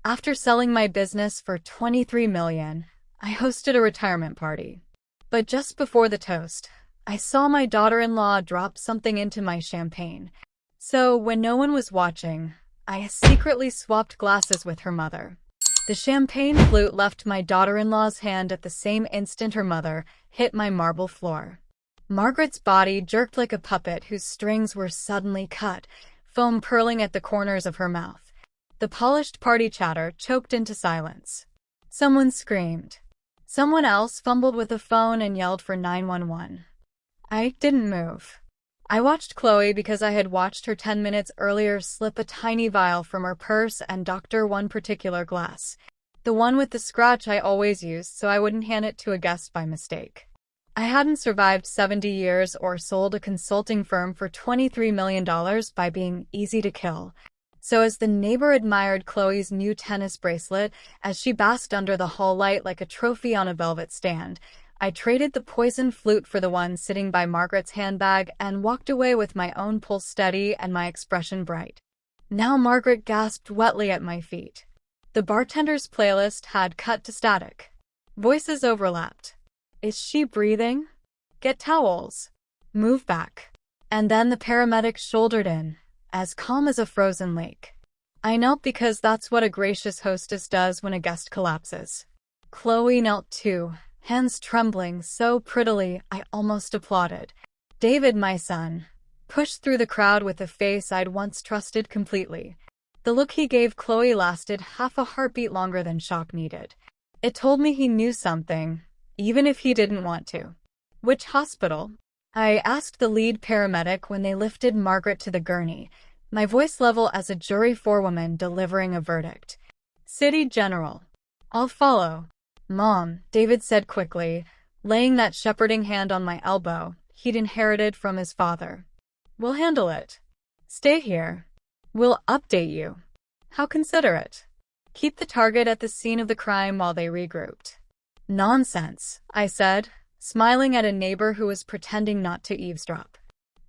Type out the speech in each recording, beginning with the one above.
After selling my business for $23 million, I hosted a retirement party. But just before the toast, I saw my daughter-in-law drop something into my champagne. So when no one was watching, I secretly swapped glasses with her mother. The champagne flute left my daughter-in-law's hand at the same instant her mother hit my marble floor. Margaret's body jerked like a puppet whose strings were suddenly cut, foam purling at the corners of her mouth. The polished party chatter choked into silence. Someone screamed. Someone else fumbled with a phone and yelled for 911. I didn't move. I watched Chloe because I had watched her 10 minutes earlier slip a tiny vial from her purse and doctor one particular glass. The one with the scratch I always used so I wouldn't hand it to a guest by mistake. I hadn't survived 70 years or sold a consulting firm for $23 million by being easy to kill. So as the neighbor admired Chloe's new tennis bracelet as she basked under the hall light like a trophy on a velvet stand, I traded the poison flute for the one sitting by Margaret's handbag and walked away with my own pulse steady and my expression bright. Now Margaret gasped wetly at my feet. The bartender's playlist had cut to static. Voices overlapped. Is she breathing? Get towels. Move back. And then the paramedic shouldered in, as calm as a frozen lake. I knelt because that's what a gracious hostess does when a guest collapses. Chloe knelt too, hands trembling so prettily I almost applauded. David, my son, pushed through the crowd with a face I'd once trusted completely. The look he gave Chloe lasted half a heartbeat longer than shock needed. It told me he knew something, even if he didn't want to. Which hospital? I asked the lead paramedic when they lifted Margaret to the gurney, my voice level as a jury forewoman delivering a verdict. City General. I'll follow. Mom, David said quickly, laying that shepherding hand on my elbow he'd inherited from his father. We'll handle it. Stay here. We'll update you. How considerate. Keep the target at the scene of the crime while they regrouped. Nonsense, I said, smiling at a neighbor who was pretending not to eavesdrop.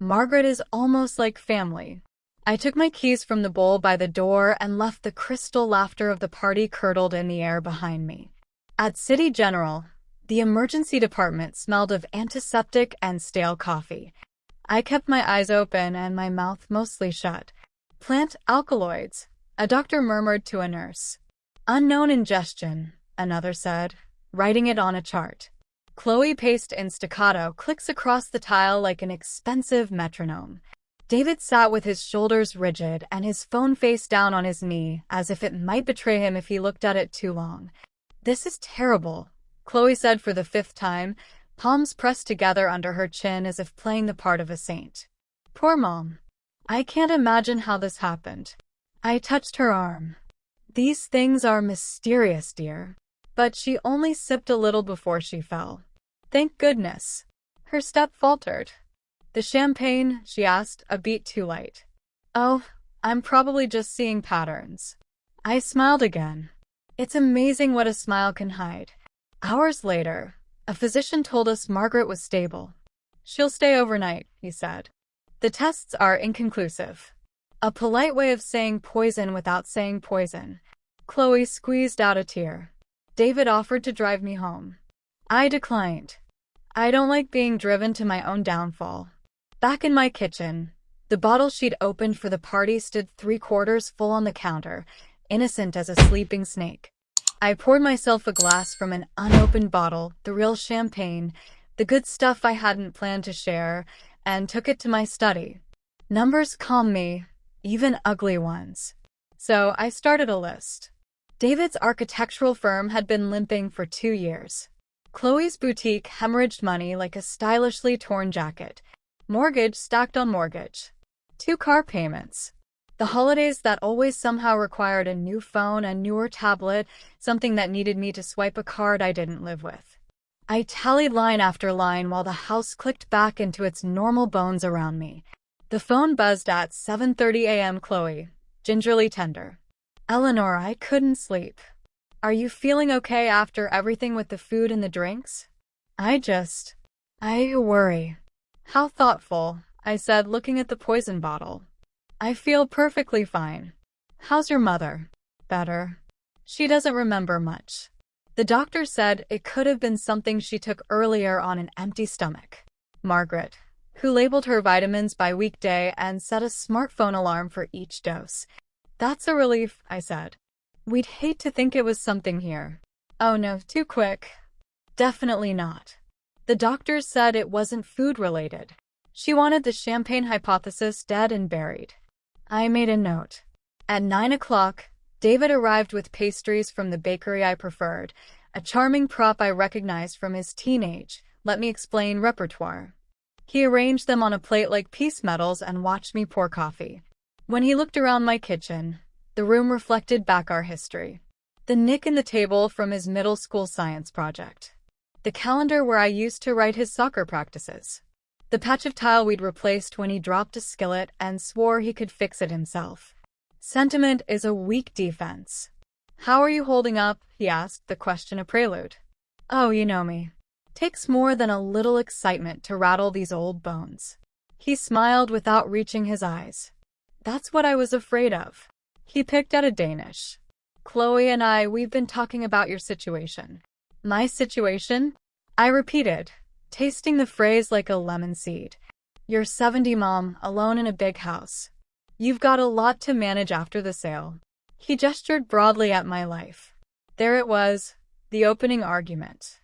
Margaret is almost like family. I took my keys from the bowl by the door and left the crystal laughter of the party curdled in the air behind me. At City General, the emergency department smelled of antiseptic and stale coffee. I kept my eyes open and my mouth mostly shut. Plant alkaloids, a doctor murmured to a nurse. Unknown ingestion, another said, writing it on a chart. Chloe paced in staccato clicks across the tile like an expensive metronome. David sat with his shoulders rigid and his phone face down on his knee, as if it might betray him if he looked at it too long. This is terrible, Chloe said for the 5th time, palms pressed together under her chin as if playing the part of a saint. Poor Mom. I can't imagine how this happened. I touched her arm. These things are mysterious, dear. But she only sipped a little before she fell. Thank goodness. Her step faltered. The champagne, she asked, a beat too light. Oh, I'm probably just seeing patterns. I smiled again. It's amazing what a smile can hide. Hours later, a physician told us Margaret was stable. She'll stay overnight, he said. The tests are inconclusive. A polite way of saying poison without saying poison. Chloe squeezed out a tear. David offered to drive me home. I declined. I don't like being driven to my own downfall. Back in my kitchen, the bottle she'd opened for the party stood 3/4 full on the counter, innocent as a sleeping snake. I poured myself a glass from an unopened bottle, the real champagne, the good stuff I hadn't planned to share, and took it to my study. Numbers calm me, even ugly ones. So I started a list. David's architectural firm had been limping for 2 years. Chloe's boutique hemorrhaged money like a stylishly torn jacket. Mortgage stacked on mortgage. 2 car payments. The holidays that always somehow required a new phone, a newer tablet, something that needed me to swipe a card I didn't live with. I tallied line after line while the house clicked back into its normal bones around me. The phone buzzed at 7:30 a.m. Chloe, gingerly tender. Eleanor, I couldn't sleep. Are you feeling okay after everything with the food and the drinks? I worry. How thoughtful, I said, looking at the poison bottle. I feel perfectly fine. How's your mother? Better. She doesn't remember much. The doctor said it could have been something she took earlier on an empty stomach. Margaret, who labeled her vitamins by weekday and set a smartphone alarm for each dose. That's a relief, I said. We'd hate to think it was something here. Oh no, too quick. Definitely not. The doctors said it wasn't food-related. She wanted the champagne hypothesis dead and buried. I made a note. At 9 o'clock, David arrived with pastries from the bakery I preferred, a charming prop I recognized from his teenage, let me explain, repertoire. He arranged them on a plate like peace medals and watched me pour coffee. When he looked around my kitchen, the room reflected back our history. The nick in the table from his middle school science project. The calendar where I used to write his soccer practices. The patch of tile we'd replaced when he dropped a skillet and swore he could fix it himself. Sentiment is a weak defense. How are you holding up? He asked, the question a prelude. Oh, you know me. Takes more than a little excitement to rattle these old bones. He smiled without reaching his eyes. That's what I was afraid of. He picked at a Danish. Chloe and we've been talking about your situation. My situation? I repeated, tasting the phrase like a lemon seed. You're 70, Mom, alone in a big house. You've got a lot to manage after the sale. He gestured broadly at my life. There it was, the opening argument.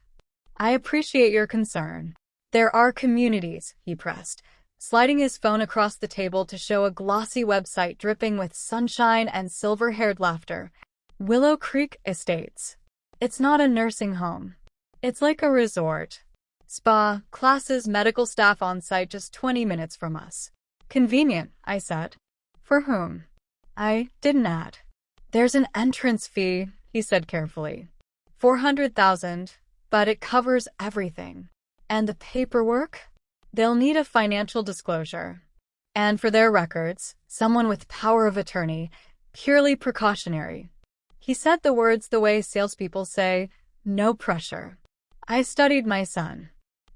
I appreciate your concern. There are communities, he pressed, sliding his phone across the table to show a glossy website dripping with sunshine and silver-haired laughter. Willow Creek Estates. It's not a nursing home. It's like a resort. Spa, classes, medical staff on site just 20 minutes from us. Convenient, I said. For whom? I didn't add. There's an entrance fee, he said carefully. 400,000, but it covers everything. And the paperwork? They'll need a financial disclosure. And for their records, someone with power of attorney, purely precautionary. He said the words the way salespeople say, no pressure. I studied my son.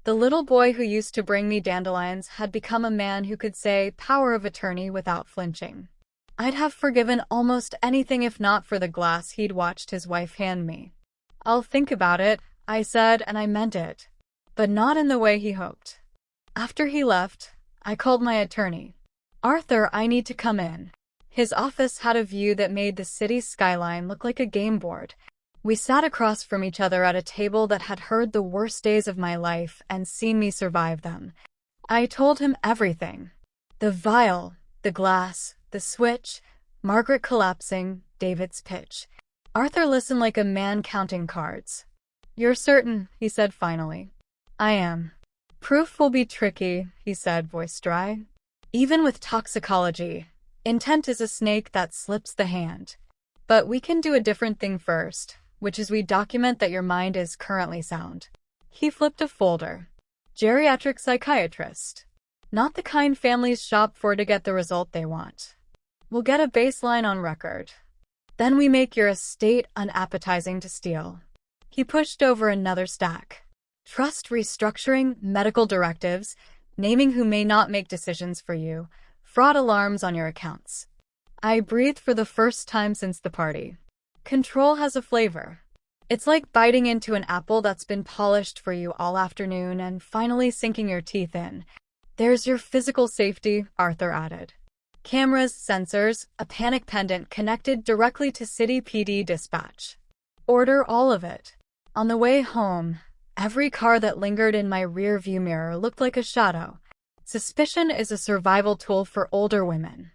The little boy who used to bring me dandelions had become a man who could say power of attorney without flinching. I'd have forgiven almost anything if not for the glass he'd watched his wife hand me. I'll think about it, I said, and I meant it. But not in the way he hoped. After he left, I called my attorney. Arthur, I need to come in. His office had a view that made the city's skyline look like a game board. We sat across from each other at a table that had heard the worst days of my life and seen me survive them. I told him everything. The vial, the glass, the switch, Margaret collapsing, David's pitch. Arthur listened like a man counting cards. You're certain, he said finally. I am. Proof will be tricky, he said, voice dry. Even with toxicology, intent is a snake that slips the hand. But we can do a different thing first, which is we document that your mind is currently sound. He flipped a folder. Geriatric psychiatrist. Not the kind families shop for to get the result they want. We'll get a baseline on record. Then we make your estate unappetizing to steal. He pushed over another stack. Trust restructuring, medical directives, naming who may not make decisions for you, fraud alarms on your accounts. I breathed for the first time since the party. Control has a flavor. It's like biting into an apple that's been polished for you all afternoon and finally sinking your teeth in. There's your physical safety, Arthur added. Cameras, sensors, a panic pendant connected directly to City PD dispatch. Order all of it. On the way home, every car that lingered in my rear-view mirror looked like a shadow. Suspicion is a survival tool for older women.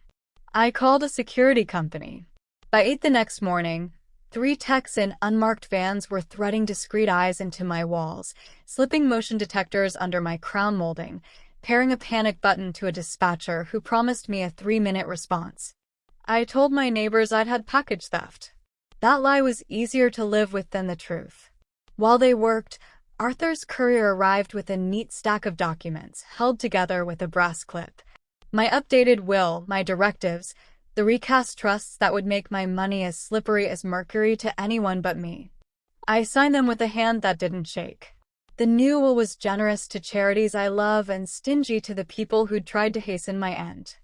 I called a security company. By 8 the next morning, 3 techs in unmarked vans were threading discreet eyes into my walls, slipping motion detectors under my crown molding, pairing a panic button to a dispatcher who promised me a 3-minute response. I told my neighbors I'd had package theft. That lie was easier to live with than the truth. While they worked, Arthur's courier arrived with a neat stack of documents, held together with a brass clip. My updated will, my directives, the recast trusts that would make my money as slippery as mercury to anyone but me. I signed them with a hand that didn't shake. The new will was generous to charities I love and stingy to the people who'd tried to hasten my end.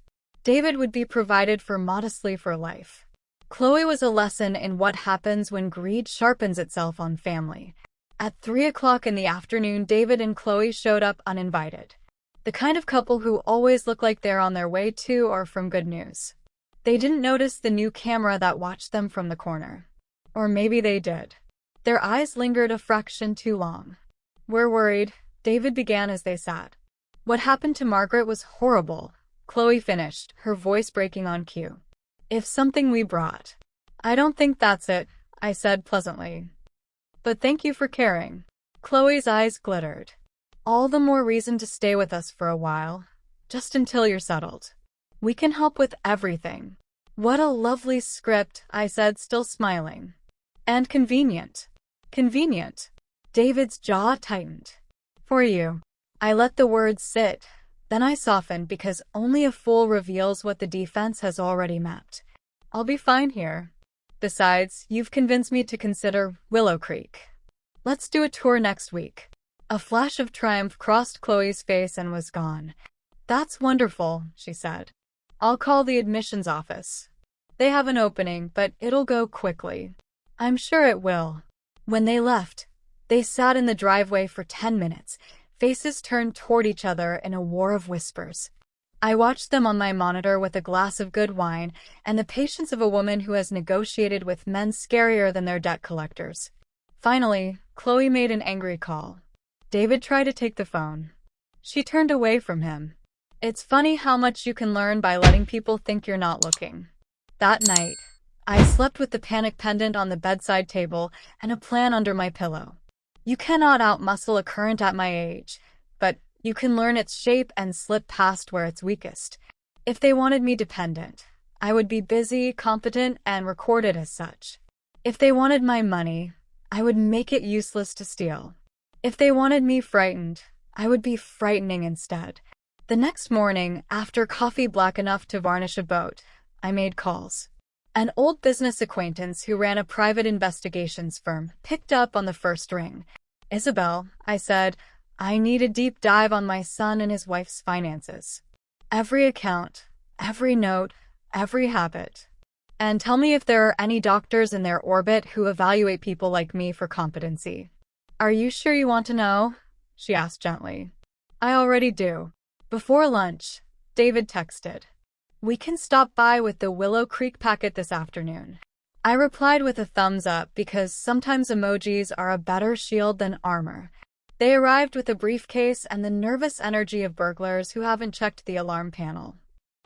David would be provided for modestly for life. Chloe was a lesson in what happens when greed sharpens itself on family. At 3 o'clock in the afternoon, David and Chloe showed up uninvited. The kind of couple who always look like they're on their way to or from good news. They didn't notice the new camera that watched them from the corner. Or maybe they did. Their eyes lingered a fraction too long. "We're worried," David began as they sat. "What happened to Margaret was horrible," Chloe finished, her voice breaking on cue. "If something we brought." "I don't think that's it," I said pleasantly. "But thank you for caring." Chloe's eyes glittered. "All the more reason to stay with us for a while, just until you're settled. We can help with everything." "What a lovely script," I said, still smiling. "And convenient." "Convenient." David's jaw tightened. "For you." I let the words sit. Then I softened because only a fool reveals what the defense has already mapped. "I'll be fine here. Besides, you've convinced me to consider Willow Creek. Let's do a tour next week." A flash of triumph crossed Chloe's face and was gone. "That's wonderful," she said. "I'll call the admissions office. They have an opening, but it'll go quickly." "I'm sure it will." When they left, they sat in the driveway for 10 minutes, faces turned toward each other in a war of whispers. I watched them on my monitor with a glass of good wine and the patience of a woman who has negotiated with men scarier than their debt collectors. Finally, Chloe made an angry call. David tried to take the phone. She turned away from him. "It's funny how much you can learn by letting people think you're not looking." That night, I slept with the panic pendant on the bedside table and a plan under my pillow. You cannot outmuscle a current at my age, but you can learn its shape and slip past where it's weakest. If they wanted me dependent, I would be busy, competent, and recorded as such. If they wanted my money, I would make it useless to steal. If they wanted me frightened, I would be frightening instead. The next morning, after coffee black enough to varnish a boat, I made calls. An old business acquaintance who ran a private investigations firm picked up on the first ring. "Isabel," I said, "I need a deep dive on my son and his wife's finances. Every account, every note, every habit. And tell me if there are any doctors in their orbit who evaluate people like me for competency." "Are you sure you want to know?" she asked gently. "I already do." Before lunch, David texted, "We can stop by with the Willow Creek packet this afternoon." I replied with a thumbs up because sometimes emojis are a better shield than armor. They arrived with a briefcase and the nervous energy of burglars who haven't checked the alarm panel.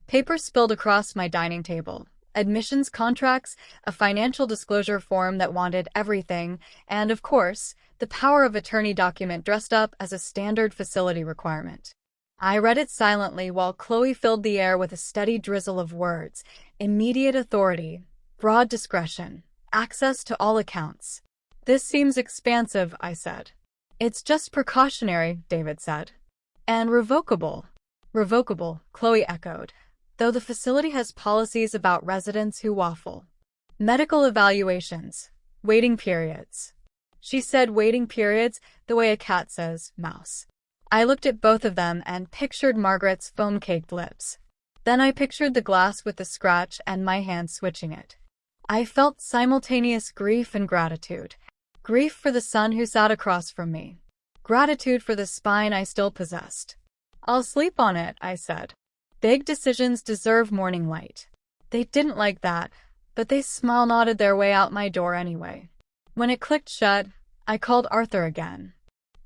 Paper spilled across my dining table. Admissions contracts, a financial disclosure form that wanted everything, and, of course, the power of attorney document dressed up as a standard facility requirement. I read it silently while Chloe filled the air with a steady drizzle of words. Immediate authority, broad discretion, access to all accounts. "This seems expansive," I said. "It's just precautionary," David said. "And revocable." "Revocable," Chloe echoed, "though the facility has policies about residents who waffle. Medical evaluations, waiting periods." She said waiting periods the way a cat says mouse. I looked at both of them and pictured Margaret's foam-caked lips. Then I pictured the glass with the scratch and my hand switching it. I felt simultaneous grief and gratitude. Grief for the son who sat across from me. Gratitude for the spine I still possessed. "I'll sleep on it," I said. Big decisions deserve morning light. They didn't like that, but they smile-nodded their way out my door anyway. When it clicked shut, I called Arthur again.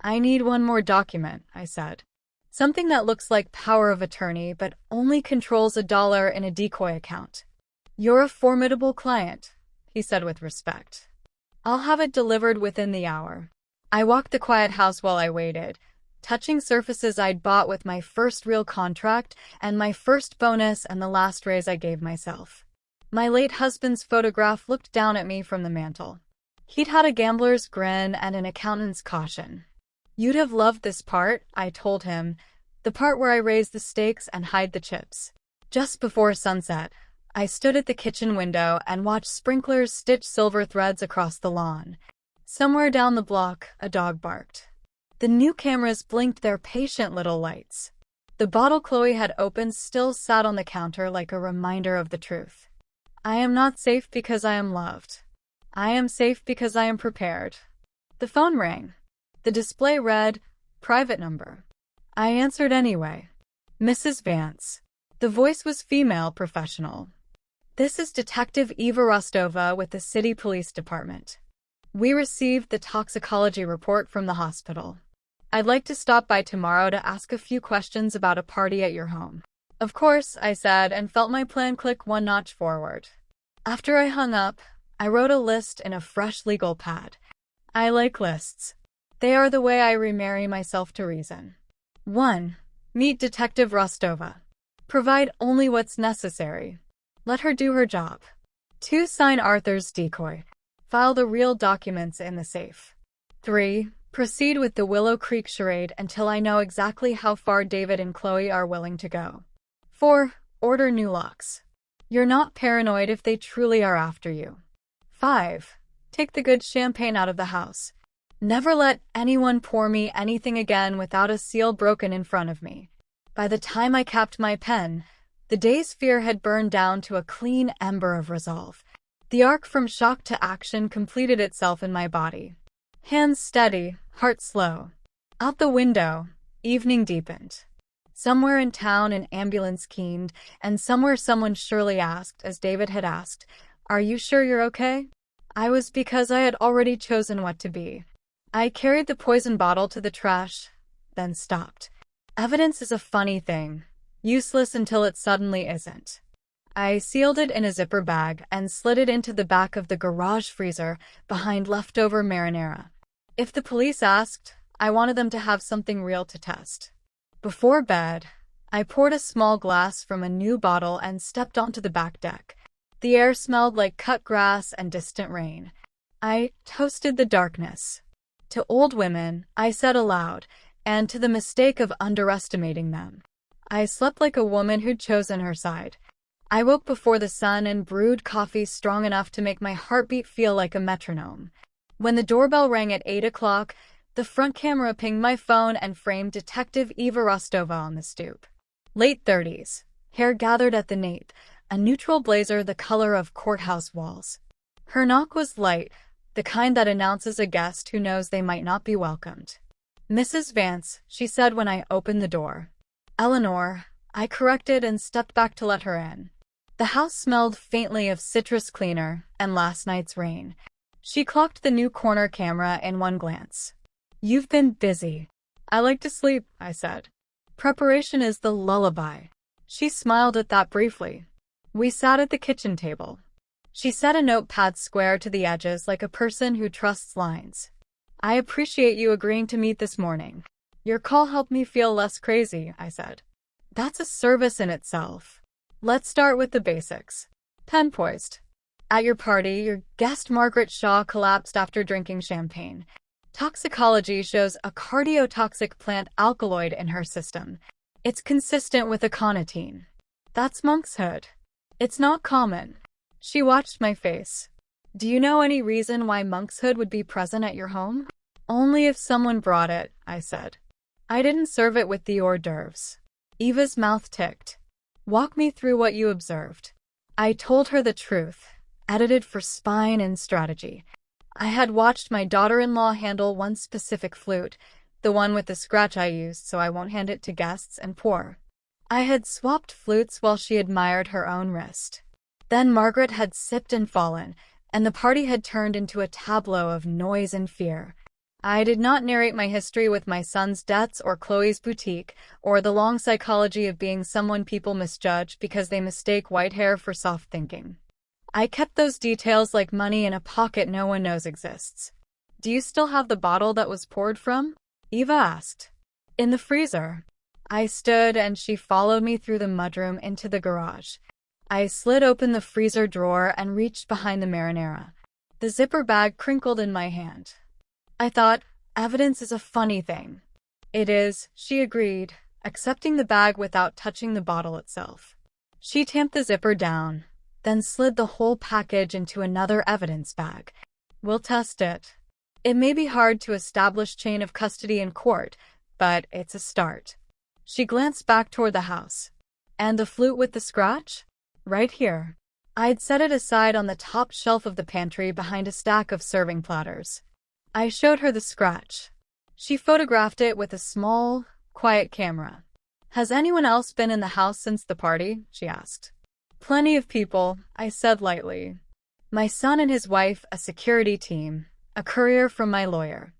"I need one more document," I said. "Something that looks like power of attorney but only controls $1 in a decoy account." "You're a formidable client," he said with respect. "I'll have it delivered within the hour." I walked the quiet house while I waited, touching surfaces I'd bought with my first real contract and my first bonus and the last raise I gave myself. My late husband's photograph looked down at me from the mantel. He'd had a gambler's grin and an accountant's caution. "You'd have loved this part," I told him, "the part where I raise the stakes and hide the chips." Just before sunset, I stood at the kitchen window and watched sprinklers stitch silver threads across the lawn. Somewhere down the block, a dog barked. The new cameras blinked their patient little lights. The bottle Chloe had opened still sat on the counter like a reminder of the truth. I am not safe because I am loved. I am safe because I am prepared. The phone rang. The display read, "Private number." I answered anyway. "Mrs. Vance." The voice was female, professional. "This is Detective Eva Rostova with the City Police Department. We received the toxicology report from the hospital. I'd like to stop by tomorrow to ask a few questions about a party at your home." "Of course," I said, and felt my plan click one notch forward. After I hung up, I wrote a list in a fresh legal pad. I like lists. They are the way I remarry myself to reason. 1. Meet Detective Rostova. Provide only what's necessary. Let her do her job. 2. Sign Arthur's decoy. File the real documents in the safe. 3. Proceed with the Willow Creek charade until I know exactly how far David and Chloe are willing to go. 4. Order new locks. You're not paranoid if they truly are after you. 5. Take the good champagne out of the house. Never let anyone pour me anything again without a seal broken in front of me. By the time I capped my pen, the day's fear had burned down to a clean ember of resolve. The arc from shock to action completed itself in my body. Hands steady, heart slow. Out the window, evening deepened. Somewhere in town an ambulance keened, and somewhere someone surely asked, as David had asked, "Are you sure you're okay?" I was, because I had already chosen what to be. I carried the poison bottle to the trash, then stopped. Evidence is a funny thing, useless until it suddenly isn't. I sealed it in a zipper bag and slid it into the back of the garage freezer behind leftover marinara. If the police asked, I wanted them to have something real to test. Before bed, I poured a small glass from a new bottle and stepped onto the back deck. The air smelled like cut grass and distant rain. I toasted the darkness. To old women, I said aloud, and to the mistake of underestimating them. I slept like a woman who'd chosen her side. I woke before the sun and brewed coffee strong enough to make my heartbeat feel like a metronome. When the doorbell rang at 8 o'clock, the front camera pinged my phone and framed Detective Eva Rostova on the stoop. Late 30s, hair gathered at the nape, a neutral blazer the color of courthouse walls. Her knock was light, the kind that announces a guest who knows they might not be welcomed. "Mrs. Vance," she said when I opened the door. "Eleanor," I corrected and stepped back to let her in. The house smelled faintly of citrus cleaner and last night's rain. She clocked the new corner camera in one glance. "You've been busy." "I like to sleep," I said. "Preparation is the lullaby." She smiled at that briefly. We sat at the kitchen table. She set a notepad square to the edges like a person who trusts lines. "I appreciate you agreeing to meet this morning. Your call helped me feel less crazy," I said. "That's a service in itself. Let's start with the basics." Pen poised. "At your party, your guest Margaret Shaw collapsed after drinking champagne. Toxicology shows a cardiotoxic plant alkaloid in her system. It's consistent with aconitine. That's monkshood. It's not common." She watched my face. "Do you know any reason why monkshood would be present at your home?" "Only if someone brought it," I said. "I didn't serve it with the hors d'oeuvres." Eva's mouth ticked. "Walk me through what you observed." I told her the truth, edited for spine and strategy. I had watched my daughter-in-law handle one specific flute, the one with the scratch I used so I won't hand it to guests and pour. I had swapped flutes while she admired her own wrist. Then Margaret had sipped and fallen, and the party had turned into a tableau of noise and fear. I did not narrate my history with my son's debts or Chloe's boutique, or the long psychology of being someone people misjudge because they mistake white hair for soft thinking. I kept those details like money in a pocket no one knows exists. "Do you still have the bottle that was poured from?" Eva asked. "In the freezer." I stood and she followed me through the mudroom into the garage. I slid open the freezer drawer and reached behind the marinara. The zipper bag crinkled in my hand. I thought, evidence is a funny thing. "It is," she agreed, accepting the bag without touching the bottle itself. She tamped the zipper down, then slid the whole package into another evidence bag. "We'll test it. It may be hard to establish chain of custody in court, but it's a start." She glanced back toward the house. "And the flute with the scratch?" "Right here." I'd set it aside on the top shelf of the pantry behind a stack of serving platters. I showed her the scratch. She photographed it with a small, quiet camera. "Has anyone else been in the house since the party?" she asked. "Plenty of people," I said lightly. "My son and his wife, a security team, a courier from my lawyer."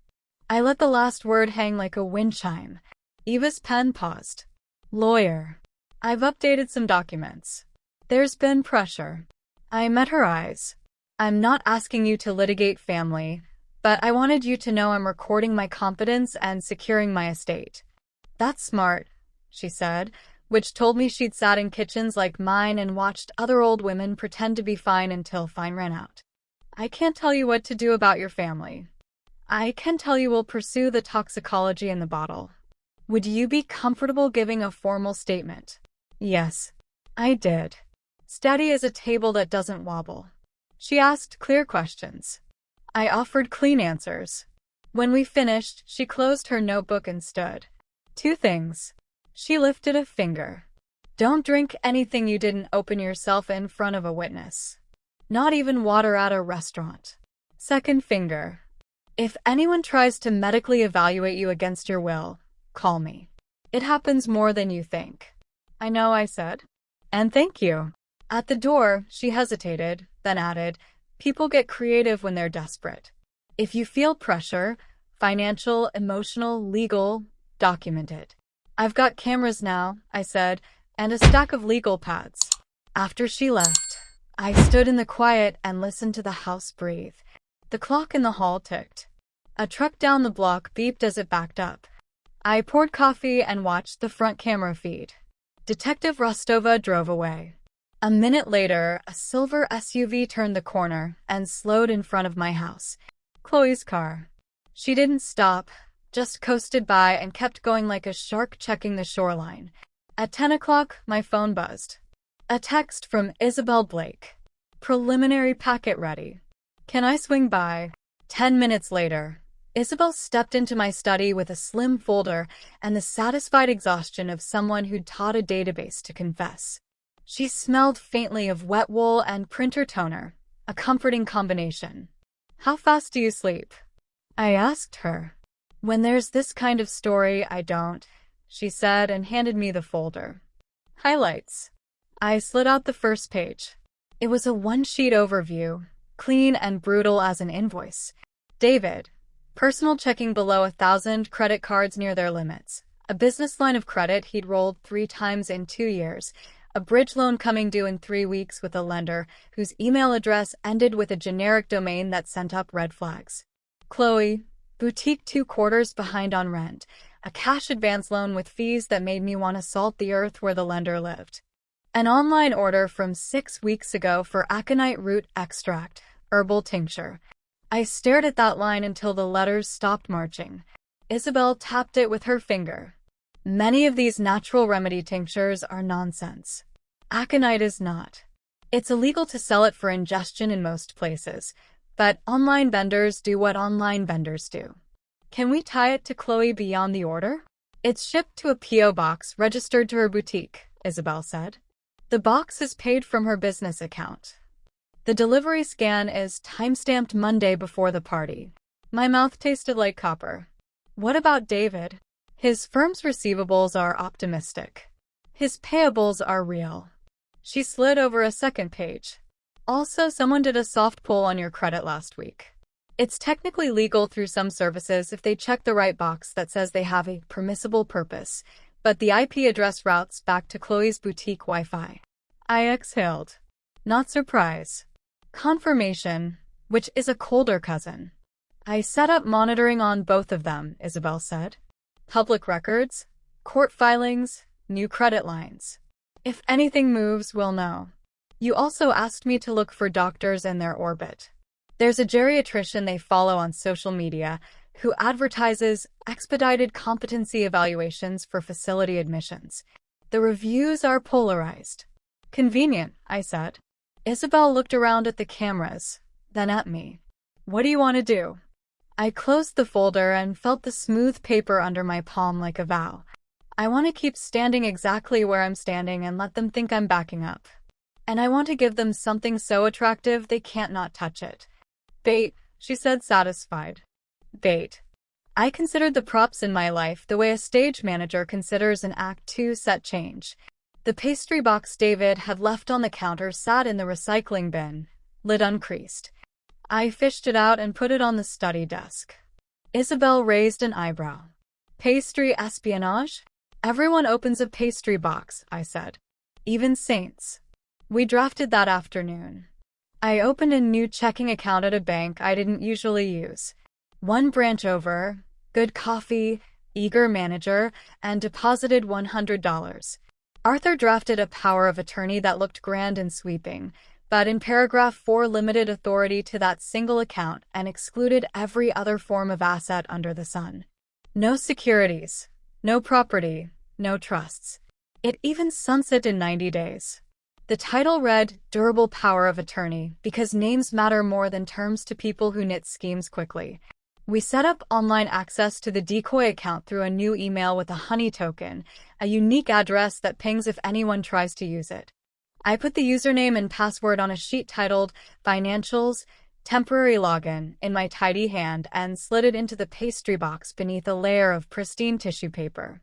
I let the last word hang like a wind chime. Eva's pen paused. "Lawyer. I've updated some documents. There's been pressure." I met her eyes. "I'm not asking you to litigate family, but I wanted you to know I'm recording my competence and securing my estate." "That's smart," she said, which told me she'd sat in kitchens like mine and watched other old women pretend to be fine until fine ran out. "I can't tell you what to do about your family. I can tell you we'll pursue the toxicology in the bottle. Would you be comfortable giving a formal statement?" Yes, I did. Steady as a table that doesn't wobble. She asked clear questions. I offered clean answers. When we finished, she closed her notebook and stood. "Two things." She lifted a finger. "Don't drink anything you didn't open yourself in front of a witness. Not even water at a restaurant." Second finger. "If anyone tries to medically evaluate you against your will, call me. It happens more than you think." "I know," I said. "And thank you." At the door, she hesitated, then added, "People get creative when they're desperate. If you feel pressure, financial, emotional, legal, document it." "I've got cameras now," I said, "and a stack of legal pads." After she left, I stood in the quiet and listened to the house breathe. The clock in the hall ticked. A truck down the block beeped as it backed up. I poured coffee and watched the front camera feed. Detective Rostova drove away. A minute later, a silver SUV turned the corner and slowed in front of my house. Chloe's car. She didn't stop, just coasted by and kept going like a shark checking the shoreline. At 10 o'clock, my phone buzzed. A text from Isabel Blake. "Preliminary packet ready. Can I swing by?" 10 minutes later, Isabel stepped into my study with a slim folder and the satisfied exhaustion of someone who'd taught a database to confess. She smelled faintly of wet wool and printer toner, a comforting combination. "How fast do you sleep?" I asked her. "When there's this kind of story, I don't," she said and handed me the folder. Highlights. I slid out the first page. It was a one-sheet overview, clean and brutal as an invoice. David. Personal checking below 1,000 credit cards near their limits. A business line of credit he'd rolled 3 times in 2 years. A bridge loan coming due in 3 weeks with a lender whose email address ended with a generic domain that sent up red flags. Chloe, boutique 2 quarters behind on rent. A cash advance loan with fees that made me want to salt the earth where the lender lived. An online order from 6 weeks ago for aconite root extract, herbal tincture. I stared at that line until the letters stopped marching. Isabel tapped it with her finger. "Many of these natural remedy tinctures are nonsense. Aconite is not. It's illegal to sell it for ingestion in most places, but online vendors do what online vendors do." "Can we tie it to Chloe beyond the order?" "It's shipped to a P.O. box registered to her boutique," Isabel said. "The box is paid from her business account. The delivery scan is timestamped Monday before the party." My mouth tasted like copper. "What about David?" "His firm's receivables are optimistic. His payables are real." She slid over a second page. "Also, someone did a soft pull on your credit last week. It's technically legal through some services if they check the right box that says they have a permissible purpose, but the IP address routes back to Chloe's boutique Wi-Fi." I exhaled. Not surprise. Confirmation, which is a colder cousin. "I set up monitoring on both of them," Isabel said. "Public records, court filings, new credit lines. If anything moves, we'll know." "You also asked me to look for doctors in their orbit. There's a geriatrician they follow on social media who advertises expedited competency evaluations for facility admissions. The reviews are polarized." "Convenient," I said. Isabel looked around at the cameras, then at me. "What do you want to do?" I closed the folder and felt the smooth paper under my palm like a vow. I want to keep standing exactly where I'm standing and let them think I'm backing up. and I want to give them something so attractive they can't not touch it. Bait, she said, satisfied. Bait. I considered the props in my life the way a stage manager considers an Act 2 set change. The pastry box David had left on the counter sat in the recycling bin, lid uncreased. I fished it out and put it on the study desk. Isabel raised an eyebrow. Pastry espionage? Everyone opens a pastry box, I said. Even saints. We drafted that afternoon. I opened a new checking account at a bank I didn't usually use. One branch over, good coffee, eager manager, and deposited $100. Arthur drafted a power of attorney that looked grand and sweeping, but in paragraph 4 limited authority to that single account and excluded every other form of asset under the sun. No securities, no property, no trusts. It even sunset in 90 days. The title read, Durable Power of Attorney, because names matter more than terms to people who knit schemes quickly. We set up online access to the Decoy account through a new email with a honey token, a unique address that pings if anyone tries to use it. I put the username and password on a sheet titled Financials, Temporary Login in my tidy hand and slid it into the pastry box beneath a layer of pristine tissue paper.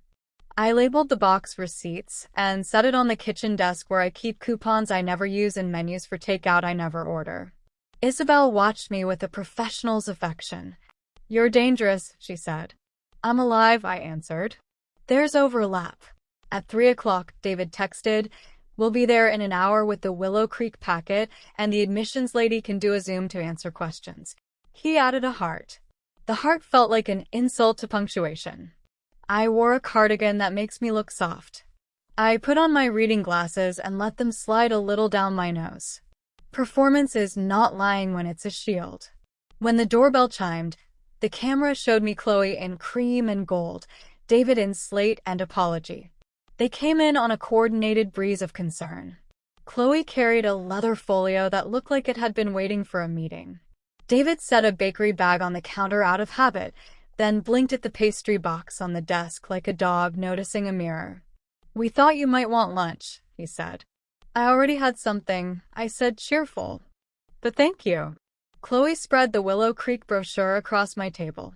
I labeled the box Receipts and set it on the kitchen desk where I keep coupons I never use and menus for takeout I never order. Isabel watched me with a professional's affection. You're dangerous, she said. I'm alive, I answered. There's overlap. At 3 o'clock, David texted, we'll be there in an hour with the Willow Creek packet, and the admissions lady can do a Zoom to answer questions. He added a heart. The heart felt like an insult to punctuation. I wore a cardigan that makes me look soft. I put on my reading glasses and let them slide a little down my nose. Performance is not lying when it's a shield. When the doorbell chimed, the camera showed me Chloe in cream and gold, David in slate and apology. They came in on a coordinated breeze of concern. Chloe carried a leather folio that looked like it had been waiting for a meeting. David set a bakery bag on the counter out of habit, then blinked at the pastry box on the desk like a dog noticing a mirror. We thought you might want lunch, he said. I already had something, I said, cheerful. But thank you. Chloe spread the Willow Creek brochure across my table.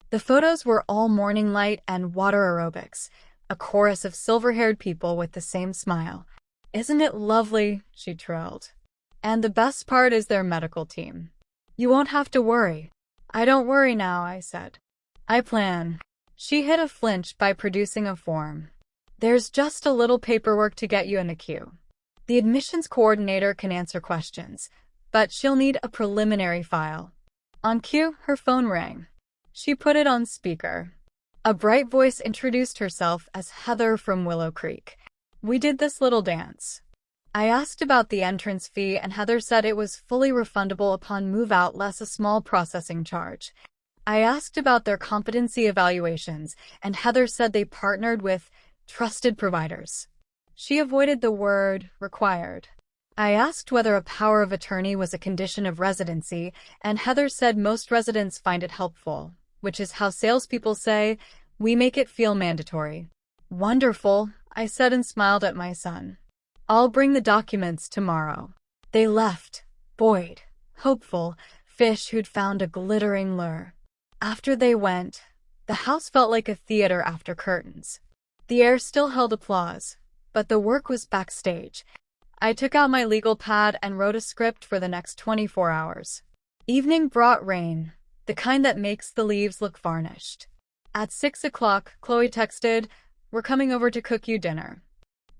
The photos were all morning light and water aerobics, a chorus of silver-haired people with the same smile. Isn't it lovely? She trilled. And the best part is their medical team. You won't have to worry. I don't worry now, I said. I plan. She hid a flinch by producing a form. There's just a little paperwork to get you in the queue. The admissions coordinator can answer questions, but she'll need a preliminary file. On cue, her phone rang. She put it on speaker. A bright voice introduced herself as Heather from Willow Creek. We did this little dance. I asked about the entrance fee and Heather said it was fully refundable upon move-out less a small processing charge. I asked about their competency evaluations and Heather said they partnered with trusted providers. She avoided the word required. I asked whether a power of attorney was a condition of residency, and Heather said most residents find it helpful, which is how salespeople say, we make it feel mandatory. Wonderful, I said and smiled at my son. I'll bring the documents tomorrow. They left, buoyed, hopeful, fish who'd found a glittering lure. After they went, the house felt like a theater after curtains. The air still held applause, but the work was backstage. I took out my legal pad and wrote a script for the next 24 hours. Evening brought rain, the kind that makes the leaves look varnished. At 6 o'clock, Chloe texted, we're coming over to cook you dinner.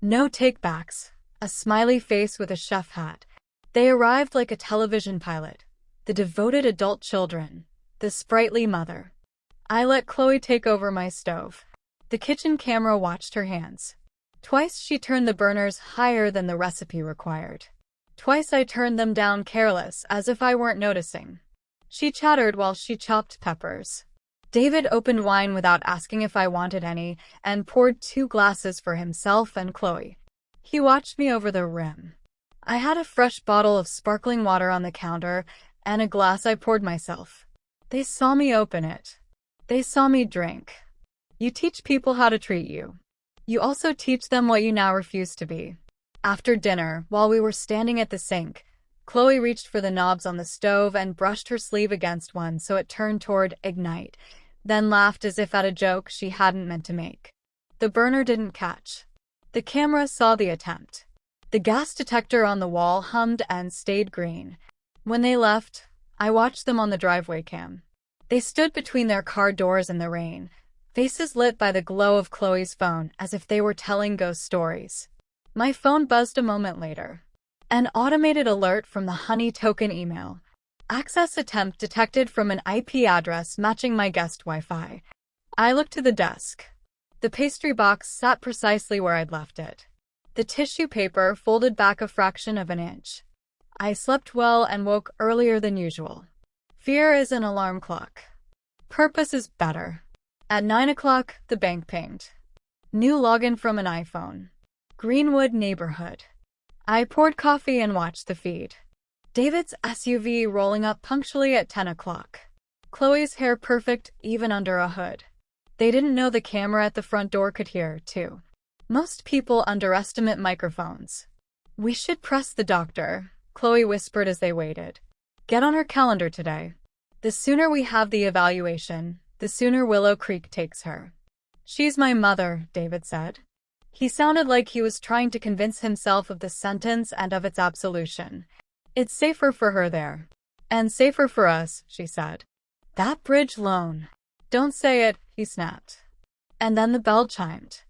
No takebacks, a smiley face with a chef hat. They arrived like a television pilot, the devoted adult children, the sprightly mother. I let Chloe take over my stove. The kitchen camera watched her hands. Twice she turned the burners higher than the recipe required. Twice I turned them down careless, as if I weren't noticing. She chattered while she chopped peppers. David opened wine without asking if I wanted any, and poured 2 glasses for himself and Chloe. He watched me over the rim. I had a fresh bottle of sparkling water on the counter, and a glass I poured myself. They saw me open it. They saw me drink. You teach people how to treat you. You also teach them what you now refuse to be. After dinner, while we were standing at the sink, Chloe reached for the knobs on the stove and brushed her sleeve against one so it turned toward ignite, then laughed as if at a joke she hadn't meant to make. The burner didn't catch. The camera saw the attempt. The gas detector on the wall hummed and stayed green. When they left, I watched them on the driveway cam. They stood between their car doors in the rain, faces lit by the glow of Chloe's phone as if they were telling ghost stories. My phone buzzed a moment later. An automated alert from the Honey Token email. Access attempt detected from an IP address matching my guest Wi-Fi. I looked to the desk. The pastry box sat precisely where I'd left it. The tissue paper folded back a fraction of an inch. I slept well and woke earlier than usual. Fear is an alarm clock. Purpose is better. At 9 o'clock, the bank pinged. New login from an iPhone. Greenwood neighborhood. I poured coffee and watched the feed. David's SUV rolling up punctually at 10 o'clock. Chloe's hair perfect even under a hood. They didn't know the camera at the front door could hear, too. Most people underestimate microphones. We should press the doctor, Chloe whispered as they waited. Get on her calendar today. The sooner we have the evaluation, the sooner Willow Creek takes her. She's my mother, David said. He sounded like he was trying to convince himself of the sentence and of its absolution. It's safer for her there. And safer for us, she said. That bridge loan. Don't say it, he snapped. And then the bell chimed.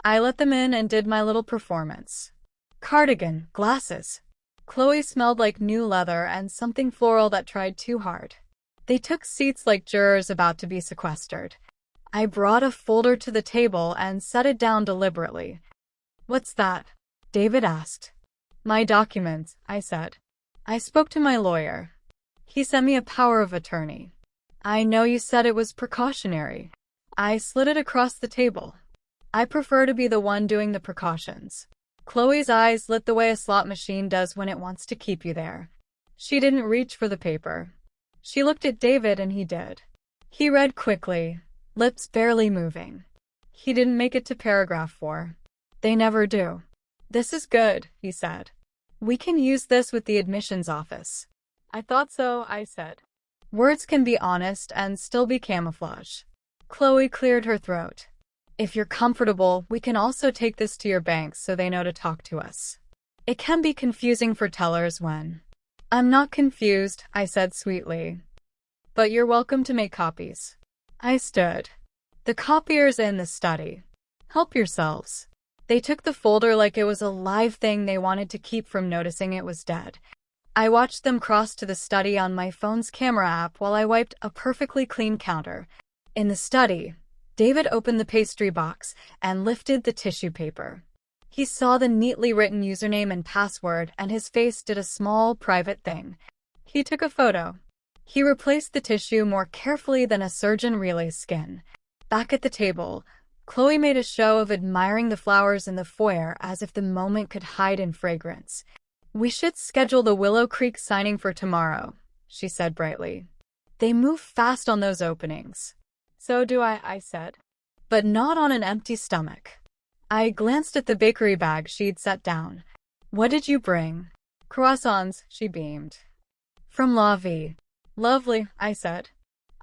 I let them in and did my little performance. Cardigan, glasses. Chloe smelled like new leather and something floral that tried too hard. They took seats like jurors about to be sequestered. I brought a folder to the table and set it down deliberately. What's that? David asked. My documents, I said. I spoke to my lawyer. He sent me a power of attorney. I know you said it was precautionary. I slid it across the table. I prefer to be the one doing the precautions. Chloe's eyes lit the way a slot machine does when it wants to keep you there. She didn't reach for the paper. She looked at David and he did. He read quickly, lips barely moving. He didn't make it to paragraph 4. They never do. This is good, he said. We can use this with the admissions office. I thought so, I said. Words can be honest and still be camouflage. Chloe cleared her throat. If you're comfortable, we can also take this to your bank so they know to talk to us. It can be confusing for tellers when... I'm not confused, I said sweetly. But you're welcome to make copies. I stood. The copier's in the study. Help yourselves. They took the folder like it was a live thing they wanted to keep from noticing it was dead. I watched them cross to the study on my phone's camera app while I wiped a perfectly clean counter. In the study, David opened the pastry box and lifted the tissue paper. He saw the neatly written username and password, and his face did a small, private thing. He took a photo. He replaced the tissue more carefully than a surgeon relays skin. Back at the table, Chloe made a show of admiring the flowers in the foyer as if the moment could hide in fragrance. We should schedule the Willow Creek signing for tomorrow, she said brightly. They move fast on those openings. So do I said. But not on an empty stomach. I glanced at the bakery bag she'd set down. What did you bring? Croissants, she beamed. From La Vie. Lovely, I said.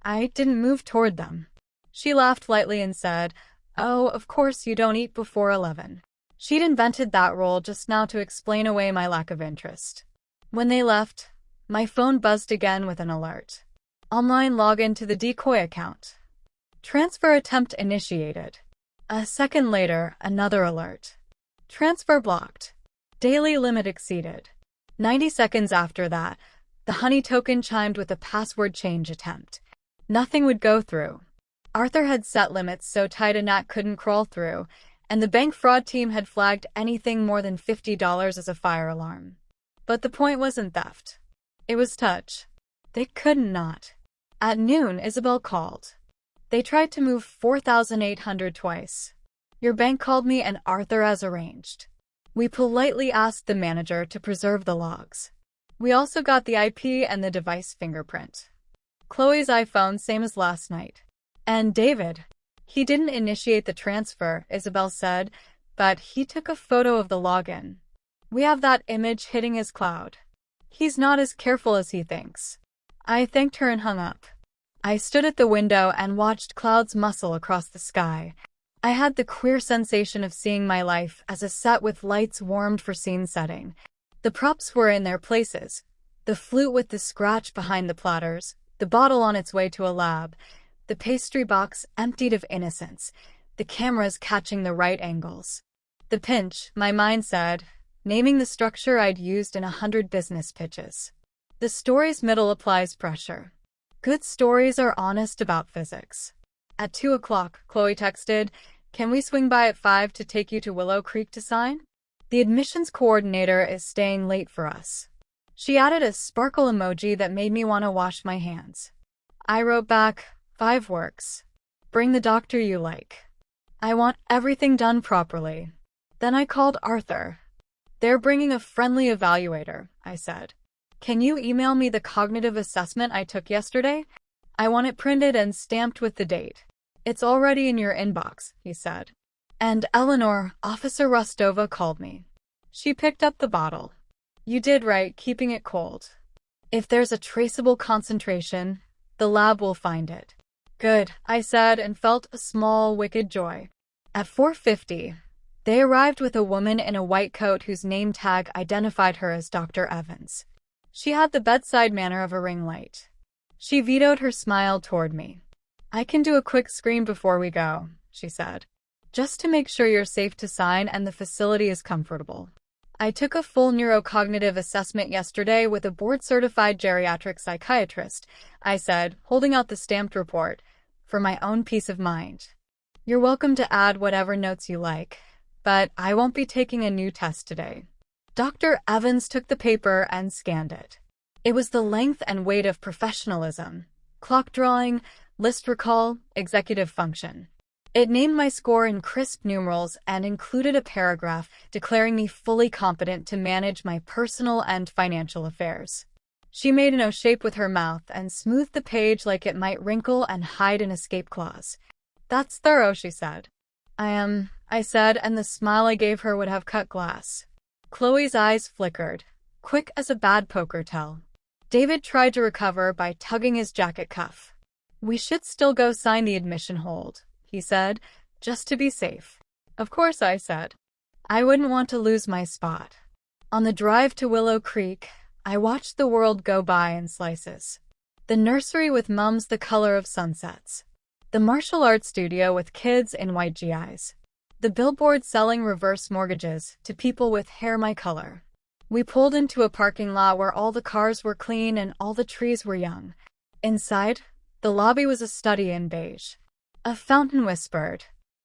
I didn't move toward them. She laughed lightly and said, Oh, of course you don't eat before 11. She'd invented that rule just now to explain away my lack of interest. When they left, my phone buzzed again with an alert. Online login to the Decoy account. Transfer attempt initiated. A second later, another alert. Transfer blocked. Daily limit exceeded. 90 seconds after that, the Honey Token chimed with a password change attempt. Nothing would go through. Arthur had set limits so tight a gnat couldn't crawl through, and the bank fraud team had flagged anything more than $50 as a fire alarm. But the point wasn't theft. It was touch. They could not. At noon, Isabel called. They tried to move 4,800 twice. Your bank called me and Arthur as arranged. We politely asked the manager to preserve the logs. We also got the IP and the device fingerprint. Chloe's iPhone, same as last night. And David. He didn't initiate the transfer, Isabel said, but he took a photo of the login. We have that image hitting his cloud. He's not as careful as he thinks. I thanked her and hung up. I stood at the window and watched clouds muscle across the sky. I had the queer sensation of seeing my life as a set with lights warmed for scene setting. The props were in their places. The flute with the scratch behind the platters, the bottle on its way to a lab, the pastry box emptied of innocence, the cameras catching the right angles. The pinch, my mind said, naming the structure I'd used in 100 business pitches. The story's middle applies pressure. Good stories are honest about physics. At 2 o'clock, Chloe texted, "Can we swing by at 5 to take you to Willow Creek to sign? The admissions coordinator is staying late for us." She added a sparkle emoji that made me want to wash my hands. I wrote back, 5 works. Bring the doctor you like. I want everything done properly. Then I called Arthur. "They're bringing a friendly evaluator," I said. "Can you email me the cognitive assessment I took yesterday? I want it printed and stamped with the date." "It's already in your inbox," he said. And Eleanor, Officer Rostova, called me. She picked up the bottle. "You did right keeping it cold. If there's a traceable concentration, the lab will find it." "Good," I said and felt a small, wicked joy. At 4:50, they arrived with a woman in a white coat whose name tag identified her as Dr. Evans. She had the bedside manner of a ring light. She vetoed her smile toward me. "I can do a quick screen before we go," she said. "Just to make sure you're safe to sign and the facility is comfortable. I took a full neurocognitive assessment yesterday with a board-certified geriatric psychiatrist," I said, holding out the stamped report, "for my own peace of mind. You're welcome to add whatever notes you like, but I won't be taking a new test today." Dr. Evans took the paper and scanned it. It was the length and weight of professionalism: clock drawing, list recall, executive function. It named my score in crisp numerals and included a paragraph declaring me fully competent to manage my personal and financial affairs. She made an O shape with her mouth and smoothed the page like it might wrinkle and hide an escape clause. "That's thorough," she said. I said, and the smile I gave her would have cut glass. Chloe's eyes flickered, quick as a bad poker tell. David tried to recover by tugging his jacket cuff. "We should still go sign the admission hold," he said, "just to be safe." "Of course," I said. I wouldn't want to lose my spot. On the drive to Willow Creek, I watched the world go by in slices. The nursery with mums the color of sunsets. The martial arts studio with kids in white GIs. The billboard selling reverse mortgages to people with hair my color. We pulled into a parking lot where all the cars were clean and all the trees were young. Inside, the lobby was a study in beige. A fountain whispered.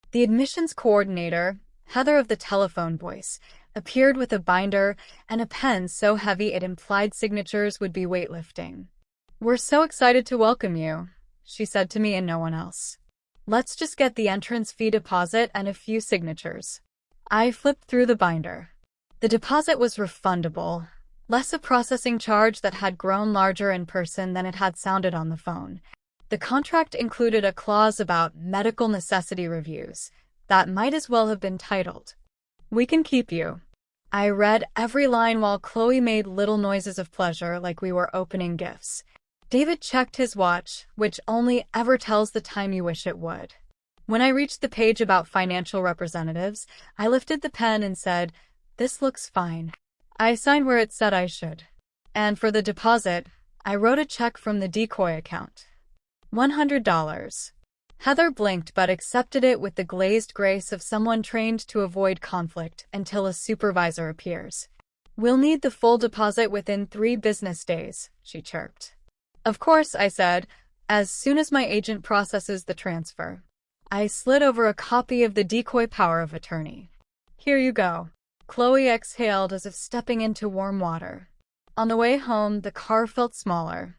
The admissions coordinator, Heather of the telephone voice, appeared with a binder and a pen so heavy it implied signatures would be weightlifting. "We're so excited to welcome you," she said to me and no one else. "Let's just get the entrance fee deposit and a few signatures." I flipped through the binder. The deposit was refundable, less a processing charge that had grown larger in person than it had sounded on the phone. The contract included a clause about medical necessity reviews that might as well have been titled, "We can keep you." I read every line while Chloe made little noises of pleasure like we were opening gifts. David checked his watch, which only ever tells the time you wish it would. When I reached the page about financial representatives, I lifted the pen and said, "This looks fine." I signed where it said I should. And for the deposit, I wrote a check from the Decoy account. $100. Heather blinked but accepted it with the glazed grace of someone trained to avoid conflict until a supervisor appears. "We'll need the full deposit within 3 business days," she chirped. "Of course," I said, "as soon as my agent processes the transfer." I slid over a copy of the Decoy Power of Attorney. "Here you go." Chloe exhaled as if stepping into warm water. On the way home, the car felt smaller.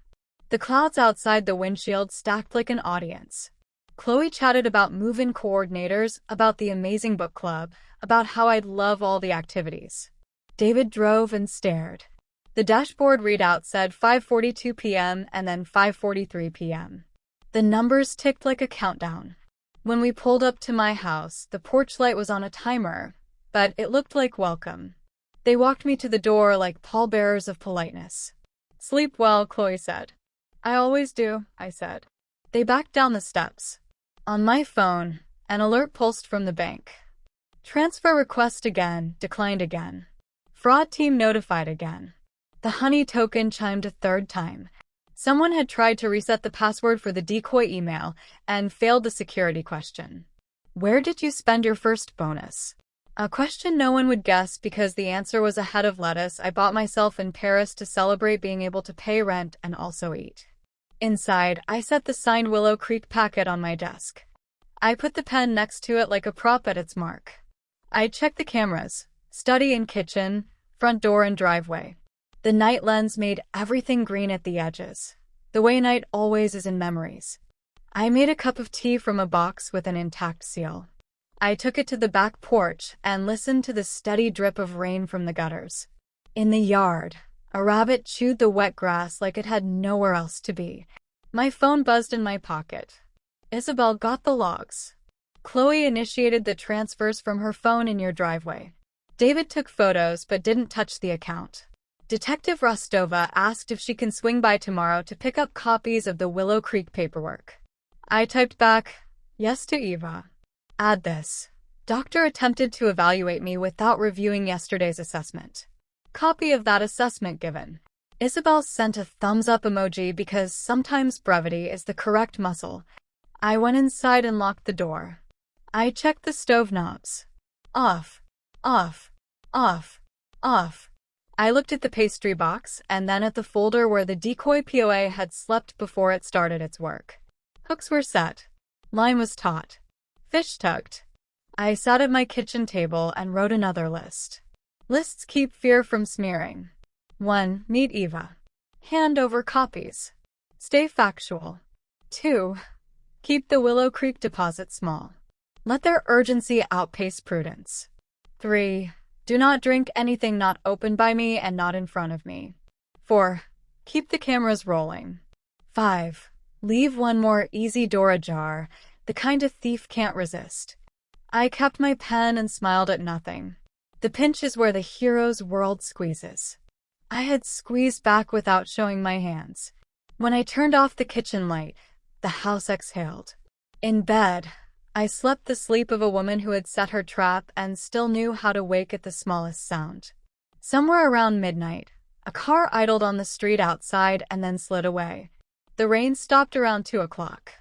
The clouds outside the windshield stacked like an audience. Chloe chatted about move-in coordinators, about the amazing book club, about how I'd love all the activities. David drove and stared. The dashboard readout said 5:42 p.m. and then 5:43 p.m. The numbers ticked like a countdown. When we pulled up to my house, the porch light was on a timer, but it looked like welcome. They walked me to the door like pallbearers of politeness. Sleep well, Chloe said. I always do, I said. They backed down the steps. On my phone, an alert pulsed from the bank. Transfer request again, declined again. Fraud team notified again. The honey token chimed a third time. Someone had tried to reset the password for the decoy email and failed the security question. Where did you spend your first bonus? A question no one would guess because the answer was a head of lettuce I bought myself in Paris to celebrate being able to pay rent and also eat. Inside, I set the signed Willow Creek packet on my desk. I put the pen next to it like a prop at its mark. I checked the cameras, study and kitchen, front door and driveway. The night lens made everything green at the edges, the way night always is in memories. I made a cup of tea from a box with an intact seal. I took it to the back porch and listened to the steady drip of rain from the gutters. In the yard, a rabbit chewed the wet grass like it had nowhere else to be. My phone buzzed in my pocket. Isabel got the logs. Chloe initiated the transfers from her phone in your driveway. David took photos but didn't touch the account. Detective Rostova asked if she can swing by tomorrow to pick up copies of the Willow Creek paperwork. I typed back, yes to Eva. Add this. Doctor attempted to evaluate me without reviewing yesterday's assessment. Copy of that assessment given. Isabel sent a thumbs up emoji because sometimes brevity is the correct muscle. I went inside and locked the door. I checked the stove knobs. Off, off, off, off. I looked at the pastry box and then at the folder where the decoy POA had slept before it started its work. Hooks were set. Line was taut. Fish tucked. I sat at my kitchen table and wrote another list. Lists keep fear from smearing. 1. Meet Eva. Hand over copies. Stay factual. 2. Keep the Willow Creek deposit small. Let their urgency outpace prudence. 3. Do not drink anything not opened by me and not in front of me. 4. Keep the cameras rolling. 5. Leave one more easy door ajar, the kind a thief can't resist. I kept my pen and smiled at nothing. The pinch is where the hero's world squeezes. I had squeezed back without showing my hands. When I turned off the kitchen light, the house exhaled. In bed, I slept the sleep of a woman who had set her trap and still knew how to wake at the smallest sound. Somewhere around midnight, a car idled on the street outside and then slid away. The rain stopped around 2 o'clock.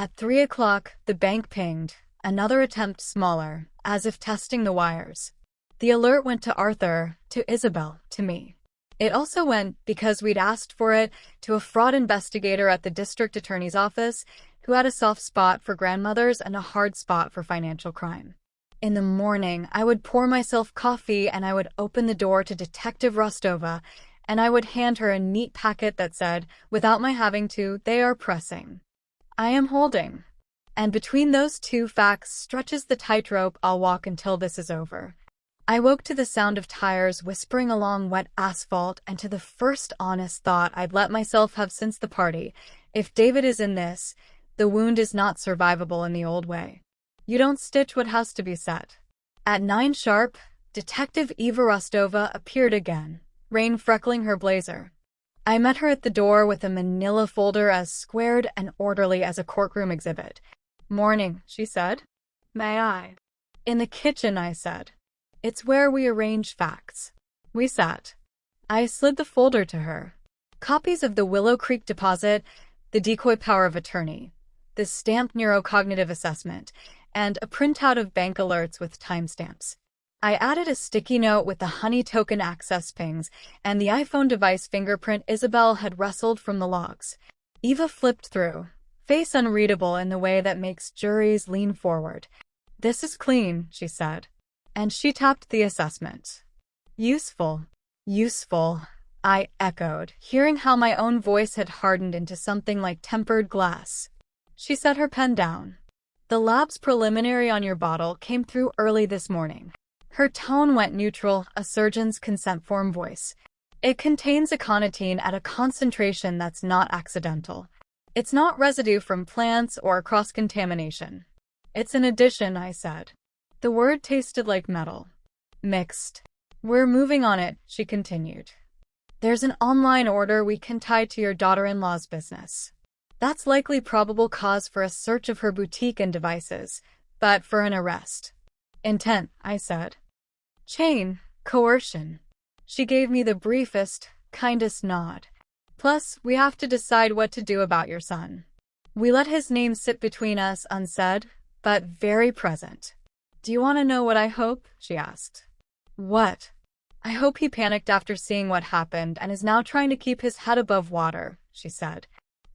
At 3 o'clock, the bank pinged, another attempt smaller, as if testing the wires. The alert went to Arthur, to Isabel, to me. It also went, because we'd asked for it, to a fraud investigator at the district attorney's office who had a soft spot for grandmothers and a hard spot for financial crime. In the morning, I would pour myself coffee and I would open the door to Detective Rostova and I would hand her a neat packet that said, without my having to, they are pressing. I am holding. And between those two facts stretches the tightrope I'll walk until this is over. I woke to the sound of tires whispering along wet asphalt and to the first honest thought I'd let myself have since the party. If David is in this, the wound is not survivable in the old way. You don't stitch what has to be set. At 9 sharp, Detective Eva Rostova appeared again, rain freckling her blazer. I met her at the door with a manila folder as squared and orderly as a courtroom exhibit. Morning, she said. May I? In the kitchen, I said. It's where we arrange facts. We sat. I slid the folder to her. Copies of the Willow Creek deposit, the decoy power of attorney, the stamped neurocognitive assessment, and a printout of bank alerts with timestamps. I added a sticky note with the honey token access pings and the iPhone device fingerprint Isabel had wrestled from the logs. Eva flipped through, face unreadable in the way that makes juries lean forward. This is clean, she said. And she tapped the assessment. Useful. Useful, I echoed, hearing how my own voice had hardened into something like tempered glass. She set her pen down. The lab's preliminary on your bottle came through early this morning. Her tone went neutral, a surgeon's consent form voice. It contains aconitine at a concentration that's not accidental. It's not residue from plants or cross-contamination. It's an addition, I said. The word tasted like metal. Mixed. We're moving on it, she continued. There's an online order we can tie to your daughter-in-law's business. That's likely probable cause for a search of her boutique and devices, but for an arrest. Intent, I said. Chain, coercion. She gave me the briefest, kindest nod. Plus, we have to decide what to do about your son. We let his name sit between us unsaid, but very present. Do you want to know what I hope? She asked. What? I hope he panicked after seeing what happened and is now trying to keep his head above water, she said.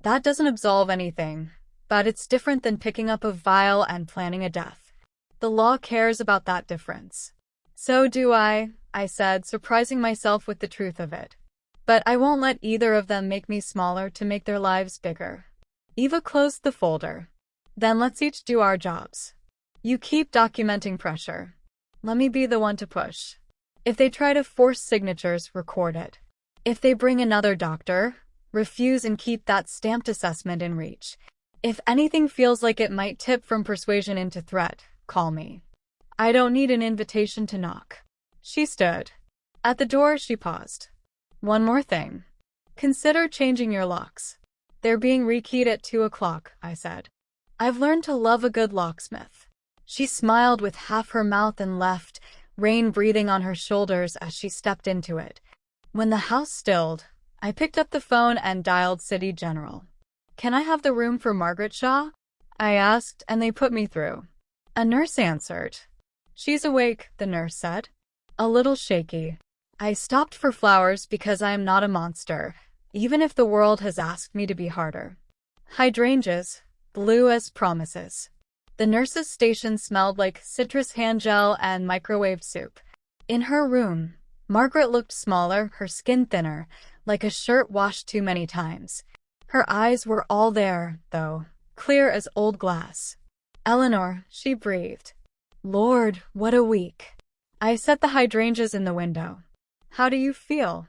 That doesn't absolve anything, but it's different than picking up a vial and planning a death. The law cares about that difference. So do I said, surprising myself with the truth of it. But I won't let either of them make me smaller to make their lives bigger. Eva closed the folder. Then let's each do our jobs. You keep documenting pressure. Let me be the one to push. If they try to force signatures, record it. If they bring another doctor, refuse and keep that stamped assessment in reach. If anything feels like it might tip from persuasion into threat, call me. I don't need an invitation to knock. She stood. At the door, she paused. One more thing. Consider changing your locks. They're being rekeyed at 2 o'clock, I said. I've learned to love a good locksmith. She smiled with half her mouth and left, rain breathing on her shoulders as she stepped into it. When the house stilled, I picked up the phone and dialed City General. Can I have the room for Margaret Shaw? I asked, and they put me through. A nurse answered. She's awake, the nurse said. A little shaky. I stopped for flowers because I am not a monster, even if the world has asked me to be harder. Hydrangeas, blue as promises. The nurse's station smelled like citrus hand gel and microwave soup. In her room, Margaret looked smaller, her skin thinner, like a shirt washed too many times. Her eyes were all there, though, clear as old glass. Eleanor, she breathed. Lord, what a week. I set the hydrangeas in the window. How do you feel?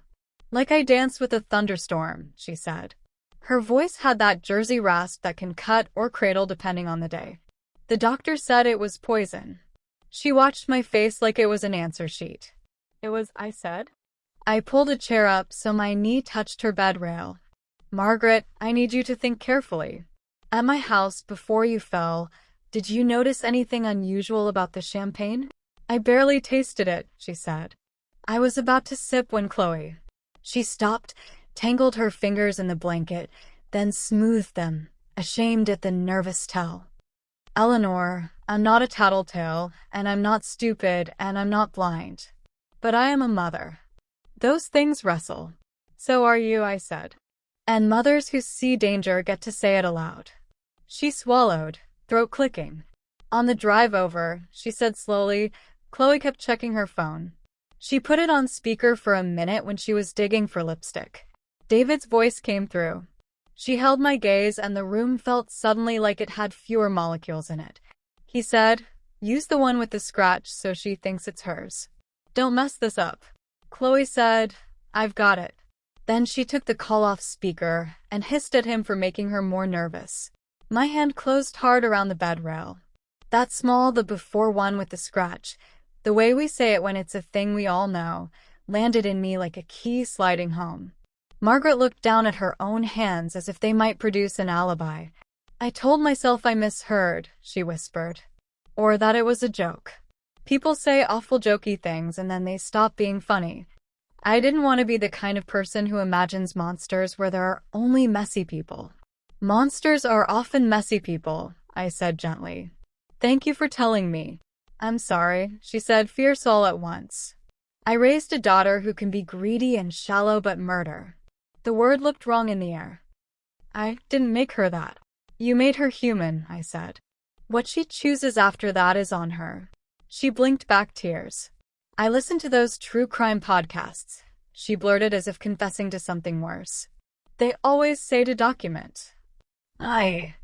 Like I danced with a thunderstorm, she said. Her voice had that Jersey rasp that can cut or cradle depending on the day. The doctor said it was poison. She watched my face like it was an answer sheet. It was, I said. I pulled a chair up so my knee touched her bed rail. Margaret, I need you to think carefully. At my house, before you fell, did you notice anything unusual about the champagne? I barely tasted it, she said. I was about to sip when Chloe. She stopped, tangled her fingers in the blanket, then smoothed them, ashamed at the nervous tell. Eleanor, I'm not a tattletale, and I'm not stupid, and I'm not blind. But I am a mother. Those things wrestle. So are you, I said. And mothers who see danger get to say it aloud. She swallowed, throat clicking. On the drive over, she said slowly, Chloe kept checking her phone. She put it on speaker for a minute when she was digging for lipstick. David's voice came through. She held my gaze and the room felt suddenly like it had fewer molecules in it. He said, use the one with the scratch so she thinks it's hers. Don't mess this up. Chloe said, I've got it. Then she took the call off speaker and hissed at him for making her more nervous. My hand closed hard around the bed rail. That small, the before one with the scratch, the way we say it when it's a thing we all know, landed in me like a key sliding home. Margaret looked down at her own hands as if they might produce an alibi. I told myself I misheard, she whispered. Or that it was a joke. People say awful jokey things and then they stop being funny. I didn't want to be the kind of person who imagines monsters where there are only messy people. Monsters are often messy people, I said gently. Thank you for telling me. I'm sorry, she said, fierce all at once. I raised a daughter who can be greedy and shallow but murder. The word looked wrong in the air. I didn't make her that. You made her human, I said. What she chooses after that is on her. She blinked back tears. I listened to those true crime podcasts, she blurted as if confessing to something worse. They always say to document. I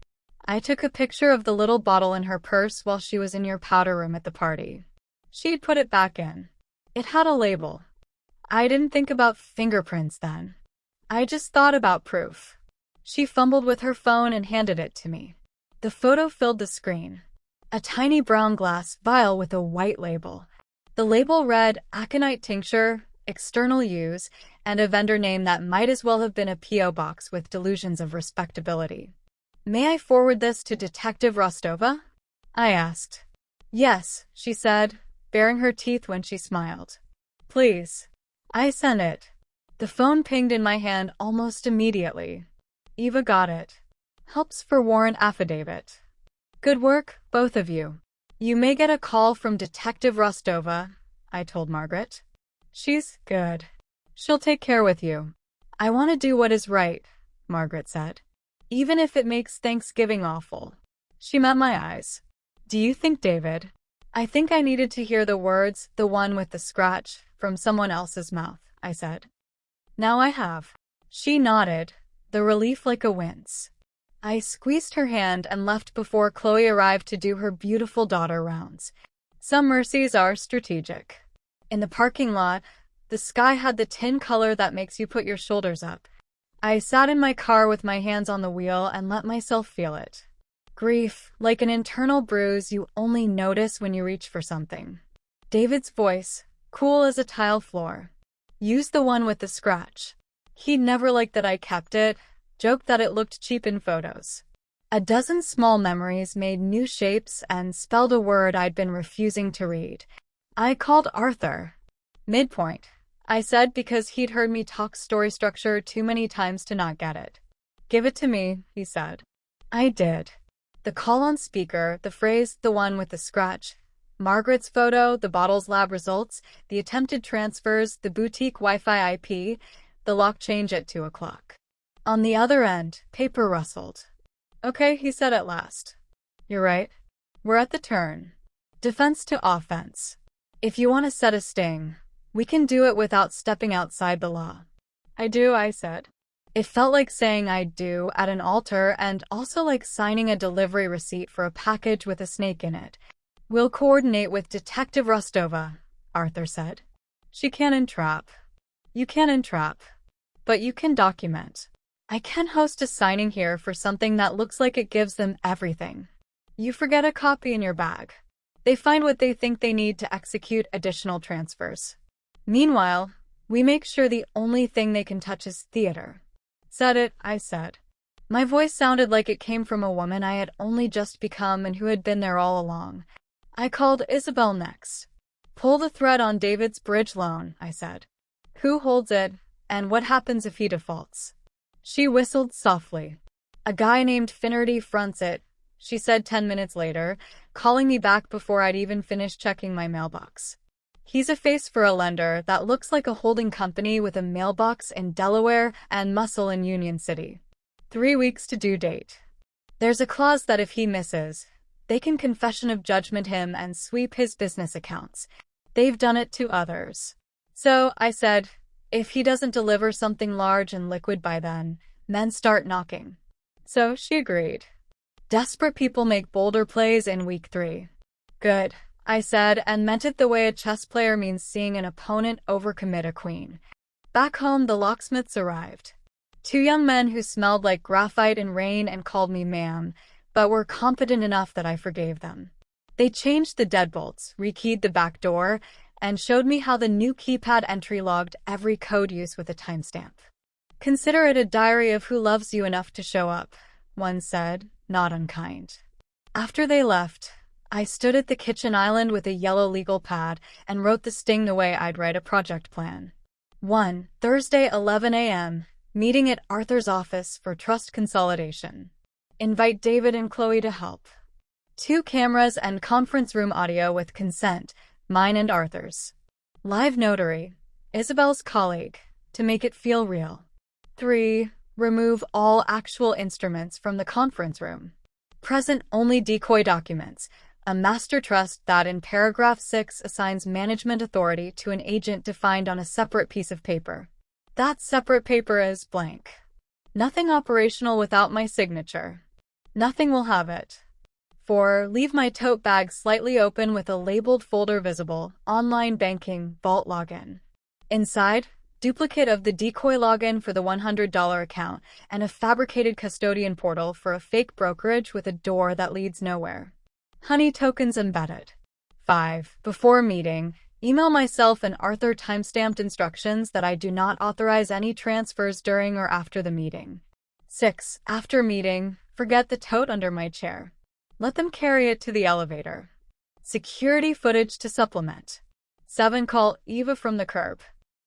took a picture of the little bottle in her purse while she was in your powder room at the party. She'd put it back in. It had a label. I didn't think about fingerprints then. I just thought about proof. She fumbled with her phone and handed it to me. The photo filled the screen. A tiny brown glass vial with a white label. The label read Aconite Tincture, External Use, and a vendor name that might as well have been a P.O. box with delusions of respectability. "May I forward this to Detective Rostova?" I asked. "Yes," she said, baring her teeth when she smiled. "Please." I sent it. The phone pinged in my hand almost immediately. "Eva got it. Helps for warrant affidavit. Good work, both of you. You may get a call from Detective Rostova," I told Margaret. "She's good. She'll take care with you." "I want to do what is right," Margaret said, "even if it makes Thanksgiving awful." She met my eyes. "Do you think David?" I think I needed to hear the words, "the one with the scratch," from someone else's mouth, I said. "Now I have." She nodded, the relief like a wince. I squeezed her hand and left before Chloe arrived to do her beautiful daughter rounds. Some mercies are strategic. In the parking lot, the sky had the tin color that makes you put your shoulders up. I sat in my car with my hands on the wheel and let myself feel it. Grief, like an internal bruise you only notice when you reach for something. David's voice, cool as a tile floor. "Use the one with the scratch." He'd never liked that I kept it, joked that it looked cheap in photos. A dozen small memories made new shapes and spelled a word I'd been refusing to read. I called Arthur. "Midpoint," I said because he'd heard me talk story structure too many times to not get it. "Give it to me," he said. I did. The call on speaker, the phrase, "the one with the scratch," Margaret's photo, the bottles lab results, the attempted transfers, the boutique Wi-Fi IP, the lock change at 2 o'clock. On the other end, paper rustled. "Okay," he said at last. "You're right. We're at the turn. Defense to offense. If you want to set a sting, we can do it without stepping outside the law." "I do," I said. It felt like saying "I do" at an altar and also like signing a delivery receipt for a package with a snake in it. "We'll coordinate with Detective Rostova," Arthur said. "She can entrap. You can entrap. But you can document. I can host a signing here for something that looks like it gives them everything. You forget a copy in your bag. They find what they think they need to execute additional transfers. Meanwhile, we make sure the only thing they can touch is theater." "Said it," I said. My voice sounded like it came from a woman I had only just become and who had been there all along. I called Isabel next. "Pull the thread on David's bridge loan," I said. "Who holds it, and what happens if he defaults?" She whistled softly. "A guy named Finnerty fronts it," she said 10 minutes later, calling me back before I'd even finished checking my mailbox. "He's a face for a lender that looks like a holding company with a mailbox in Delaware and muscle in Union City. 3 weeks to due date. There's a clause that if he misses, they can confession of judgment him and sweep his business accounts. They've done it to others. So," I said, "if he doesn't deliver something large and liquid by then start knocking." So she agreed. Desperate people make bolder plays in week 3. "Good," I said, and meant it the way a chess player means seeing an opponent overcommit a queen. Back home, the locksmiths arrived. 2 young men who smelled like graphite and rain and called me ma'am, but were competent enough that I forgave them. They changed the deadbolts, rekeyed the back door, and showed me how the new keypad entry logged every code use with a timestamp. "Consider it a diary of who loves you enough to show up," one said, not unkind. After they left, I stood at the kitchen island with a yellow legal pad and wrote the sting the way I'd write a project plan. 1. Thursday, 11 a.m., meeting at Arthur's office for trust consolidation. Invite David and Chloe to help. 2 cameras and conference room audio with consent, mine and Arthur's. Live notary, Isabel's colleague, to make it feel real. 3. Remove all actual instruments from the conference room. Present only decoy documents, a master trust that in paragraph 6 assigns management authority to an agent defined on a separate piece of paper. That separate paper is blank. Nothing operational without my signature. Nothing will have it. 4. Leave my tote bag slightly open with a labeled folder visible, online banking, vault login. Inside, duplicate of the decoy login for the $100 account and a fabricated custodian portal for a fake brokerage with a door that leads nowhere. Honey tokens embedded. 5. Before meeting, Email myself and Arthur timestamped instructions that I do not authorize any transfers during or after the meeting. 6. After meeting, forget the tote under my chair. Let them carry it to the elevator. Security footage to supplement. 7. Call Eva from the curb.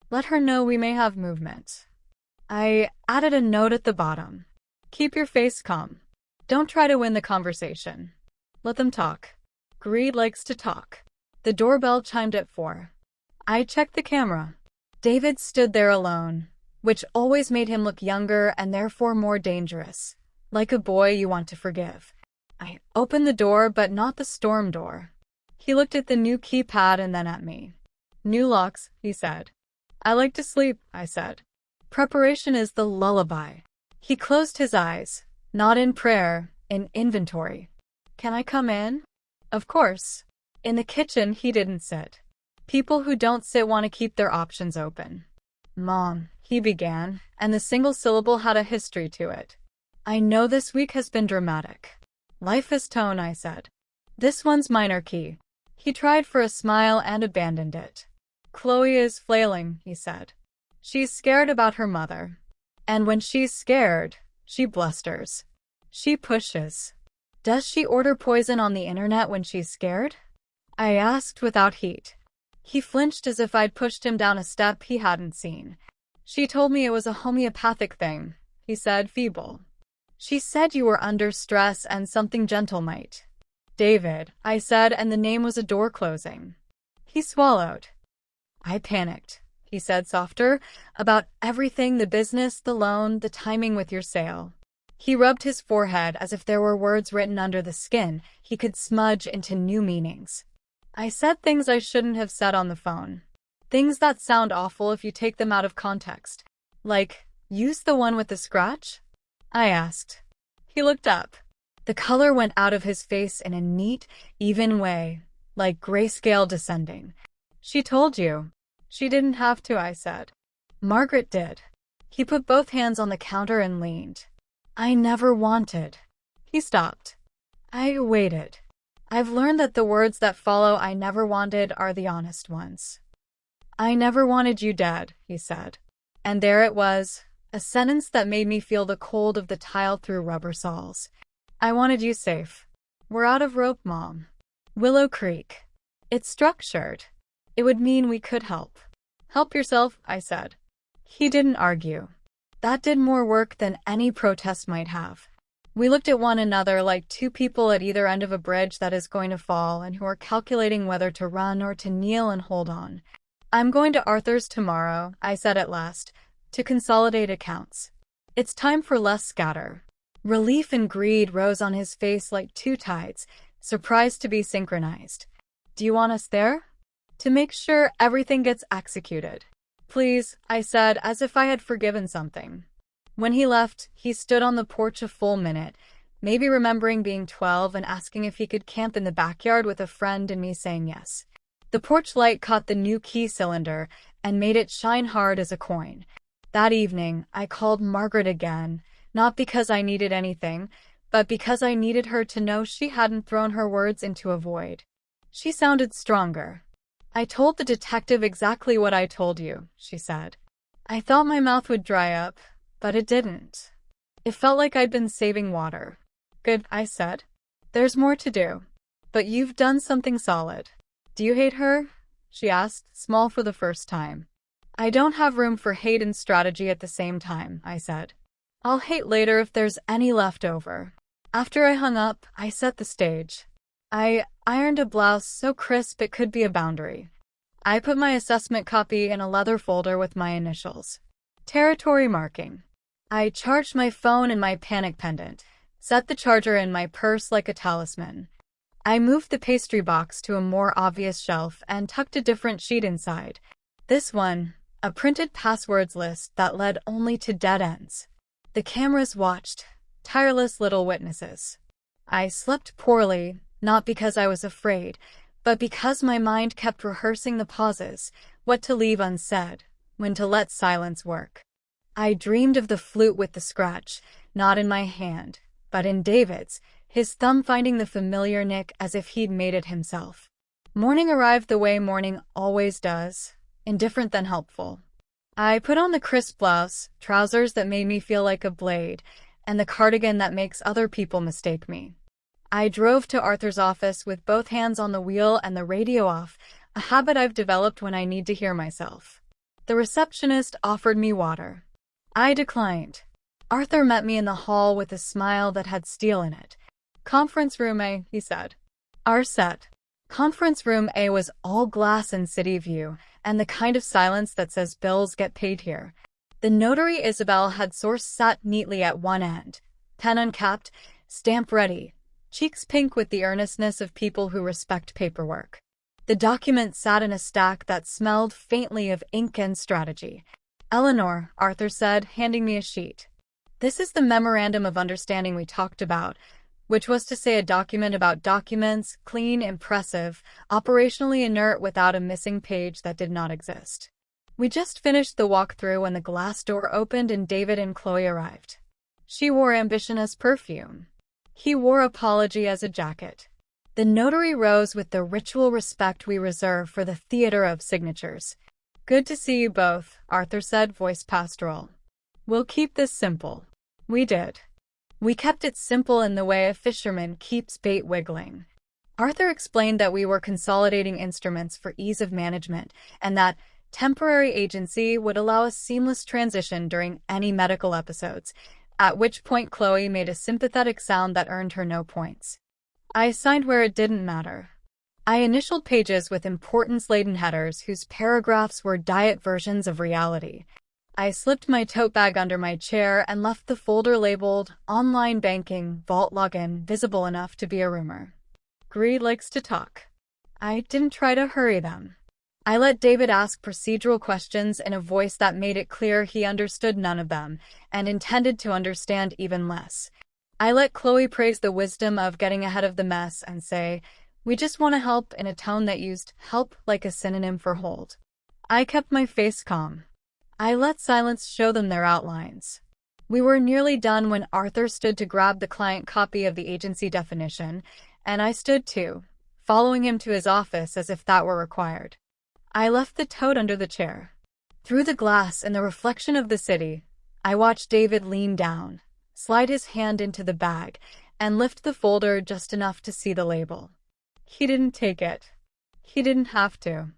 Let her know we may have movement. I added a note at the bottom. Keep your face calm. Don't try to win the conversation. Let them talk. Greed likes to talk. The doorbell chimed at 4. I checked the camera. David stood there alone, which always made him look younger and therefore more dangerous, like a boy you want to forgive. I opened the door, but not the storm door. He looked at the new keypad and then at me. New locks, he said. I like to sleep, I said. Preparation is the lullaby. He closed his eyes, not in prayer, in inventory. Can I come in? Of course. In the kitchen, he didn't sit. People who don't sit want to keep their options open. Mom, he began, and the single syllable had a history to it. I know this week has been dramatic. Life is tone, I said. This one's minor key. He tried for a smile and abandoned it. Chloe is flailing, he said. She's scared about her mother. And when she's scared, she blusters. She pushes. Does she order poison on the internet when she's scared? I asked without heat. He flinched as if I'd pushed him down a step he hadn't seen. She told me it was a homeopathic thing, he said, feeble. She said you were under stress and something gentle might. David, I said, and the name was a door closing. He swallowed. I panicked, he said softer, about everything, the business, the loan, the timing with your sale. He rubbed his forehead as if there were words written under the skin he could smudge into new meanings. I said things I shouldn't have said on the phone. Things that sound awful if you take them out of context. Like, use the one with the scratch? I asked. He looked up. The color went out of his face in a neat, even way, like grayscale descending. She told you. She didn't have to, I said. Margaret did. He put both hands on the counter and leaned. I never wanted. He stopped. I waited. I've learned that the words that follow I never wanted are the honest ones. I never wanted you dead, he said. And there it was, a sentence that made me feel the cold of the tile through rubber soles. I wanted you safe. We're out of rope, Mom. Willow Creek. It's structured. It would mean we could help. Help yourself, I said. He didn't argue. That did more work than any protest might have. We looked at one another like two people at either end of a bridge that is going to fall and who are calculating whether to run or to kneel and hold on. I'm going to Arthur's tomorrow, I said at last, to consolidate accounts. It's time for less scatter. Relief and greed rose on his face like two tides, surprised to be synchronized. Do you want us there? To make sure everything gets executed. Please, I said, as if I had forgiven something. When he left, he stood on the porch a full minute, maybe remembering being 12 and asking if he could camp in the backyard with a friend and me saying yes. The porch light caught the new key cylinder and made it shine hard as a coin. That evening, I called Margaret again, not because I needed anything, but because I needed her to know she hadn't thrown her words into a void. She sounded stronger. I told the detective exactly what I told you, she said. I thought my mouth would dry up, but it didn't. It felt like I'd been saving water. Good, I said. There's more to do. But you've done something solid. Do you hate her? She asked, small for the first time. I don't have room for hate and strategy at the same time, I said. I'll hate later if there's any left over. After I hung up, I set the stage. I ironed a blouse so crisp it could be a boundary. I put my assessment copy in a leather folder with my initials. Territory marking. I charged my phone and my panic pendant, set the charger in my purse like a talisman. I moved the pastry box to a more obvious shelf and tucked a different sheet inside. This one, a printed passwords list that led only to dead ends. The cameras watched, tireless little witnesses. I slept poorly, not because I was afraid, but because my mind kept rehearsing the pauses, what to leave unsaid, when to let silence work. I dreamed of the flute with the scratch, not in my hand, but in David's, his thumb finding the familiar nick as if he'd made it himself. Morning arrived the way morning always does, indifferent than helpful. I put on the crisp blouse, trousers that made me feel like a blade, and the cardigan that makes other people mistake me. I drove to Arthur's office with both hands on the wheel and the radio off, a habit I've developed when I need to hear myself. The receptionist offered me water. I declined. Arthur met me in the hall with a smile that had steel in it. "Conference room A," he said. "Our set." Conference room A was all glass and city view, and the kind of silence that says bills get paid here. The notary Isabel had source sat neatly at one end, pen uncapped, stamp ready, cheeks pink with the earnestness of people who respect paperwork. The document sat in a stack that smelled faintly of ink and strategy. "Eleanor," Arthur said, handing me a sheet. "This is the memorandum of understanding we talked about," which was to say a document about documents, clean, impressive, operationally inert without a missing page that did not exist. We just finished the walkthrough when the glass door opened and David and Chloe arrived. She wore ambition as perfume. He wore apology as a jacket. The notary rose with the ritual respect we reserve for the theater of signatures. "Good to see you both," Arthur said, voice pastoral. "We'll keep this simple." We did. We kept it simple in the way a fisherman keeps bait wiggling. Arthur explained that we were consolidating instruments for ease of management and that temporary agency would allow a seamless transition during any medical episodes, at which point Chloe made a sympathetic sound that earned her no points. I signed where it didn't matter. I initialed pages with importance-laden headers whose paragraphs were diet versions of reality. I slipped my tote bag under my chair and left the folder labeled Online Banking Vault Login visible enough to be a rumor. Greed likes to talk. I didn't try to hurry them. I let David ask procedural questions in a voice that made it clear he understood none of them and intended to understand even less. I let Chloe praise the wisdom of getting ahead of the mess and say, "We just want to help," in a tone that used help like a synonym for hold. I kept my face calm. I let silence show them their outlines. We were nearly done when Arthur stood to grab the client copy of the agency definition, and I stood too, following him to his office as if that were required. I left the tote under the chair. Through the glass and the reflection of the city, I watched David lean down, slide his hand into the bag, and lift the folder just enough to see the label. He didn't take it. He didn't have to.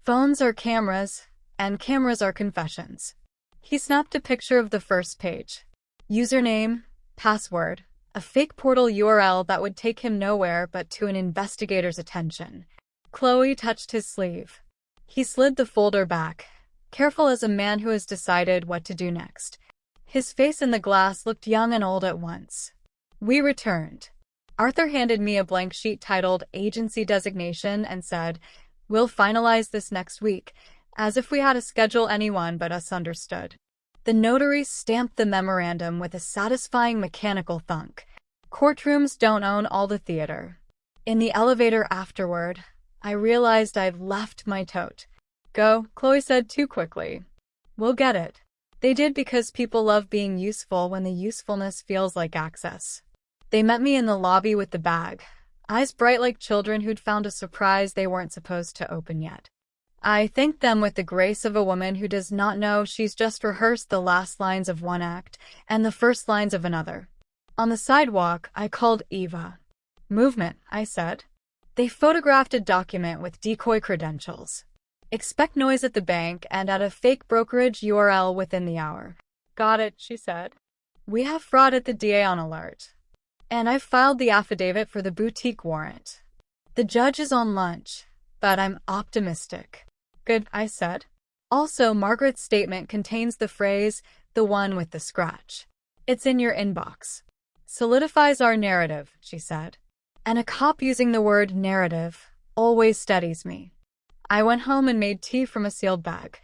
Phones are cameras, and cameras are confessions. He snapped a picture of the first page. Username, password, a fake portal URL that would take him nowhere but to an investigator's attention. Chloe touched his sleeve. He slid the folder back, careful as a man who has decided what to do next. His face in the glass looked young and old at once. We returned. Arthur handed me a blank sheet titled Agency Designation and said, "We'll finalize this next week," as if we had to schedule anyone but us understood. The notary stamped the memorandum with a satisfying mechanical thunk. Courtrooms don't own all the theater. In the elevator afterward, I realized I'd left my tote. "Go," Chloe said too quickly. "We'll get it." They did because people love being useful when the usefulness feels like access. They met me in the lobby with the bag, eyes bright like children who'd found a surprise they weren't supposed to open yet. I thanked them with the grace of a woman who does not know she's just rehearsed the last lines of one act and the first lines of another. On the sidewalk, I called Eva. "Movement," I said. They photographed a document with decoy credentials. "Expect noise at the bank and at a fake brokerage URL within the hour." "Got it," she said. "We have fraud at the DA on alert. And I've filed the affidavit for the boutique warrant. The judge is on lunch, but I'm optimistic." "Good," I said. Also, Margaret's statement contains the phrase, "the one with the scratch." It's in your inbox. "Solidifies our narrative," she said. And a cop using the word narrative always steadies me. I went home and made tea from a sealed bag.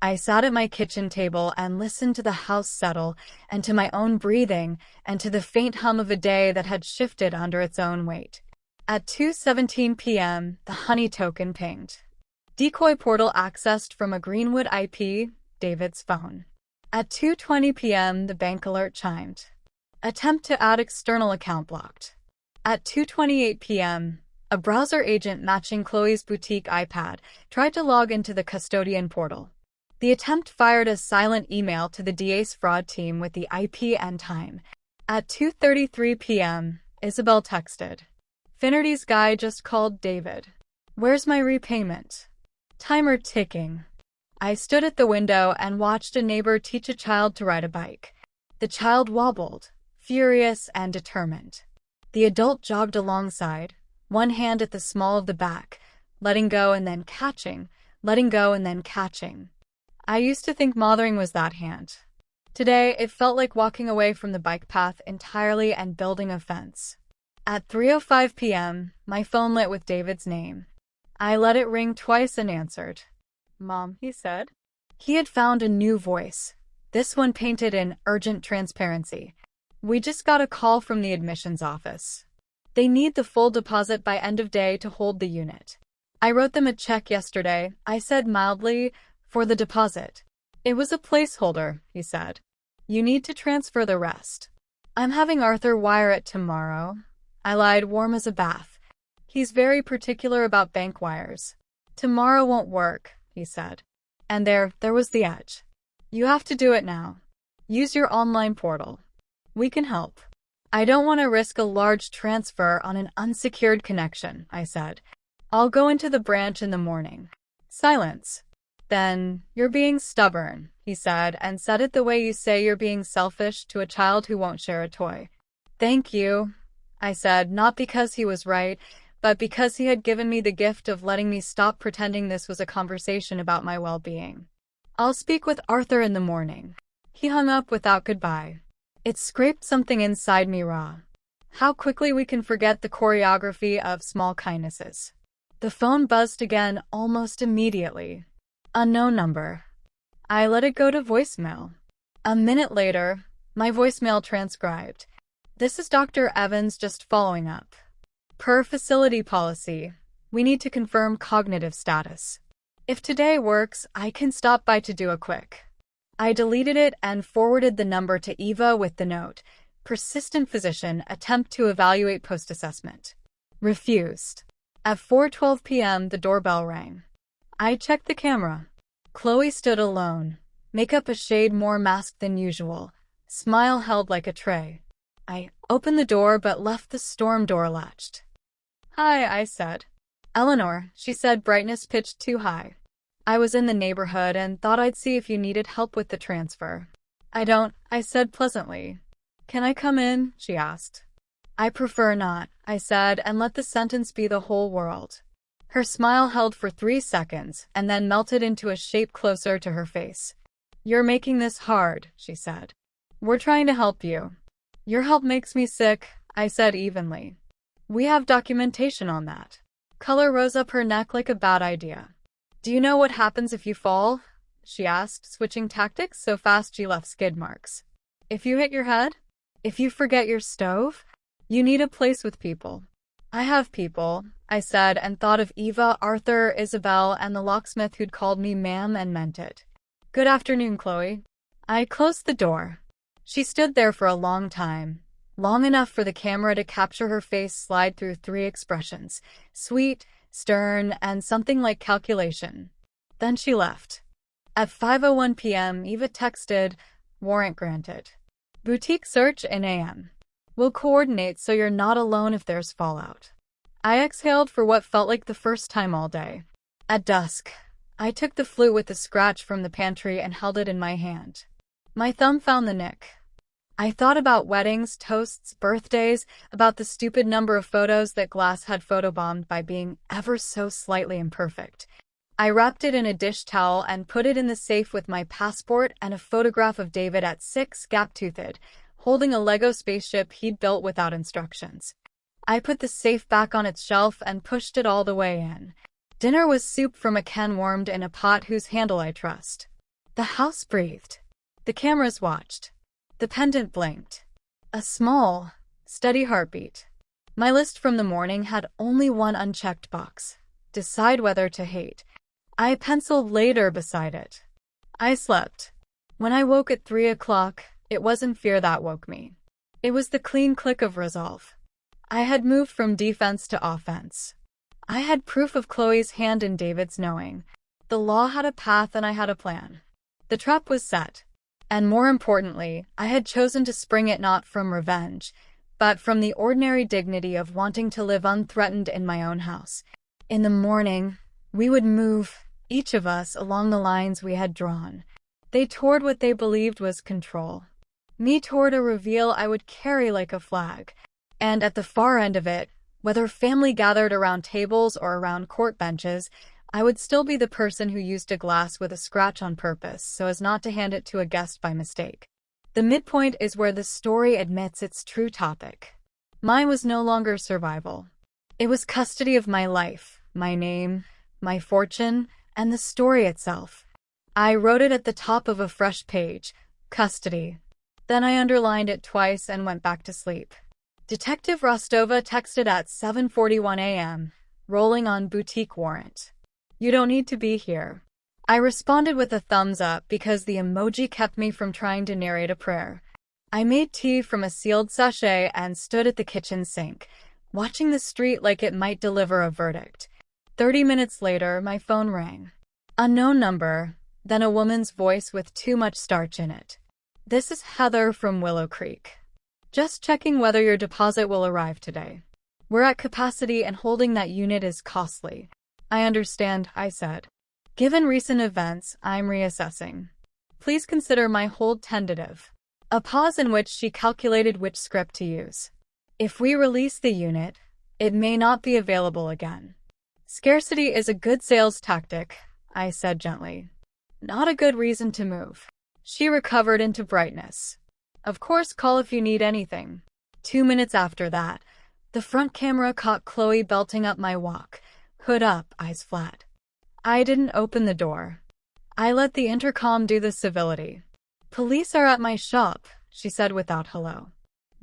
I sat at my kitchen table and listened to the house settle and to my own breathing and to the faint hum of a day that had shifted under its own weight. At 2:17 p.m., the honey token pinged. Decoy portal accessed from a Greenwood IP, David's phone. At 2:20 p.m., the bank alert chimed. Attempt to add external account blocked. At 2:28 p.m., A browser agent matching Chloe's boutique iPad tried to log into the custodian portal. The attempt fired a silent email to the DA's fraud team with the IP and time. At 2:33 p.m., Isabel texted, "Finnerty's guy just called David. Where's my repayment?" Timer ticking. I stood at the window and watched a neighbor teach a child to ride a bike. The child wobbled, furious and determined. The adult jogged alongside, one hand at the small of the back, letting go and then catching, letting go and then catching. I used to think mothering was that hand. Today, it felt like walking away from the bike path entirely and building a fence. At 3:05 p.m., my phone lit with David's name. I let it ring twice and answered. "Mom," he said. He had found a new voice, this one painted in urgent transparency. "We just got a call from the admissions office. They need the full deposit by end of day to hold the unit. I wrote them a check yesterday," I said mildly, "for the deposit." "It was a placeholder," he said. "You need to transfer the rest." "I'm having Arthur wire it tomorrow," I lied, warm as a bath. "He's very particular about bank wires." "Tomorrow won't work," he said. And there was the edge. "You have to do it now. Use your online portal. We can help." "I don't want to risk a large transfer on an unsecured connection," I said. "I'll go into the branch in the morning." Silence. "Then, you're being stubborn," he said, and said it the way you say you're being selfish to a child who won't share a toy. "Thank you," I said, not because he was right, but because he had given me the gift of letting me stop pretending this was a conversation about my well-being. "I'll speak with Arthur in the morning." He hung up without goodbye. It scraped something inside me raw. How quickly we can forget the choreography of small kindnesses. The phone buzzed again almost immediately. Unknown number. I let it go to voicemail. A minute later, my voicemail transcribed. "This is Dr. Evans just following up. Per facility policy, we need to confirm cognitive status. If today works, I can stop by to do a quick." I deleted it and forwarded the number to Eva with the note, "Persistent physician, attempt to evaluate post-assessment. Refused." At 4:12 p.m., the doorbell rang. I checked the camera. Chloe stood alone, makeup a shade more masked than usual, smile held like a tray. I opened the door but left the storm door latched. "Hi," I said. "Eleanor," she said, brightness pitched too high. "I was in the neighborhood and thought I'd see if you needed help with the transfer." "I don't," I said pleasantly. "Can I come in?" she asked. "I prefer not," I said, and let the sentence be the whole world. Her smile held for 3 seconds and then melted into a shape closer to her face. "You're making this hard," she said. "We're trying to help you." "Your help makes me sick," I said evenly. "We have documentation on that." Color rose up her neck like a bad idea. "Do you know what happens if you fall?" she asked, switching tactics so fast she left skid marks. "If you hit your head? If you forget your stove? You need a place with people." "I have people," I said, and thought of Eva, Arthur, Isabel, and the locksmith who'd called me ma'am and meant it. "Good afternoon, Chloe." I closed the door. She stood there for a long time, long enough for the camera to capture her face slide through 3 expressions: sweet, stern, and something like calculation. Then she left. At 5:01 p.m., Eva texted, "Warrant granted. Boutique search in AM. We'll coordinate so you're not alone if there's fallout." I exhaled for what felt like the first time all day. At dusk, I took the flute with the scratch from the pantry and held it in my hand. My thumb found the nick. I thought about weddings, toasts, birthdays, about the stupid number of photos that Glass had photobombed by being ever so slightly imperfect. I wrapped it in a dish towel and put it in the safe with my passport and a photograph of David at 6, gap-toothed, holding a Lego spaceship he'd built without instructions. I put the safe back on its shelf and pushed it all the way in. Dinner was soup from a can warmed in a pot whose handle I trust. The house breathed. The cameras watched. The pendant blinked. A small, steady heartbeat. My list from the morning had only one unchecked box: decide whether to hate. I penciled later beside it. I slept. When I woke at 3 o'clock, it wasn't fear that woke me. It was the clean click of resolve. I had moved from defense to offense. I had proof of Chloe's hand in David's knowing. The law had a path and I had a plan. The trap was set. And more importantly, I had chosen to spring it not from revenge, but from the ordinary dignity of wanting to live unthreatened in my own house. In the morning, we would move, each of us, along the lines we had drawn. They toward what they believed was control. Me toward a reveal I would carry like a flag. And at the far end of it, whether family gathered around tables or around court benches, I would still be the person who used a glass with a scratch on purpose so as not to hand it to a guest by mistake. The midpoint is where the story admits its true topic. Mine was no longer survival. It was custody of my life, my name, my fortune, and the story itself. I wrote it at the top of a fresh page, custody. Then I underlined it twice and went back to sleep. Detective Rostova texted at 7:41 a.m., rolling on boutique warrant. You don't need to be here. I responded with a thumbs up because the emoji kept me from trying to narrate a prayer. I made tea from a sealed sachet and stood at the kitchen sink, watching the street like it might deliver a verdict. 30 minutes later, my phone rang. Unknown number, then a woman's voice with too much starch in it. This is Heather from Willow Creek. Just checking whether your deposit will arrive today. We're at capacity and holding that unit is costly. I understand, I said. Given recent events, I'm reassessing. Please consider my hold tentative. A pause in which she calculated which script to use. If we release the unit, it may not be available again. Scarcity is a good sales tactic, I said gently. Not a good reason to move. She recovered into brightness. Of course, call if you need anything. 2 minutes after that, the front camera caught Chloe belting up my walk, hood up, eyes flat. I didn't open the door. I let the intercom do the civility. Police are at my shop, she said without hello.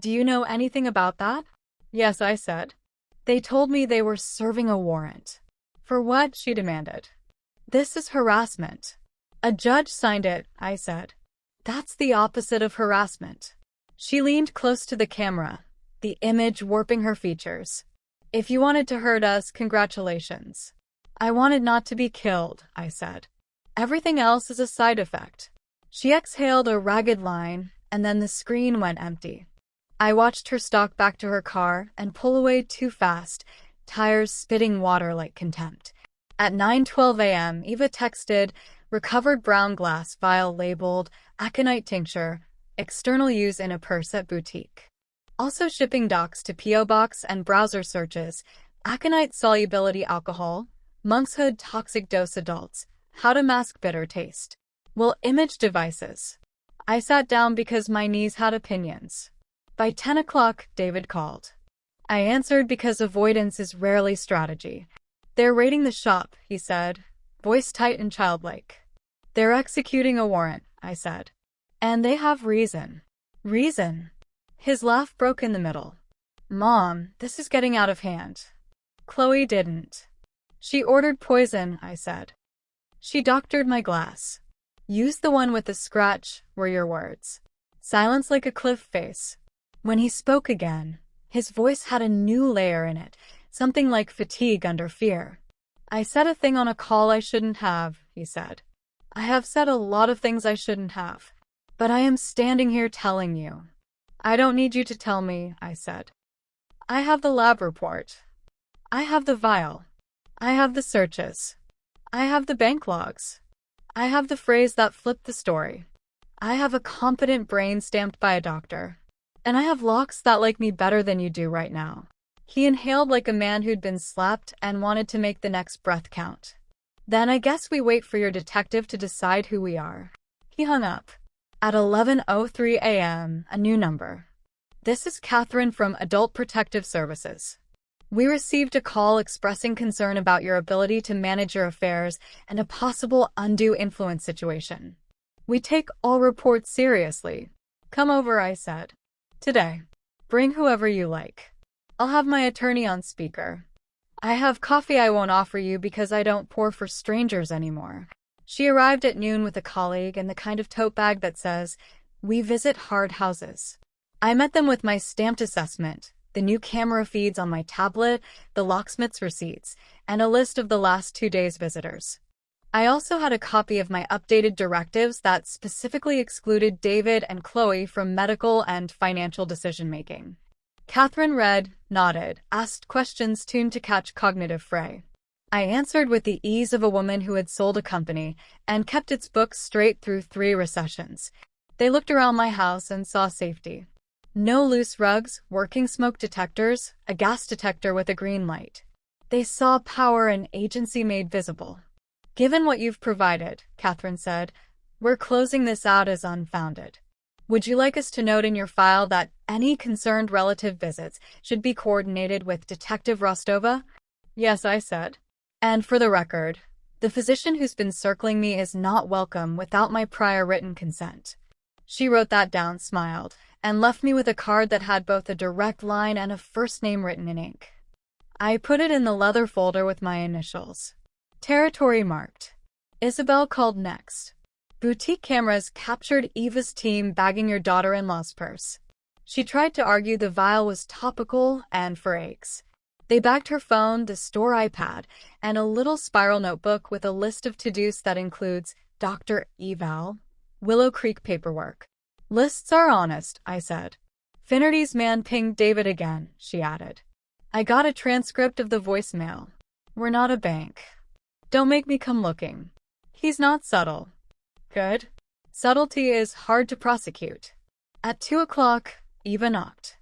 Do you know anything about that? Yes, I said. They told me they were serving a warrant. For what? She demanded. This is harassment. A judge signed it, I said. That's the opposite of harassment. She leaned close to the camera, the image warping her features. If you wanted to hurt us, congratulations. I wanted not to be killed, I said. Everything else is a side effect. She exhaled a ragged line, and then the screen went empty. I watched her stalk back to her car and pull away too fast, tires spitting water like contempt. At 9:12 a.m., Eva texted, recovered brown glass vial labeled aconite tincture, external use in a purse at boutique. Also shipping docs to P.O. Box and browser searches, aconite solubility alcohol, monkshood toxic dose adults, how to mask bitter taste. Well, image devices. I sat down because my knees had opinions. By 10 o'clock, David called. I answered because avoidance is rarely strategy. They're raiding the shop, he said, voice tight and childlike. They're executing a warrant, I said. And they have reason. Reason? His laugh broke in the middle. Mom, this is getting out of hand. Chloe didn't. She ordered poison, I said. She doctored my glass. Use the one with the scratch, were your words. Silence like a cliff face. When he spoke again, his voice had a new layer in it, something like fatigue under fear. I said a thing on a call I shouldn't have, he said. I have said a lot of things I shouldn't have. But I am standing here telling you. I don't need you to tell me, I said. I have the lab report. I have the vial. I have the searches. I have the bank logs. I have the phrase that flipped the story. I have a competent brain stamped by a doctor. And I have locks that like me better than you do right now. He inhaled like a man who'd been slapped and wanted to make the next breath count. Then I guess we wait for your detective to decide who we are. He hung up. At 11:03 a.m., a new number. This is Catherine from Adult Protective Services. We received a call expressing concern about your ability to manage your affairs and a possible undue influence situation. We take all reports seriously. Come over, I said. Today. Bring whoever you like. I'll have my attorney on speaker. I have coffee I won't offer you because I don't pour for strangers anymore. She arrived at noon with a colleague and the kind of tote bag that says, "We visit hard houses." I met them with my stamped assessment, the new camera feeds on my tablet, the locksmith's receipts, and a list of the last 2 days' visitors. I also had a copy of my updated directives that specifically excluded David and Chloe from medical and financial decision-making. Catherine read, nodded, asked questions tuned to catch cognitive fray. I answered with the ease of a woman who had sold a company and kept its books straight through 3 recessions. They looked around my house and saw safety. No loose rugs, working smoke detectors, a gas detector with a green light. They saw power and agency made visible. Given what you've provided, Catherine said, we're closing this out as unfounded. Would you like us to note in your file that any concerned relative visits should be coordinated with Detective Rostova? Yes, I said. And for the record, the physician who's been circling me is not welcome without my prior written consent. She wrote that down, smiled, and left me with a card that had both a direct line and a first name written in ink. I put it in the leather folder with my initials. Territory marked. Isabel called next. Boutique cameras captured Eva's team bagging your daughter-in-law's purse. She tried to argue the vial was topical and for aches. They bagged her phone, the store iPad, and a little spiral notebook with a list of to-dos that includes Dr. Eval, Willow Creek paperwork. Lists are honest, I said. Finnerty's man pinged David again, she added. I got a transcript of the voicemail. We're not a bank. Don't make me come looking. He's not subtle. Good. Subtlety is hard to prosecute. At 2 o'clock, Eva knocked.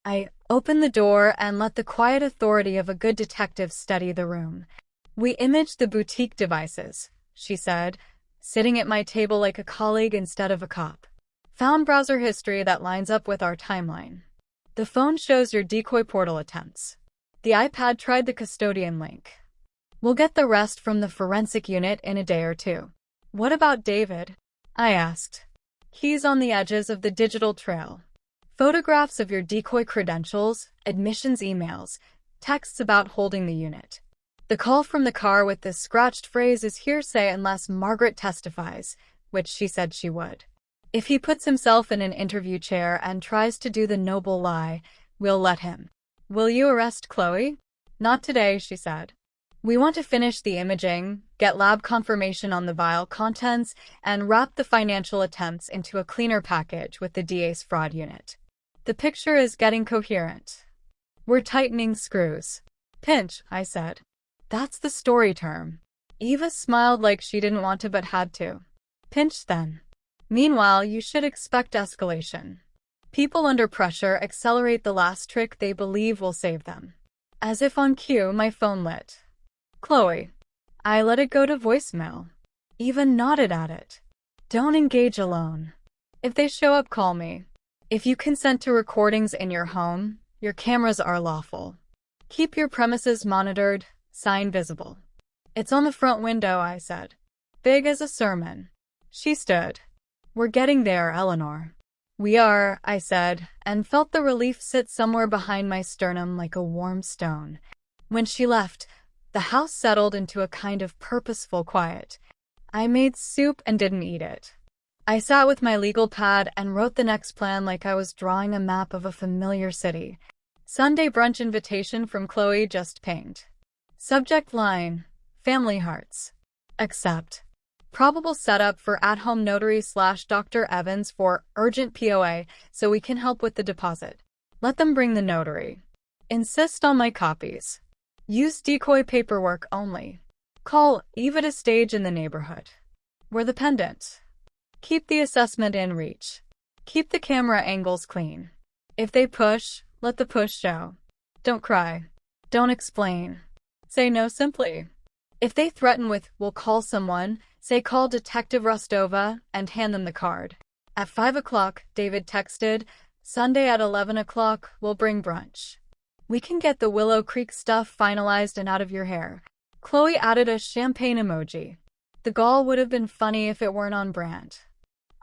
I opened the door and let the quiet authority of a good detective steady the room. We imaged the boutique devices, she said, sitting at my table like a colleague instead of a cop. Found browser history that lines up with our timeline. The phone shows your decoy portal attempts. The iPad tried the custodian link. We'll get the rest from the forensic unit in a day or 2. What about David? I asked. He's on the edges of the digital trail. Photographs of your decoy credentials, admissions emails, texts about holding the unit. The call from the car with the scratched phrase is hearsay unless Margaret testifies, which she said she would. If he puts himself in an interview chair and tries to do the noble lie, we'll let him. Will you arrest Chloe? Not today, she said. We want to finish the imaging, get lab confirmation on the vial contents, and wrap the financial attempts into a cleaner package with the DA's fraud unit. The picture is getting coherent. We're tightening screws. Pinch, I said. That's the story term. Eva smiled like she didn't want to but had to. Pinch then. Meanwhile, you should expect escalation. People under pressure accelerate the last trick they believe will save them. As if on cue, my phone lit. Chloe. I let it go to voicemail. Eva nodded at it. Don't engage alone. If they show up, call me. If you consent to recordings in your home, your cameras are lawful. Keep your premises monitored, sign visible. It's on the front window, I said. Big as a sermon. She stood. We're getting there, Eleanor. We are, I said, and felt the relief sit somewhere behind my sternum like a warm stone. When she left, the house settled into a kind of purposeful quiet. I made soup and didn't eat it. I sat with my legal pad and wrote the next plan like I was drawing a map of a familiar city. Sunday brunch invitation from Chloe just pinged. Subject line, family hearts. Accept. Probable setup for at-home notary / Dr. Evans for urgent POA so we can help with the deposit. Let them bring the notary. Insist on my copies. Use decoy paperwork only. Call Eva to stage in the neighborhood. We're the pendant. Keep the assessment in reach. Keep the camera angles clean. If they push, let the push show. Don't cry. Don't explain. Say no simply. If they threaten with, we'll call someone, say call Detective Rostova and hand them the card. At 5 o'clock, David texted, Sunday at 11 o'clock, we'll bring brunch. We can get the Willow Creek stuff finalized and out of your hair. Chloe added a champagne emoji. The gall would have been funny if it weren't on brand.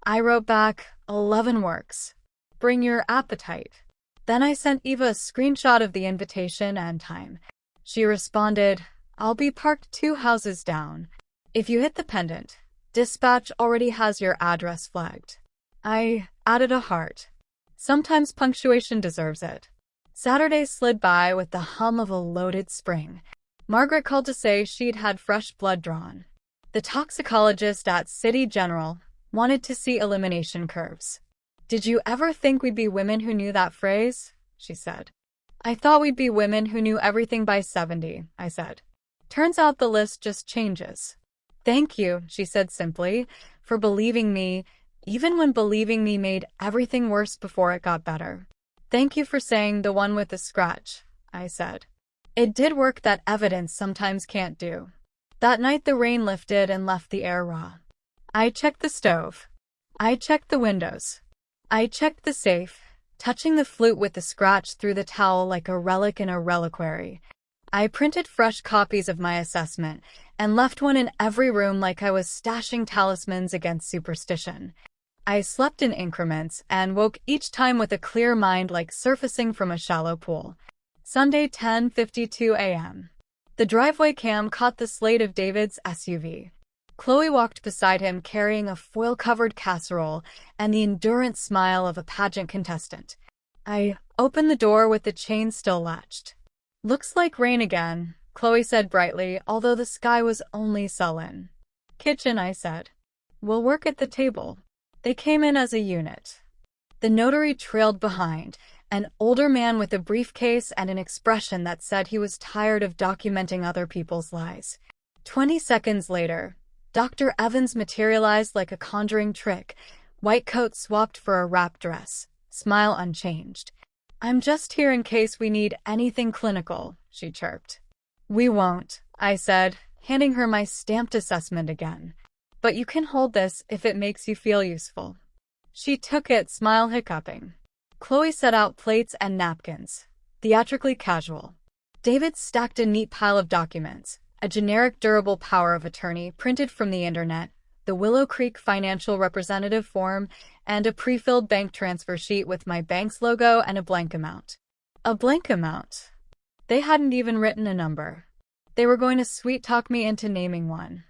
I wrote back, 11 works. Bring your appetite. Then I sent Eva a screenshot of the invitation and time. She responded, I'll be parked 2 houses down. If you hit the pendant, dispatch already has your address flagged. I added a heart. Sometimes punctuation deserves it. Saturday slid by with the hum of a loaded spring. Margaret called to say she'd had fresh blood drawn. The toxicologist at City General wanted to see elimination curves. "Did you ever think we'd be women who knew that phrase?" she said. "I thought we'd be women who knew everything by 70, I said. "Turns out the list just changes." "Thank you," she said simply, "for believing me, even when believing me made everything worse before it got better." "Thank you for saying the one with the scratch," I said. It did work that evidence sometimes can't do. That night the rain lifted and left the air raw. I checked the stove. I checked the windows. I checked the safe, touching the flute with the scratch through the towel like a relic in a reliquary. I printed fresh copies of my assessment and left one in every room like I was stashing talismans against superstition. I slept in increments and woke each time with a clear mind like surfacing from a shallow pool. Sunday, 10:52 a.m. The driveway cam caught the slate of David's SUV. Chloe walked beside him carrying a foil-covered casserole and the endurant smile of a pageant contestant. I opened the door with the chain still latched. "Looks like rain again," Chloe said brightly, although the sky was only sullen. "Kitchen," I said. "We'll work at the table." They came in as a unit. The notary trailed behind, an older man with a briefcase and an expression that said he was tired of documenting other people's lies. 20 seconds later, Dr. Evans materialized like a conjuring trick, white coat swapped for a wrap dress, smile unchanged. "I'm just here in case we need anything clinical," she chirped. "We won't," I said, handing her my stamped assessment again. "But you can hold this if it makes you feel useful." She took it, smile hiccuping. Chloe set out plates and napkins, theatrically casual. David stacked a neat pile of documents, a generic durable power of attorney printed from the internet, the Willow Creek financial representative form, and a pre-filled bank transfer sheet with my bank's logo and a blank amount. A blank amount. They hadn't even written a number. They were going to sweet-talk me into naming one.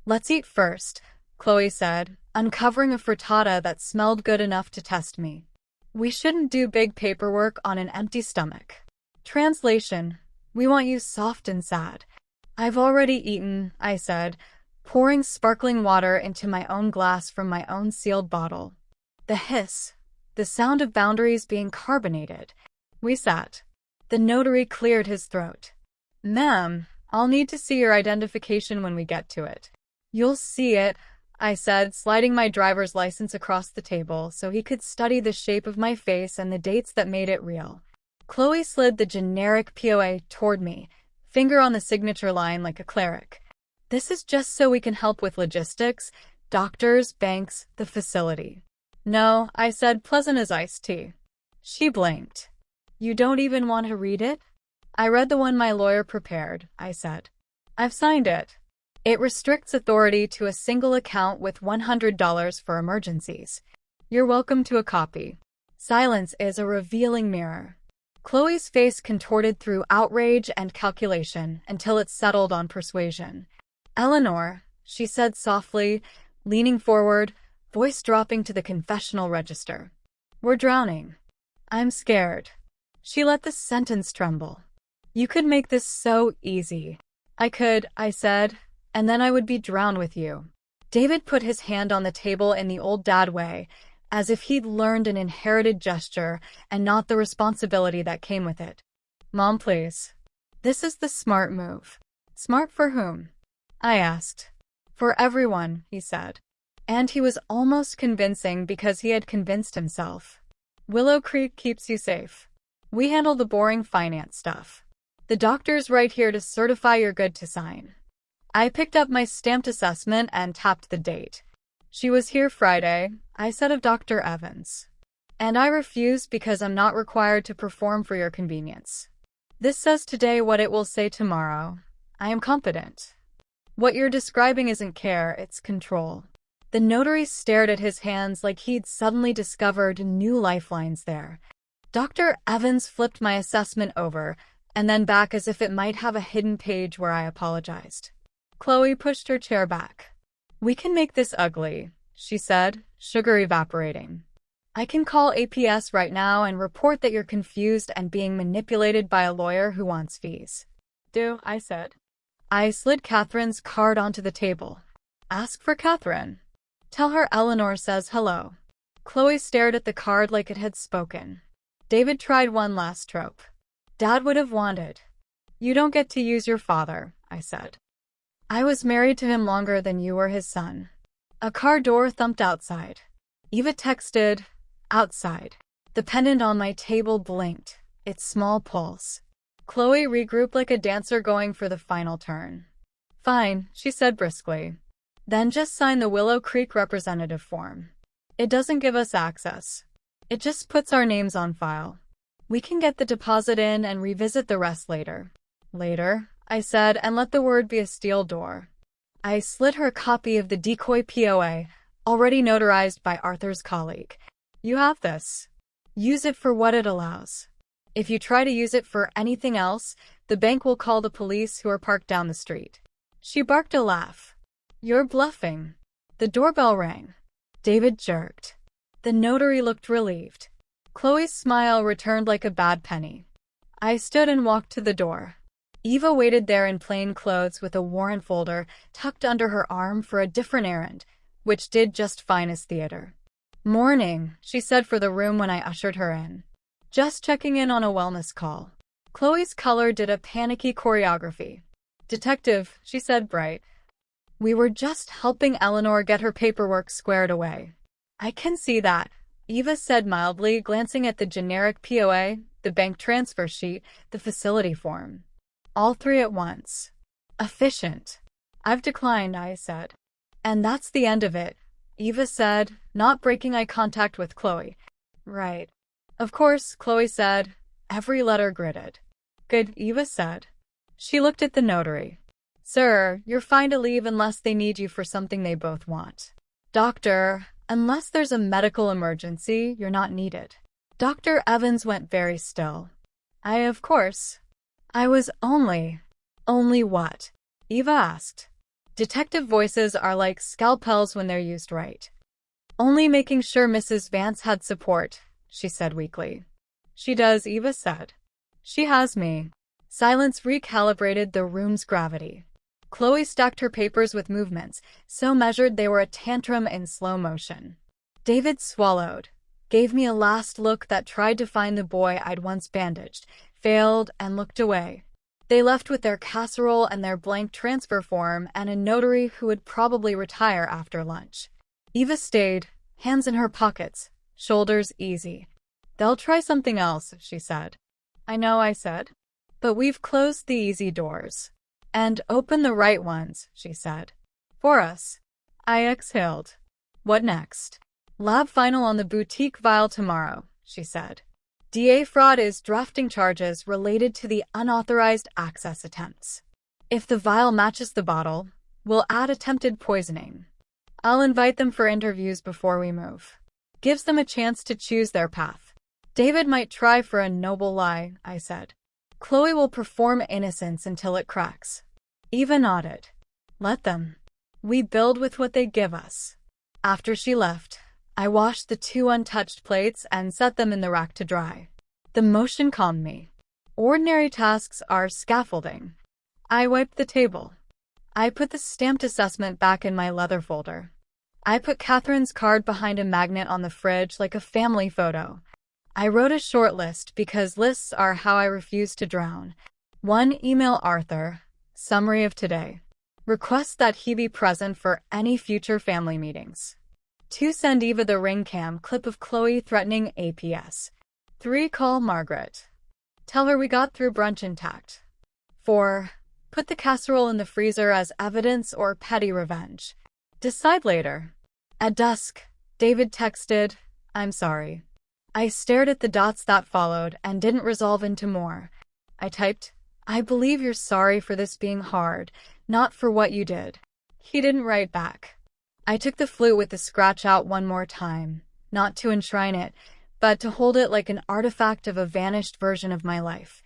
"Let's eat first," Chloe said, uncovering a frittata that smelled good enough to test me. "We shouldn't do big paperwork on an empty stomach." Translation: "We want you soft and sad." "I've already eaten," I said, pouring sparkling water into my own glass from my own sealed bottle. The hiss, the sound of boundaries being carbonated. We sat. The notary cleared his throat. "Ma'am, I'll need to see your identification when we get to it." "You'll see it," I said, sliding my driver's license across the table so he could study the shape of my face and the dates that made it real. Chloe slid the generic POA toward me, finger on the signature line like a cleric. "This is just so we can help with logistics, doctors, banks, the facility." "No," I said, pleasant as iced tea. She blinked. "You don't even want to read it?" "I read the one my lawyer prepared," I said. "I've signed it. It restricts authority to a single account with $100 for emergencies. You're welcome to a copy." Silence is a revealing mirror. Chloe's face contorted through outrage and calculation until it settled on persuasion. "Eleanor," she said softly, leaning forward, voice dropping to the confessional register. "We're drowning. I'm scared." She let the sentence tremble. "You could make this so easy." "I could," I said, "and then I would be drowned with you." David put his hand on the table in the old dad way, as if he'd learned an inherited gesture and not the responsibility that came with it. "Mom, please." "This is the smart move." "Smart for whom?" I asked. "For everyone," he said. And he was almost convincing because he had convinced himself. "Willow Creek keeps you safe. We handle the boring finance stuff. The doctor's right here to certify you're good to sign." I picked up my stamped assessment and tapped the date. "She was here Friday," I said of Dr. Evans. "And I refused because I'm not required to perform for your convenience. This says today what it will say tomorrow. I am competent." "What you're describing isn't care, it's control." The notary stared at his hands like he'd suddenly discovered new lifelines there. Dr. Evans flipped my assessment over and then back as if it might have a hidden page where I apologized. Chloe pushed her chair back. "We can make this ugly," she said, sugar evaporating. I can call APS right now and report that you're confused and being manipulated by a lawyer who wants fees. Do, I said. I slid Catherine's card onto the table. Ask for Catherine. Tell her Eleanor says hello. Chloe stared at the card like it had spoken. David tried one last trope. Dad would have wanted. You don't get to use your father, I said. I was married to him longer than you were his son. A car door thumped outside. Eva texted, outside. The pendant on my table blinked, its small pulse. Chloe regrouped like a dancer going for the final turn. Fine, she said briskly. Then just sign the Willow Creek representative form. It doesn't give us access. It just puts our names on file. We can get the deposit in and revisit the rest later. Later, I said, and let the word be a steel door. I slid her a copy of the decoy POA, already notarized by Arthur's colleague. You have this. Use it for what it allows. If you try to use it for anything else, the bank will call the police who are parked down the street. She barked a laugh. You're bluffing. The doorbell rang. David jerked. The notary looked relieved. Chloe's smile returned like a bad penny. I stood and walked to the door. Eva waited there in plain clothes with a warrant folder tucked under her arm for a different errand, which did just fine as theater. Morning, she said for the room when I ushered her in. Just checking in on a wellness call. Chloe's color did a panicky choreography. Detective, she said bright. We were just helping Eleanor get her paperwork squared away. I can see that, Eva said mildly, glancing at the generic POA, the bank transfer sheet, the facility form. All three at once. Efficient. I've declined, I said. And that's the end of it, Eva said, not breaking eye contact with Chloe. Right. Of course, Chloe said, every letter gritted. Good, Eva said. She looked at the notary. Sir, you're fine to leave unless they need you for something they both want. Doctor, unless there's a medical emergency, you're not needed. Dr. Evans went very still. Of course. I was only what? Eva asked. Detective voices are like scalpels when they're used right. Only making sure Mrs. Vance had support, she said weakly. She does, Eva said. She has me. Silence recalibrated the room's gravity. Chloe stacked her papers with movements, so measured they were a tantrum in slow motion. David swallowed, gave me a last look that tried to find the boy I'd once bandaged, failed, and looked away. They left with their casserole and their blank transfer form and a notary who would probably retire after lunch. Eva stayed, hands in her pockets, shoulders easy. They'll try something else, she said. I know, I said. But we've closed the easy doors. And open the right ones, she said. For us. I exhaled. What next? Lab final on the boutique vial tomorrow, she said. DA fraud is drafting charges related to the unauthorized access attempts. If the vial matches the bottle, we'll add attempted poisoning. I'll invite them for interviews before we move. Gives them a chance to choose their path. David might try for a noble lie, I said. Chloe will perform innocence until it cracks. Eva nodded. Let them. We build with what they give us. After she left, I washed the 2 untouched plates and set them in the rack to dry. The motion calmed me. Ordinary tasks are scaffolding. I wiped the table. I put the stamped assessment back in my leather folder. I put Catherine's card behind a magnet on the fridge like a family photo. I wrote a short list because lists are how I refuse to drown. 1. Email Arthur. Summary of today. Request that he be present for any future family meetings. 2. Send Eva the ring cam clip of Chloe threatening APS. 3. Call Margaret. Tell her we got through brunch intact. 4. Put the casserole in the freezer as evidence or petty revenge. Decide later. At dusk, David texted, I'm sorry. I stared at the dots that followed and didn't resolve into more. I typed, I believe you're sorry for this being hard, not for what you did. He didn't write back. I took the flute with the scratch out one more time, not to enshrine it, but to hold it like an artifact of a vanished version of my life.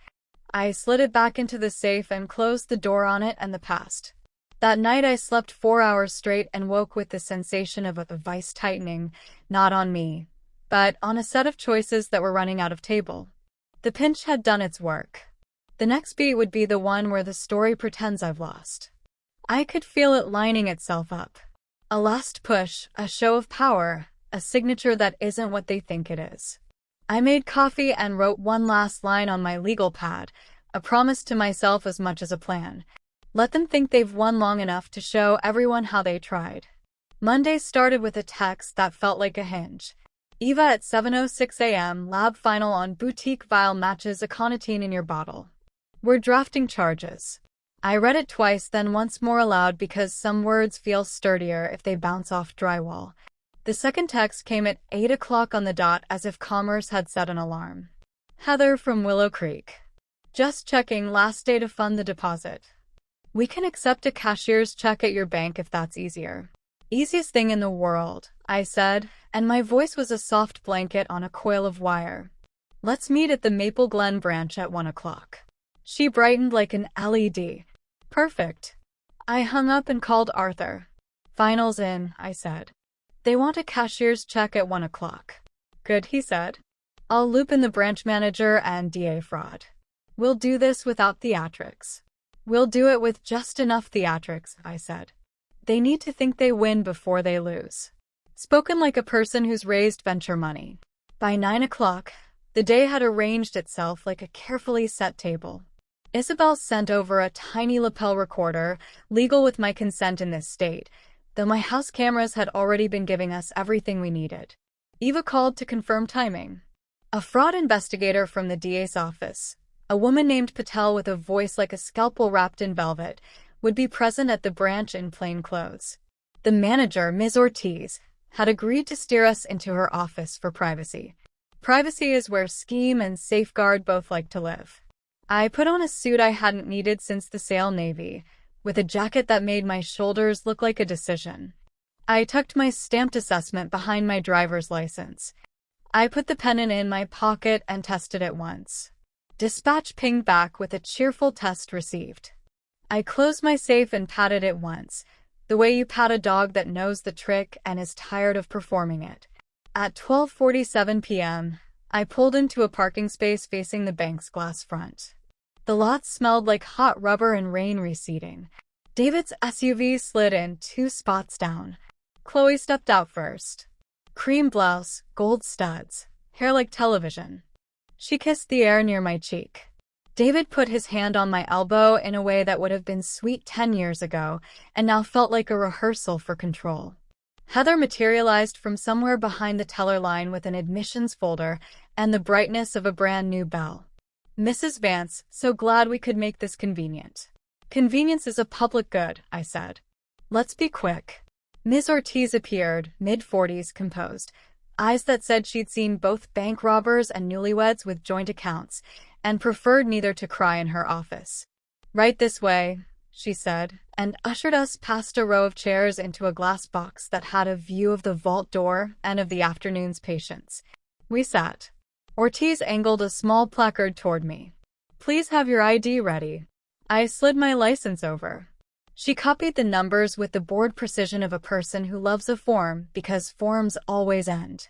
I slid it back into the safe and closed the door on it and the past. That night I slept 4 hours straight and woke with the sensation of a vice tightening, not on me, but on a set of choices that were running out of table. The pinch had done its work. The next beat would be the one where the story pretends I've lost. I could feel it lining itself up. A last push, a show of power, a signature that isn't what they think it is. I made coffee and wrote one last line on my legal pad, a promise to myself as much as a plan. Let them think they've won long enough to show everyone how they tried. Monday started with a text that felt like a hinge. Eva at 7:06 a.m. Lab final on boutique vial matches aconitine in your bottle. We're drafting charges. I read it twice, then once more aloud because some words feel sturdier if they bounce off drywall. The second text came at 8 o'clock on the dot, as if Commerce had set an alarm. Heather from Willow Creek. Just checking, last day to fund the deposit. We can accept a cashier's check at your bank if that's easier. Easiest thing in the world, I said, and my voice was a soft blanket on a coil of wire. Let's meet at the Maple Glen branch at 1 o'clock. She brightened like an LED. Perfect. I hung up and called Arthur. Finals in, I said. They want a cashier's check at 1 o'clock. Good, he said. I'll loop in the branch manager and DA Fraud. We'll do this without theatrics. We'll do it with just enough theatrics, I said. They need to think they win before they lose. Spoken like a person who's raised venture money. By 9 o'clock, the day had arranged itself like a carefully set table. Isabel sent over a tiny lapel recorder, legal with my consent in this state, though my house cameras had already been giving us everything we needed. Eva called to confirm timing. A fraud investigator from the DA's office, a woman named Patel with a voice like a scalpel wrapped in velvet, would be present at the branch in plain clothes. The manager, Ms. Ortiz, had agreed to steer us into her office for privacy. Privacy is where scheme and safeguard both like to live. I put on a suit I hadn't needed since the Sail Navy, with a jacket that made my shoulders look like a decision. I tucked my stamped assessment behind my driver's license. I put the pennant in my pocket and tested it once. Dispatch pinged back with a cheerful test received. I closed my safe and patted it once, the way you pat a dog that knows the trick and is tired of performing it. At 12:47 p.m., I pulled into a parking space facing the bank's glass front. The lot smelled like hot rubber and rain receding. David's SUV slid in 2 spots down. Chloe stepped out first. Cream blouse, gold studs, hair like television. She kissed the air near my cheek. David put his hand on my elbow in a way that would have been sweet 10 years ago, and now felt like a rehearsal for control. Heather materialized from somewhere behind the teller line with an admissions folder and the brightness of a brand new bell. Mrs. Vance, so glad we could make this convenient. Convenience is a public good, I said. Let's be quick. Ms. Ortiz appeared, mid-40s, composed, eyes that said she'd seen both bank robbers and newlyweds with joint accounts, and preferred neither to cry in her office. Right this way, she said, and ushered us past a row of chairs into a glass box that had a view of the vault door and of the afternoon's patients. We sat. Ortiz angled a small placard toward me. Please have your ID ready. I slid my license over. She copied the numbers with the bored precision of a person who loves a form because forms always end.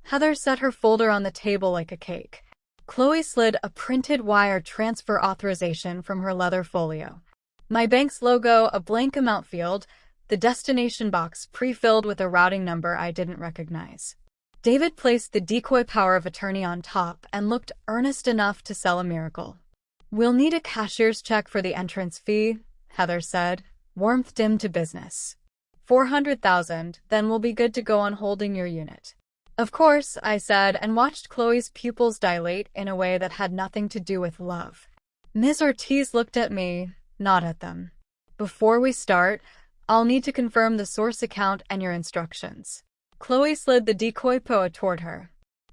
Heather set her folder on the table like a cake. Chloe slid a printed wire transfer authorization from her leather folio. My bank's logo, a blank amount field, the destination box pre-filled with a routing number I didn't recognize. David placed the decoy power of attorney on top and looked earnest enough to sell a miracle. We'll need a cashier's check for the entrance fee, Heather said, warmth dim to business. 400,000, then we'll be good to go on holding your unit. Of course, I said, and watched Chloe's pupils dilate in a way that had nothing to do with love. Ms. Ortiz looked at me, not at them. Before we start, I'll need to confirm the source account and your instructions. Chloe slid the decoy POA toward her.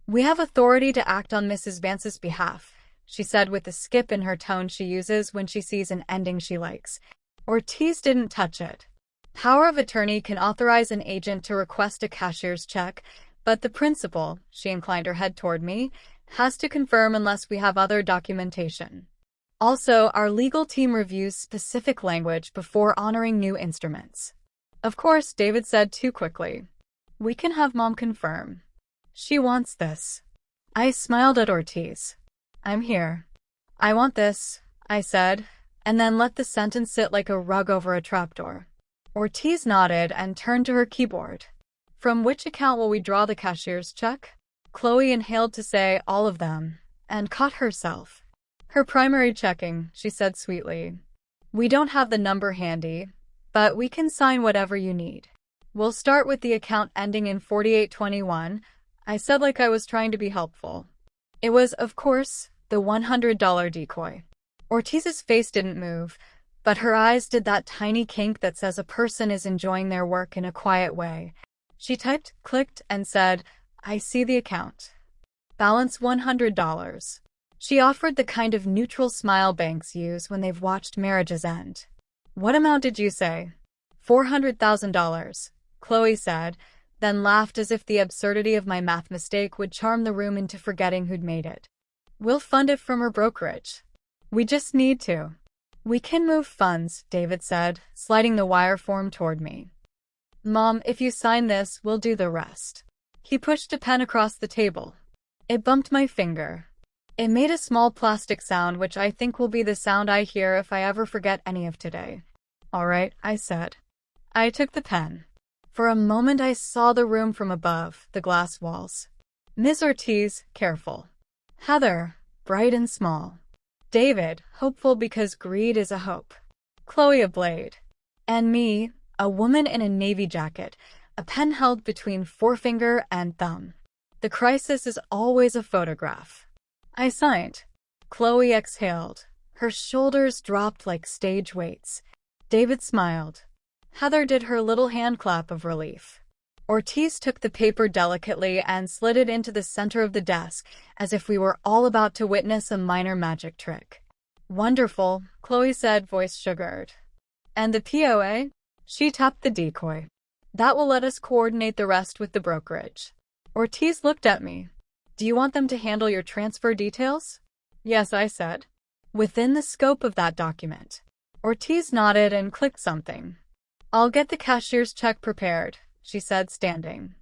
We have authority to act on Mrs. Vance's behalf, she said with the skip in her tone she uses when she sees an ending she likes. Ortiz didn't touch it. Power of attorney can authorize an agent to request a cashier's check, but the principal, she inclined her head toward me, has to confirm unless we have other documentation. Also, our legal team reviews specific language before honoring new instruments. Of course, David said too quickly. We can have Mom confirm. She wants this. I smiled at Ortiz. I'm here. I want this, I said, and then let the sentence sit like a rug over a trapdoor. Ortiz nodded and turned to her keyboard. From which account will we draw the cashier's check? Chloe inhaled to say all of them, and caught herself. Her primary checking, she said sweetly. We don't have the number handy, but we can sign whatever you need. We'll start with the account ending in 4821, I said like I was trying to be helpful. It was, of course, the $100 decoy. Ortiz's face didn't move, but her eyes did that tiny kink that says a person is enjoying their work in a quiet way. She typed, clicked, and said, I see the account. Balance $100. She offered the kind of neutral smile banks use when they've watched marriages end. What amount did you say? $400,000, Chloe said, then laughed as if the absurdity of my math mistake would charm the room into forgetting who'd made it. We'll fund it from her brokerage. We just need to. We can move funds, David said, sliding the wire form toward me. Mom, if you sign this, we'll do the rest. He pushed a pen across the table. It bumped my finger. It made a small plastic sound, which I think will be the sound I hear if I ever forget any of today. All right, I said. I took the pen. For a moment I saw the room from above, the glass walls. Ms. Ortiz, careful. Heather, bright and small. David, hopeful because greed is a hope. Chloe, a blade. And me, a woman in a navy jacket, a pen held between forefinger and thumb. The crisis is always a photograph. I signed. Chloe exhaled. Her shoulders dropped like stage weights. David smiled. Heather did her little hand clap of relief. Ortiz took the paper delicately and slid it into the center of the desk, as if we were all about to witness a minor magic trick. Wonderful, Chloe said, voice sugared. And the POA? She tapped the decoy. That will let us coordinate the rest with the brokerage. Ortiz looked at me. Do you want them to handle your transfer details? Yes, I said. Within the scope of that document. Ortiz nodded and clicked something. I'll get the cashier's check prepared, she said, standing.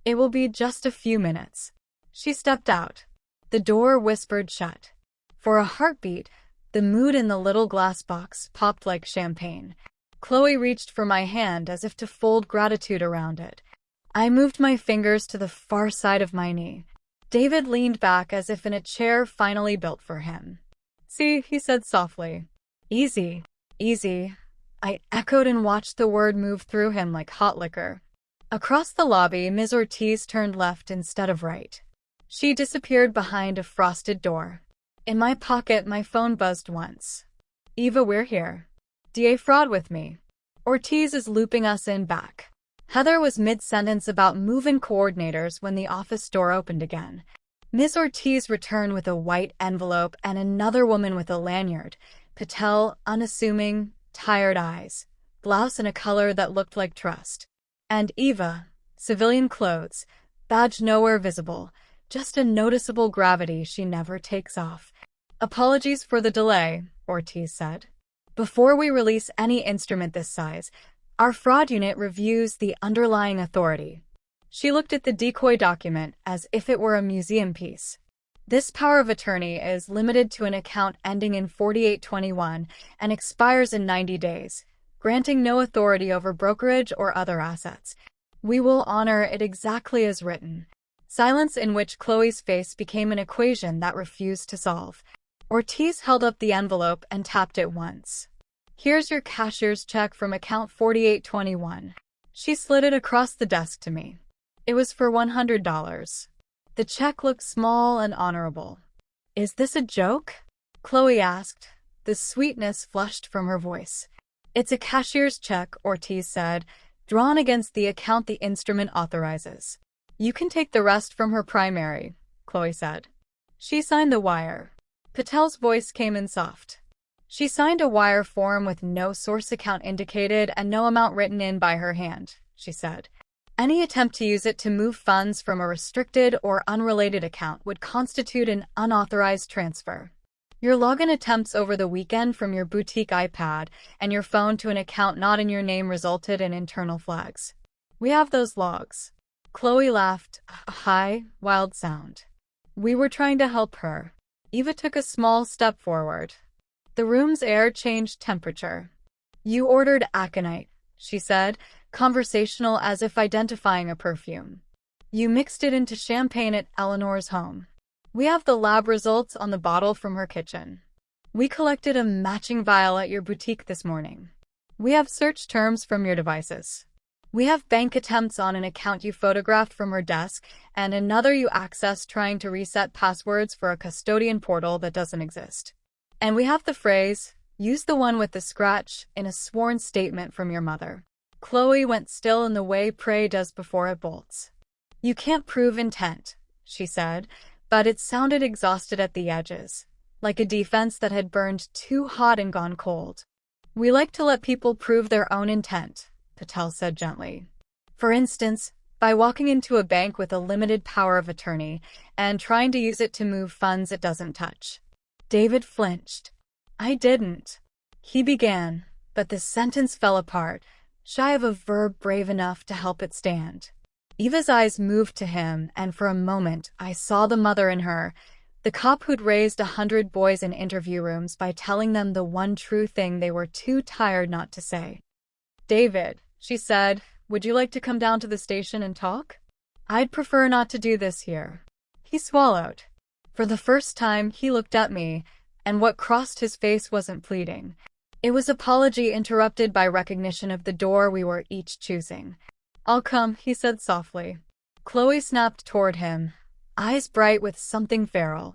It will be just a few minutes. She stepped out. The door whispered shut. For a heartbeat, the mood in the little glass box popped like champagne. Chloe reached for my hand as if to fold gratitude around it. I moved my fingers to the far side of my knee. David leaned back as if in a chair finally built for him. See, he said softly. Easy, easy. I echoed and watched the word move through him like hot liquor. Across the lobby, Ms. Ortiz turned left instead of right. She disappeared behind a frosted door. In my pocket, my phone buzzed once. Eva, we're here. DA fraud with me. Ortiz is looping us in back. Heather was mid-sentence about move-in coordinators when the office door opened again. Ms. Ortiz returned with a white envelope and another woman with a lanyard. Patel, unassuming, tired eyes, blouse in a color that looked like trust. And Eva, civilian clothes, badge nowhere visible, just a noticeable gravity she never takes off. Apologies for the delay, Ortiz said. Before we release any instrument this size, our fraud unit reviews the underlying authority. She looked at the decoy document as if it were a museum piece. This power of attorney is limited to an account ending in 4821 and expires in 90 days, granting no authority over brokerage or other assets. We will honor it exactly as written. Silence in which Chloe's face became an equation that refused to solve. Ortiz held up the envelope and tapped it once. Here's your cashier's check from account 4821. She slid it across the desk to me. It was for $100. The check looked small and honorable. Is this a joke? Chloe asked. The sweetness flushed from her voice. It's a cashier's check, Ortiz said, drawn against the account the instrument authorizes. You can take the rest from her primary, Chloe said. She signed the wire. Patel's voice came in soft. She signed a wire form with no source account indicated and no amount written in by her hand, she said. Any attempt to use it to move funds from a restricted or unrelated account would constitute an unauthorized transfer. Your login attempts over the weekend from your boutique iPad and your phone to an account not in your name resulted in internal flags. We have those logs. Chloe laughed, a high, wild sound. We were trying to help her. Eva took a small step forward. The room's air changed temperature. You ordered aconite, she said, conversational as if identifying a perfume. You mixed it into champagne at Eleanor's home. We have the lab results on the bottle from her kitchen. We collected a matching vial at your boutique this morning. We have search terms from your devices. We have bank attempts on an account you photographed from her desk and another you accessed trying to reset passwords for a custodian portal that doesn't exist. And we have the phrase, use the one with the scratch, in a sworn statement from your mother. Chloe went still in the way prey does before it bolts. You can't prove intent, she said, but it sounded exhausted at the edges, like a defense that had burned too hot and gone cold. We like to let people prove their own intent, Patel said gently. For instance, by walking into a bank with a limited power of attorney and trying to use it to move funds it doesn't touch. David flinched. I didn't. He began, but the sentence fell apart, shy of a verb brave enough to help it stand. Eva's eyes moved to him, and for a moment I saw the mother in her, the cop who'd raised 100 boys in interview rooms by telling them the one true thing they were too tired not to say. David, she said, would you like to come down to the station and talk? I'd prefer not to do this here. He swallowed. For the first time, he looked at me, and what crossed his face wasn't pleading. It was apology interrupted by recognition of the door we were each choosing. I'll come, he said softly. Chloe snapped toward him, eyes bright with something feral.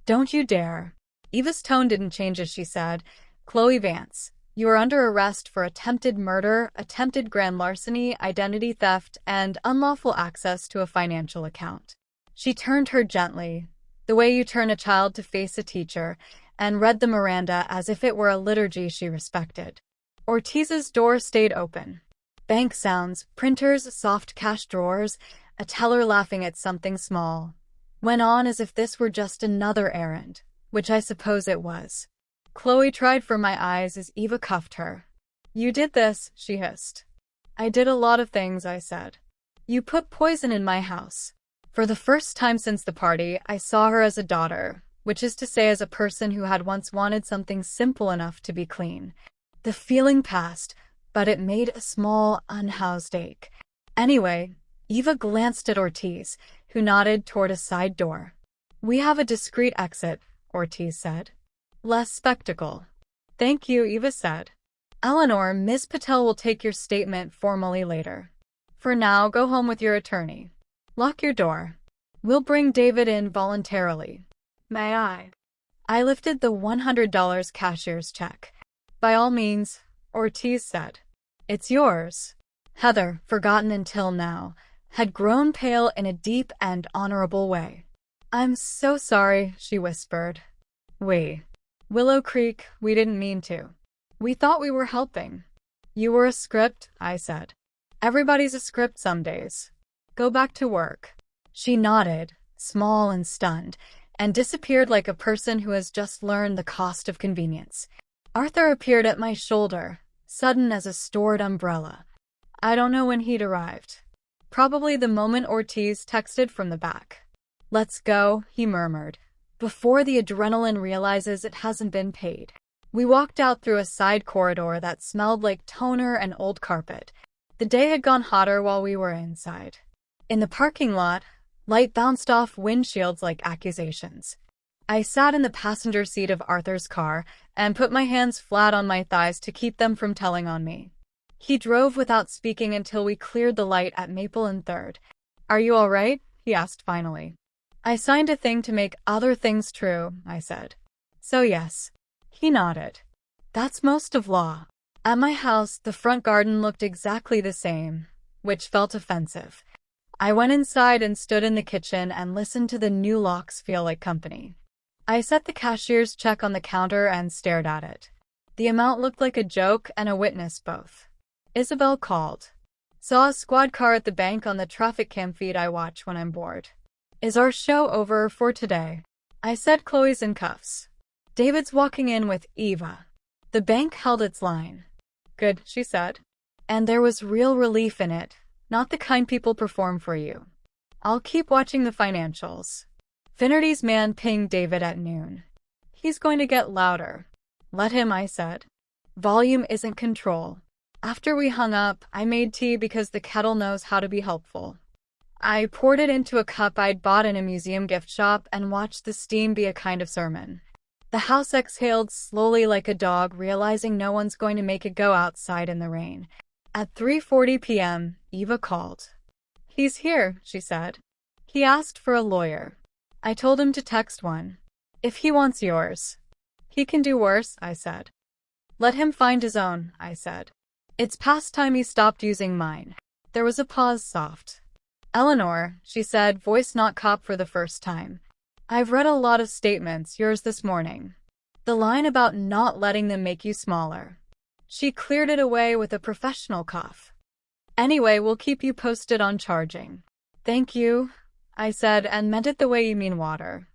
Don't you dare. Eva's tone didn't change as she said, Chloe Vance, you are under arrest for attempted murder, attempted grand larceny, identity theft, and unlawful access to a financial account. She turned her gently, the way you turn a child to face a teacher, and read the Miranda as if it were a liturgy she respected. Ortiz's door stayed open. Bank sounds, printers, soft cash drawers, a teller laughing at something small. Went on as if this were just another errand, which I suppose it was. Chloe tried for my eyes as Eva cuffed her. You did this, she hissed. I did a lot of things, I said. You put poison in my house. For the first time since the party, I saw her as a daughter, which is to say as a person who had once wanted something simple enough to be clean. The feeling passed, but it made a small, unhoused ache. Anyway, Eva glanced at Ortiz, who nodded toward a side door. We have a discreet exit, Ortiz said. Less spectacle. Thank you, Eva said. Eleanor, Ms. Patel will take your statement formally later. For now, go home with your attorney. Lock your door. We'll bring David in voluntarily. May I? I lifted the $100 cashier's check. By all means, Ortiz said. It's yours. Heather, forgotten until now, had grown pale in a deep and honorable way. I'm so sorry, she whispered. Willow Creek, we didn't mean to. We thought we were helping. You were a script, I said. Everybody's a script some days. Go back to work. She nodded, small and stunned, and disappeared like a person who has just learned the cost of convenience. Arthur appeared at my shoulder, sudden as a stored umbrella. I don't know when he'd arrived. Probably the moment Ortiz texted from the back. Let's go, he murmured, before the adrenaline realizes it hasn't been paid. We walked out through a side corridor that smelled like toner and old carpet. The day had gone hotter while we were inside. In the parking lot, light bounced off windshields like accusations. I sat in the passenger seat of Arthur's car and put my hands flat on my thighs to keep them from telling on me. He drove without speaking until we cleared the light at Maple and 3rd. Are you all right? He asked finally. I signed a thing to make other things true, I said. So yes. He nodded. That's most of law. At my house, the front garden looked exactly the same, which felt offensive. I went inside and stood in the kitchen and listened to the new locks feel like company. I set the cashier's check on the counter and stared at it. The amount looked like a joke and a witness both. Isabel called. Saw a squad car at the bank on the traffic cam feed I watch when I'm bored. Is our show over for today? I said. Chloe's in cuffs. David's walking in with Eva. The bank held its line. Good, she said. And there was real relief in it, Not the kind people perform for you. I'll keep watching the financials. Finnerty's man pinged David at noon. He's going to get louder. Let him, I said. Volume isn't control. After we hung up, I made tea because the kettle knows how to be helpful. I poured it into a cup I'd bought in a museum gift shop and watched the steam be a kind of sermon. The house exhaled slowly like a dog, realizing no one's going to make it go outside in the rain. At 3:40 p.m., Eva called. He's here, she said. He asked for a lawyer. I told him to text one. If he wants yours. He can do worse, I said. Let him find his own, I said. It's past time he stopped using mine. There was a pause, soft. Eleanor, she said, voice not cop for the first time. I've read a lot of statements, yours this morning. The line about not letting them make you smaller. She cleared it away with a professional cough. Anyway, we'll keep you posted on charging. Thank you, I said, and meant it the way you mean water.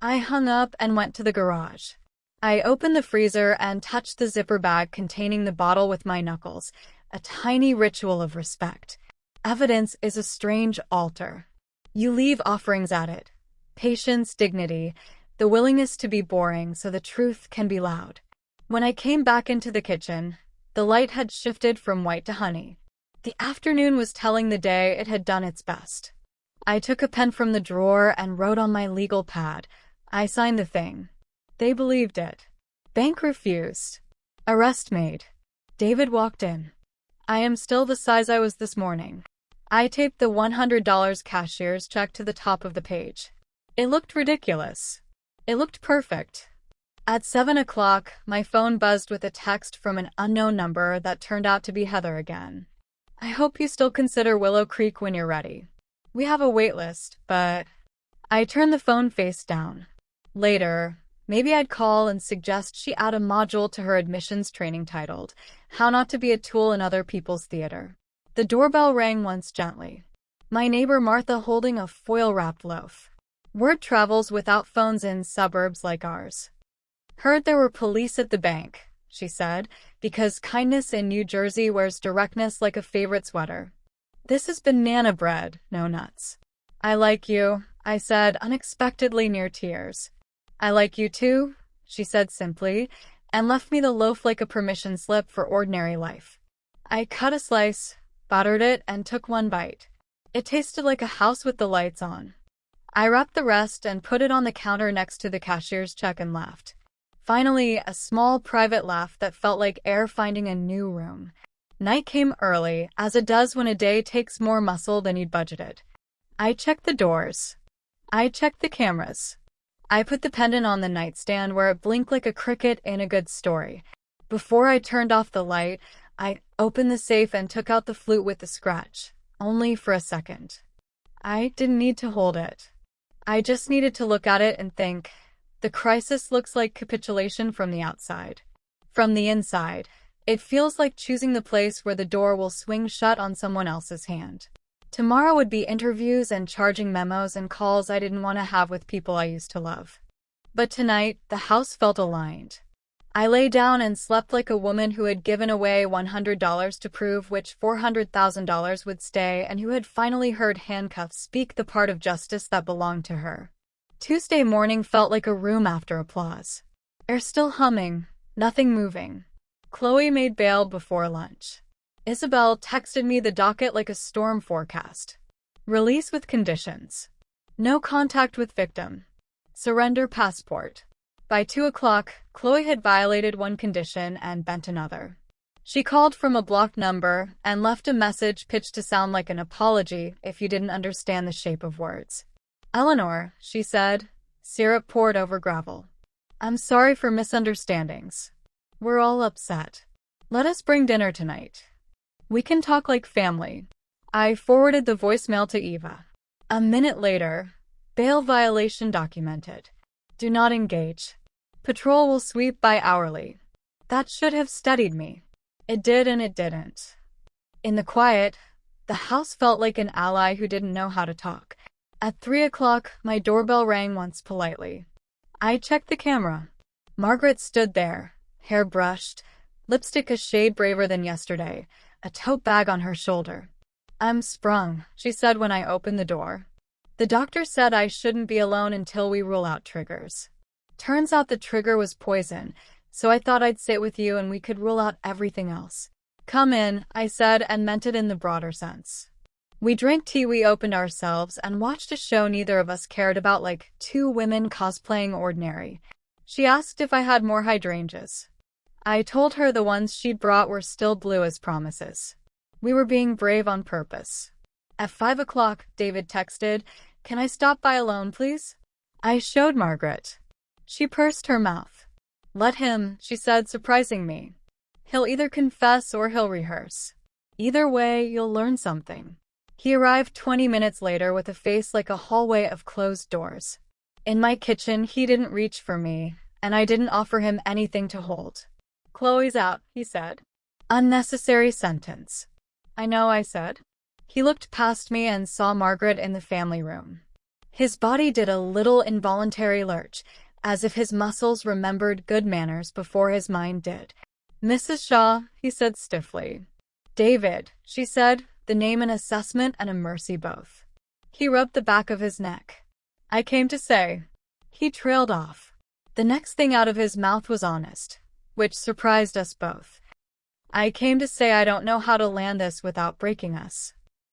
I hung up and went to the garage. I opened the freezer and touched the zipper bag containing the bottle with my knuckles, a tiny ritual of respect. Evidence is a strange altar. You leave offerings at it. Patience, dignity, the willingness to be boring so the truth can be loud. When I came back into the kitchen, the light had shifted from white to honey. The afternoon was telling the day it had done its best. I took a pen from the drawer and wrote on my legal pad. I signed the thing. They believed it. Bank refused. Arrest made. David walked in. I am still the size I was this morning. I taped the $100 cashier's check to the top of the page. It looked ridiculous. It looked perfect. At 7 o'clock, my phone buzzed with a text from an unknown number that turned out to be Heather again. I hope you still consider Willow Creek when you're ready. We have a wait list, but... I turned the phone face down. Later, maybe I'd call and suggest she add a module to her admissions training titled, How Not to Be a Tool in Other People's Theater. The doorbell rang once gently. My neighbor Martha holding a foil-wrapped loaf. Word travels without phones in suburbs like ours. Heard there were police at the bank, she said, because kindness in New Jersey wears directness like a favorite sweater. This is banana bread, no nuts. I like you, I said, unexpectedly near tears. I like you too, she said simply, and left me the loaf like a permission slip for ordinary life. I cut a slice, buttered it, and took one bite. It tasted like a house with the lights on. I wrapped the rest and put it on the counter next to the cashier's check and laughed. Finally, a small private laugh that felt like air finding a new room. Night came early, as it does when a day takes more muscle than you'd budgeted. I checked the doors. I checked the cameras. I put the pendant on the nightstand where it blinked like a cricket in a good story. Before I turned off the light, I opened the safe and took out the flute with the scratch, only for a second. I didn't need to hold it. I just needed to look at it and think, the crisis looks like capitulation from the outside. From the inside, it feels like choosing the place where the door will swing shut on someone else's hand. Tomorrow would be interviews and charging memos and calls I didn't want to have with people I used to love. But tonight, the house felt aligned. I lay down and slept like a woman who had given away $100 to prove which $400,000 would stay and who had finally heard handcuffs speak the part of justice that belonged to her. Tuesday morning felt like a room after applause. Air still humming, nothing moving. Chloe made bail before lunch. Isabel texted me the docket like a storm forecast. Release with conditions. No contact with victim. Surrender passport. By 2 o'clock, Chloe had violated one condition and bent another. She called from a blocked number and left a message pitched to sound like an apology if you didn't understand the shape of words. Eleanor, she said, syrup poured over gravel. I'm sorry for misunderstandings. We're all upset. Let us bring dinner tonight. We can talk like family. I forwarded the voicemail to Eva. A minute later, bail violation documented. Do not engage. Patrol will sweep by hourly. That should have steadied me. It did and it didn't. In the quiet, the house felt like an ally who didn't know how to talk. At 3 o'clock, my doorbell rang once politely. I checked the camera. Margaret stood there, hair brushed, lipstick a shade braver than yesterday, a tote bag on her shoulder. I'm sprung, she said when I opened the door. The doctor said I shouldn't be alone until we rule out triggers. Turns out the trigger was poison, so I thought I'd sit with you and we could rule out everything else. Come in, I said, and meant it in the broader sense. We drank tea, we opened ourselves, and watched a show neither of us cared about, like two women cosplaying ordinary. She asked if I had more hydrangeas. I told her the ones she'd brought were still blue as promises. We were being brave on purpose. At 5 o'clock, David texted, "Can I stop by alone, please?" I showed Margaret. She pursed her mouth. "Let him," she said, surprising me. "He'll either confess or he'll rehearse. Either way, you'll learn something." He arrived 20 minutes later with a face like a hallway of closed doors. In my kitchen, he didn't reach for me, and I didn't offer him anything to hold. "Chloe's out," he said. Unnecessary sentence. "I know," I said. He looked past me and saw Margaret in the family room. His body did a little involuntary lurch, as if his muscles remembered good manners before his mind did. "Mrs. Shaw," he said stiffly. "David," she said, the name an assessment and a mercy both. He rubbed the back of his neck. "I came to say." He trailed off. The next thing out of his mouth was honest, which surprised us both. "I came to say I don't know how to land this without breaking us."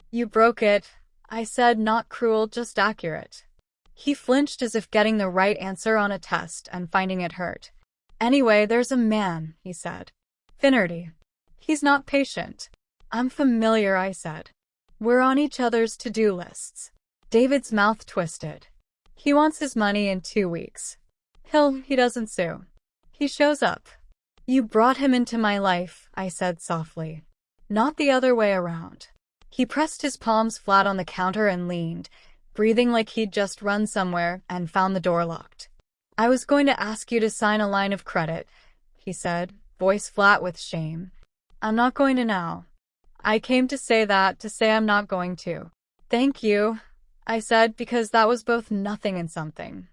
"You broke it," I said, not cruel, just accurate. He flinched as if getting the right answer on a test and finding it hurt. "Anyway, there's a man," he said. "Finnerty. He's not patient." "I'm familiar," I said. "We're on each other's to-do lists." David's mouth twisted. "He wants his money in 2 weeks. He doesn't sue. He shows up." "You brought him into my life," I said softly. "Not the other way around." He pressed his palms flat on the counter and leaned, breathing like he'd just run somewhere and found the door locked. "I was going to ask you to sign a line of credit," he said, voice flat with shame. "I'm not going to now." "I came to say I'm not going to." "Thank you," I said, because that was both nothing and something.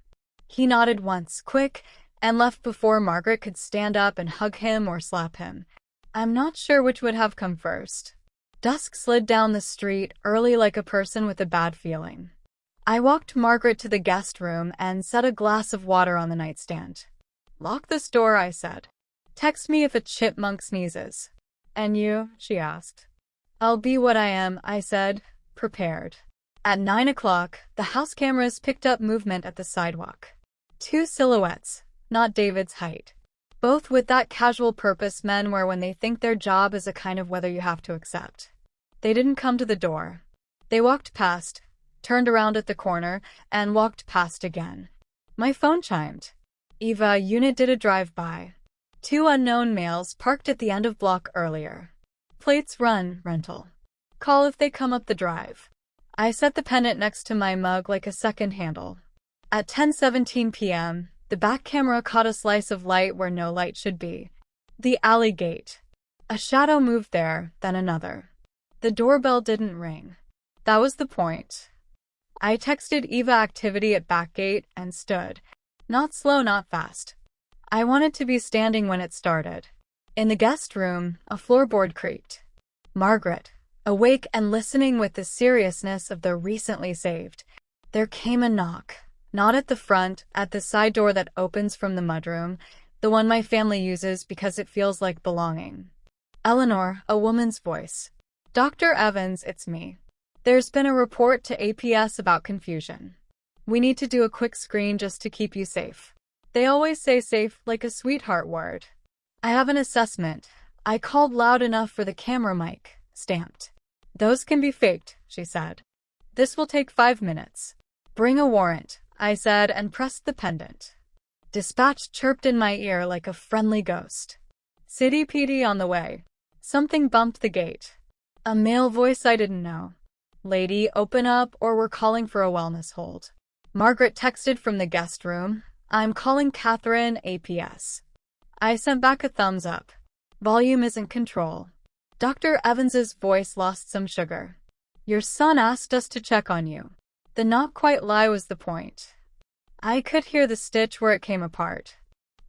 He nodded once, quick, and left before Margaret could stand up and hug him or slap him. I'm not sure which would have come first. Dusk slid down the street, early like a person with a bad feeling. I walked Margaret to the guest room and set a glass of water on the nightstand. "Lock this door," I said. "Text me if a chipmunk sneezes." "And you?" she asked. "I'll be what I am," I said, prepared. At 9 o'clock, the house cameras picked up movement at the sidewalk. 2 silhouettes, not David's height. Both with that casual purpose men wear when they think their job is a kind of whether you have to accept. They didn't come to the door. They walked past, turned around at the corner, and walked past again. My phone chimed. Eva, unit did a drive-by. 2 unknown males parked at the end of block earlier. Plates run, rental. Call if they come up the drive. I set the pendant next to my mug like a second handle. At 10:17 p.m., the back camera caught a slice of light where no light should be. The alley gate. A shadow moved there, then another. The doorbell didn't ring. That was the point. I texted Eva activity at back gate and stood. Not slow, not fast. I wanted to be standing when it started. In the guest room, a floorboard creaked. Margaret, awake and listening with the seriousness of the recently saved. There came a knock. Not at the front, at the side door that opens from the mudroom, the one my family uses because it feels like belonging. "Eleanor," a woman's voice. "Dr. Evans, it's me. There's been a report to APS about confusion. We need to do a quick screen just to keep you safe." They always say safe like a sweetheart word. "I have an assessment." I called loud enough for the camera mic, stamped. "Those can be faked," she said. "This will take 5 minutes." "Bring a warrant," I said, and pressed the pendant. Dispatch chirped in my ear like a friendly ghost. "City PD on the way." Something bumped the gate. A male voice I didn't know. "Lady, open up or we're calling for a wellness hold." Margaret texted from the guest room, "I'm calling Catherine, APS." I sent back a thumbs up. Volume isn't control. Dr. Evans's voice lost some sugar. "Your son asked us to check on you." The not quite lie was the point. I could hear the stitch where it came apart.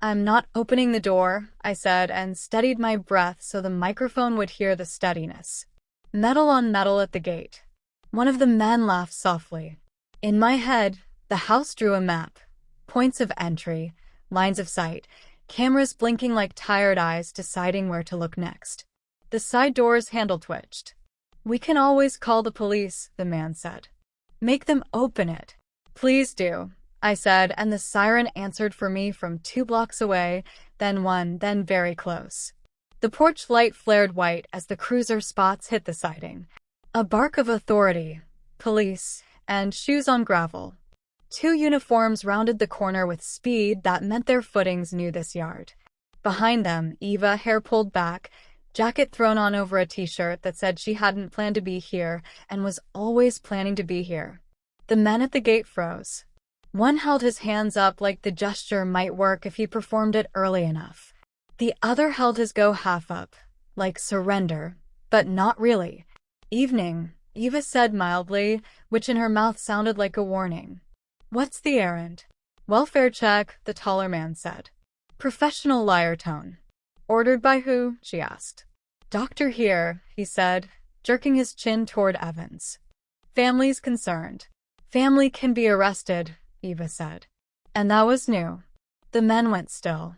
"I'm not opening the door," I said, and steadied my breath so the microphone would hear the steadiness. Metal on metal at the gate. One of the men laughed softly. In my head, the house drew a map. Points of entry, lines of sight, cameras blinking like tired eyes deciding where to look next. The side door's handle twitched. "We can always call the police," the man said. "Make them open it." "Please do," I said, and the siren answered for me from 2 blocks away, then one, then very close. The porch light flared white as the cruiser spots hit the siding. A bark of authority, police, and shoes on gravel. 2 uniforms rounded the corner with speed that meant their footings knew this yard. Behind them, Eva, hair pulled back, jacket thrown on over a t-shirt that said she hadn't planned to be here and was always planning to be here. The men at the gate froze. One held his hands up like the gesture might work if he performed it early enough. The other held his go half up, like surrender, but not really. "Evening," Eva said mildly, which in her mouth sounded like a warning. "What's the errand?" "Welfare check," the taller man said. Professional liar tone. "Ordered by who?" she asked. "Doctor here," he said, jerking his chin toward Evans. "Family's concerned." "Family can be arrested," Eva said. And that was new. The men went still.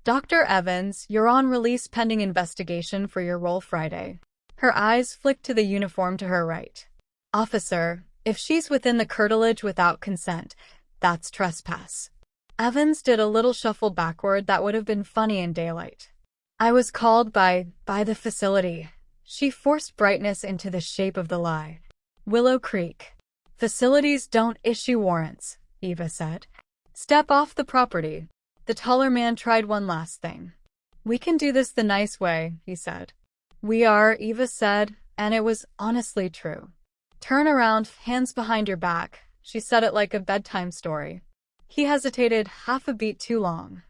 "Dr. Evans, you're on release pending investigation for your role Friday." Her eyes flicked to the uniform to her right. "Officer, if she's within the curtilage without consent, that's trespass." Evans did a little shuffle backward that would have been funny in daylight. "I was called by the facility." She forced brightness into the shape of the lie. "Willow Creek. Facilities don't issue warrants," Eva said. "Step off the property." The taller man tried one last thing. "We can do this the nice way," he said. "We are," Eva said, and it was honestly true. "Turn around, hands behind your back." She said it like a bedtime story. He hesitated half a beat too long.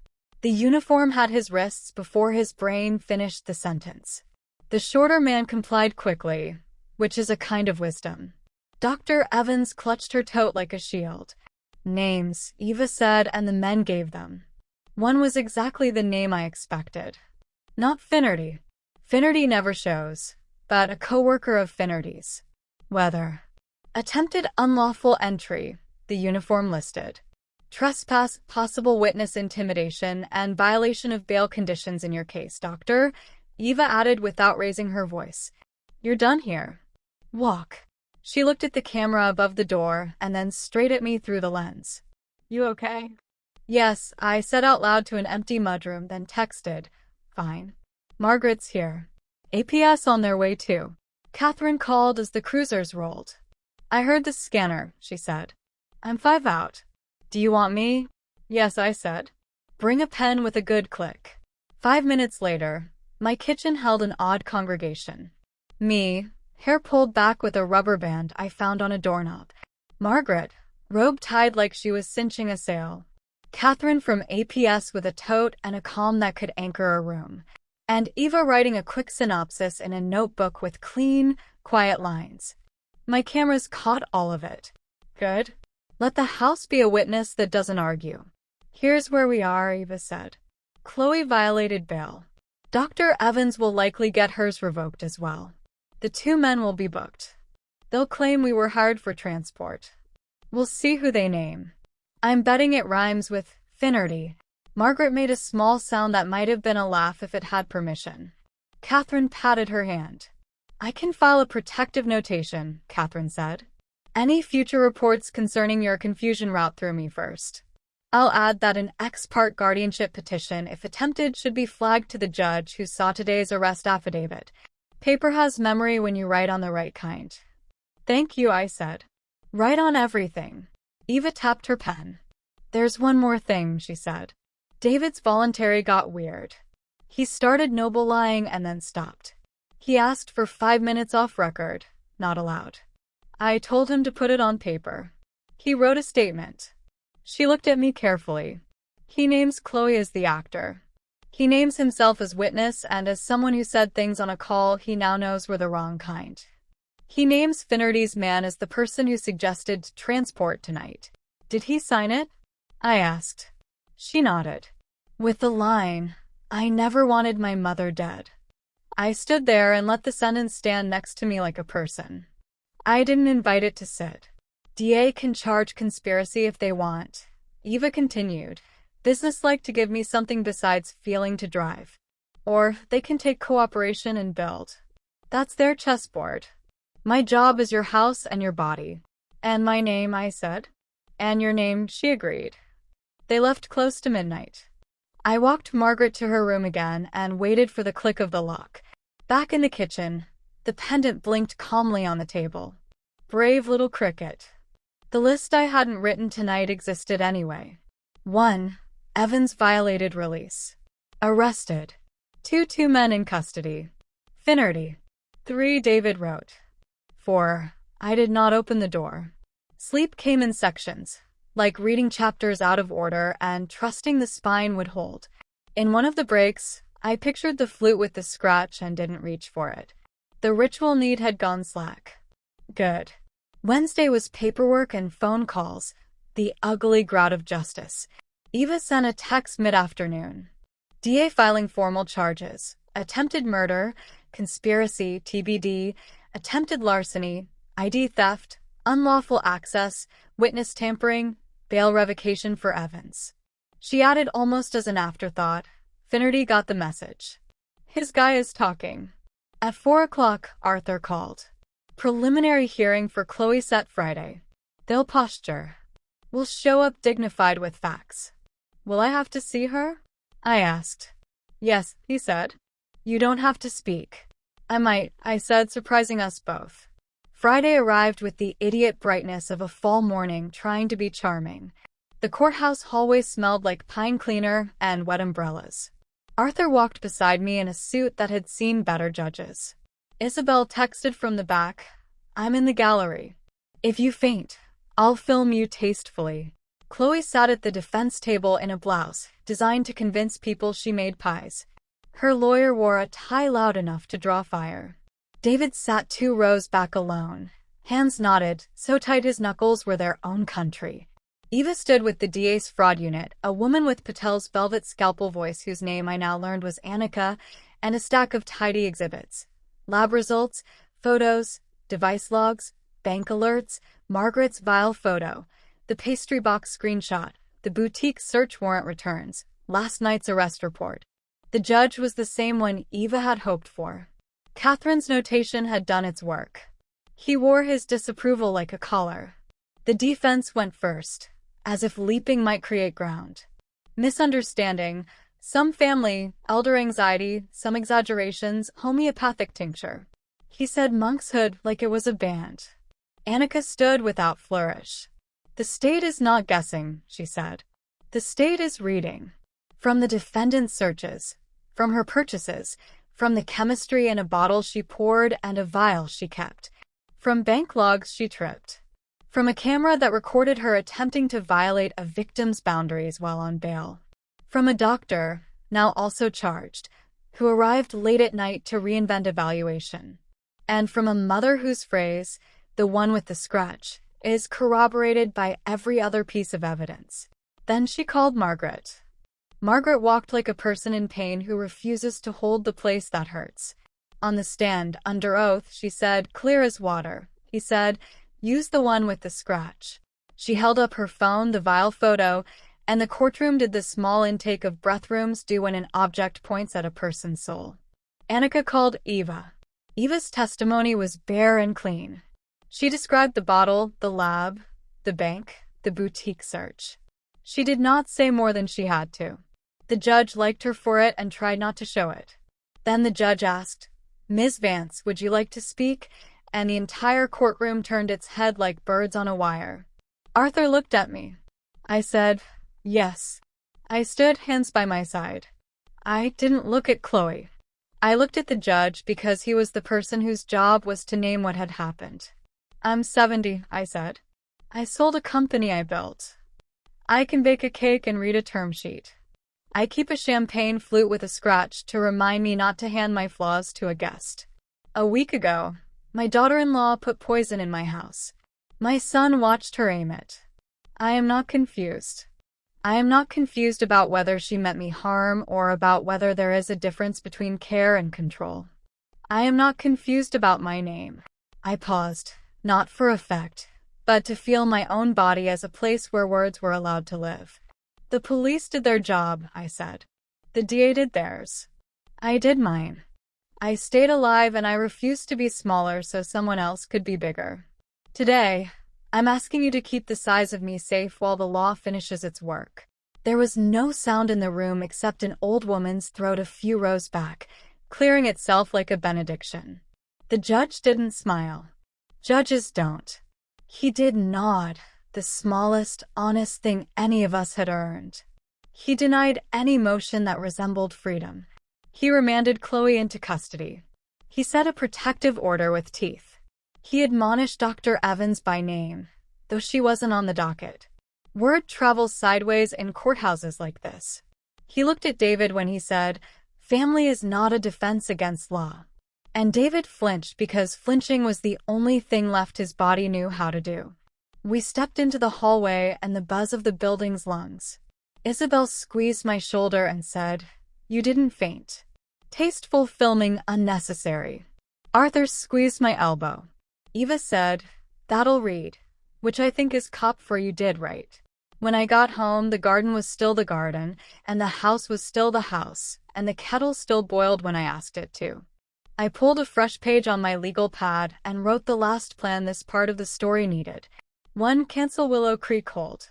The uniform had his wrists before his brain finished the sentence. The shorter man complied quickly, which is a kind of wisdom. Dr. Evans clutched her tote like a shield. "Names," Eva said, and the men gave them. One was exactly the name I expected. Not Finnerty. Finnerty never shows, but a co-worker of Finnerty's. Weather. Attempted unlawful entry, the uniform listed. Trespass, possible witness intimidation, and violation of bail conditions in your case, doctor, Eva added without raising her voice. "You're done here. Walk." She looked at the camera above the door and then straight at me through the lens. "You okay?" "Yes," I said out loud to an empty mudroom, then texted, "Fine. Margaret's here. APS on their way too." Catherine called as the cruisers rolled. "I heard the scanner," she said. "I'm 5 out. Do you want me?" "Yes," I said. "Bring a pen with a good click." 5 minutes later, my kitchen held an odd congregation. Me, hair pulled back with a rubber band I found on a doorknob. Margaret, robe tied like she was cinching a sail. Catherine from APS with a tote and a calm that could anchor a room. And Eva writing a quick synopsis in a notebook with clean, quiet lines. My cameras caught all of it. Good. Let the house be a witness that doesn't argue. "Here's where we are," Eva said. Chloe violated bail. Dr. Evans will likely get hers revoked as well. The 2 men will be booked. They'll claim we were hired for transport. We'll see who they name. I'm betting it rhymes with Finnerty. Margaret made a small sound that might have been a laugh if it had permission. Catherine patted her hand. "I can file a protective notation," Catherine said. "Any future reports concerning your confusion route through me first. I'll add that an ex parte guardianship petition, if attempted, should be flagged to the judge who saw today's arrest affidavit. Paper has memory when you write on the right kind." "Thank you," I said. "Write on everything." Eva tapped her pen. "There's one more thing," she said. David's voluntary got weird. He started noble lying and then stopped. He asked for 5 minutes off record, not allowed. I told him to put it on paper. He wrote a statement. She looked at me carefully. He names Chloe as the actor. He names himself as witness and as someone who said things on a call he now knows were the wrong kind. He names Finnerty's man as the person who suggested transport tonight. "Did he sign it?" I asked. She nodded. With the line, "I never wanted my mother dead." I stood there and let the sentence stand next to me like a person. I didn't invite it to sit. DA can charge conspiracy if they want. Eva continued, businesslike, to give me something besides feeling to drive. Or they can take cooperation and build. That's their chessboard. My job is your house and your body. And my name, I said. And your name, she agreed. They left close to midnight. I walked Margaret to her room again and waited for the click of the lock. Back in the kitchen, the pendant blinked calmly on the table. Brave little cricket. The list I hadn't written tonight existed anyway. 1. Evans violated release. Arrested. 2 men in custody. Finnerty. 3 David wrote. 4. I did not open the door. Sleep came in sections, like reading chapters out of order and trusting the spine would hold. In one of the breaks, I pictured the flute with the scratch and didn't reach for it. The ritual need had gone slack. Good. Wednesday was paperwork and phone calls, the ugly grout of justice. Eva sent a text mid-afternoon. DA filing formal charges. Attempted murder, conspiracy, TBD, attempted larceny, ID theft, unlawful access, witness tampering, bail revocation for Evans. She added almost as an afterthought, Finnerty got the message. His guy is talking. At 4 o'clock, Arthur called. Preliminary hearing for Chloe set Friday. They'll posture. We'll show up dignified with facts. Will I have to see her? I asked. Yes, he said. You don't have to speak. I might, I said, surprising us both. Friday arrived with the idiot brightness of a fall morning trying to be charming. The courthouse hallway smelled like pine cleaner and wet umbrellas. Arthur walked beside me in a suit that had seen better judges. Isabel texted from the back, I'm in the gallery. If you faint, I'll film you tastefully. Chloe sat at the defense table in a blouse, designed to convince people she made pies. Her lawyer wore a tie loud enough to draw fire. David sat 2 rows back alone. Hands knotted, so tight his knuckles were their own country. Eva stood with the DA's fraud unit, a woman with Patel's velvet scalpel voice whose name I now learned was Annika, and a stack of tidy exhibits. Lab results, photos, device logs, bank alerts, Margaret's vile photo, the pastry box screenshot, the boutique search warrant returns, last night's arrest report. The judge was the same one Eva had hoped for. Catherine's notation had done its work. He wore his disapproval like a collar. The defense went first, as if leaping might create ground. Misunderstanding, some family, elder anxiety, some exaggerations, homeopathic tincture. He said monkshood like it was a band. Annika stood without flourish. The state is not guessing, she said. The state is reading. From the defendant's searches, from her purchases, from the chemistry in a bottle she poured and a vial she kept, from bank logs she tripped, from a camera that recorded her attempting to violate a victim's boundaries while on bail, from a doctor, now also charged, who arrived late at night to reinvent evaluation, and from a mother whose phrase, the one with the scratch, is corroborated by every other piece of evidence. Then she called Margaret. Margaret walked like a person in pain who refuses to hold the place that hurts. On the stand, under oath, she said, clear as water. He said, use the one with the scratch. She held up her phone, the vile photo, and the courtroom did the small intake of breath rooms do when an object points at a person's soul. Annika called Eva. Eva's testimony was bare and clean. She described the bottle, the lab, the bank, the boutique search. She did not say more than she had to. The judge liked her for it and tried not to show it. Then the judge asked, Ms. Vance, would you like to speak? And the entire courtroom turned its head like birds on a wire. Arthur looked at me. I said, yes. I stood, hands by my side. I didn't look at Chloe. I looked at the judge because he was the person whose job was to name what had happened. I'm 70, I said. I sold a company I built. I can bake a cake and read a term sheet. I keep a champagne flute with a scratch to remind me not to hand my flaws to a guest. A week ago, my daughter-in-law put poison in my house. My son watched her aim it. I am not confused. I am not confused about whether she meant me harm or about whether there is a difference between care and control. I am not confused about my name. I paused, not for effect, but to feel my own body as a place where words were allowed to live. The police did their job, I said. The DA did theirs. I did mine. I stayed alive and I refused to be smaller so someone else could be bigger. Today, I'm asking you to keep the size of me safe while the law finishes its work. There was no sound in the room except an old woman's throat a few rows back, clearing itself like a benediction. The judge didn't smile. Judges don't. He did nod, the smallest, honest thing any of us had earned. He denied any motion that resembled freedom. He remanded Chloe into custody. He set a protective order with teeth. He admonished Dr. Evans by name, though she wasn't on the docket. Word travels sideways in courthouses like this. He looked at David when he said, "Family is not a defense against law." And David flinched because flinching was the only thing left his body knew how to do. We stepped into the hallway and the buzz of the building's lungs. Isabel squeezed my shoulder and said, "You didn't faint." Tasteful filming unnecessary. Arthur squeezed my elbow. Eva said, "That'll read," which I think is cop for you did right. When I got home, the garden was still the garden, and the house was still the house, and the kettle still boiled when I asked it to. I pulled a fresh page on my legal pad and wrote the last plan this part of the story needed. 1. Cancel Willow Creek hold.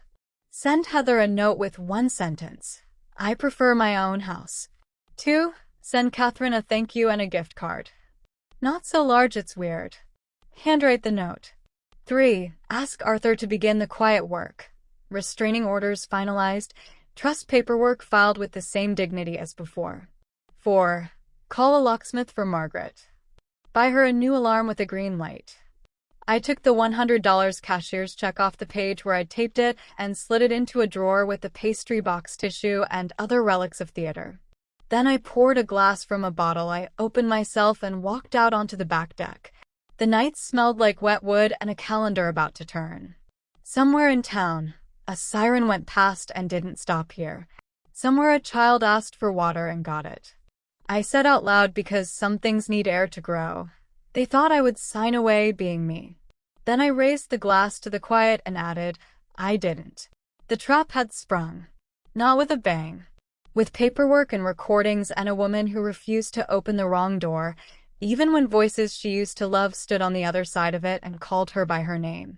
Send Heather a note with one sentence. I prefer my own house. 2. Send Catherine a thank you and a gift card. Not so large it's weird. Handwrite the note. 3. Ask Arthur to begin the quiet work. Restraining orders finalized. Trust paperwork filed with the same dignity as before. 4. Call a locksmith for Margaret. Buy her a new alarm with a green light. I took the $100 cashier's check off the page where I'd taped it and slid it into a drawer with the pastry box tissue and other relics of theater. Then I poured a glass from a bottle I opened myself and walked out onto the back deck. The night smelled like wet wood and a calendar about to turn. Somewhere in town, a siren went past and didn't stop here. Somewhere a child asked for water and got it. I said out loud because some things need air to grow. They thought I would sign away being me. Then I raised the glass to the quiet and added, I didn't. The trap had sprung. Not with a bang. With paperwork and recordings and a woman who refused to open the wrong door, even when voices she used to love stood on the other side of it and called her by her name.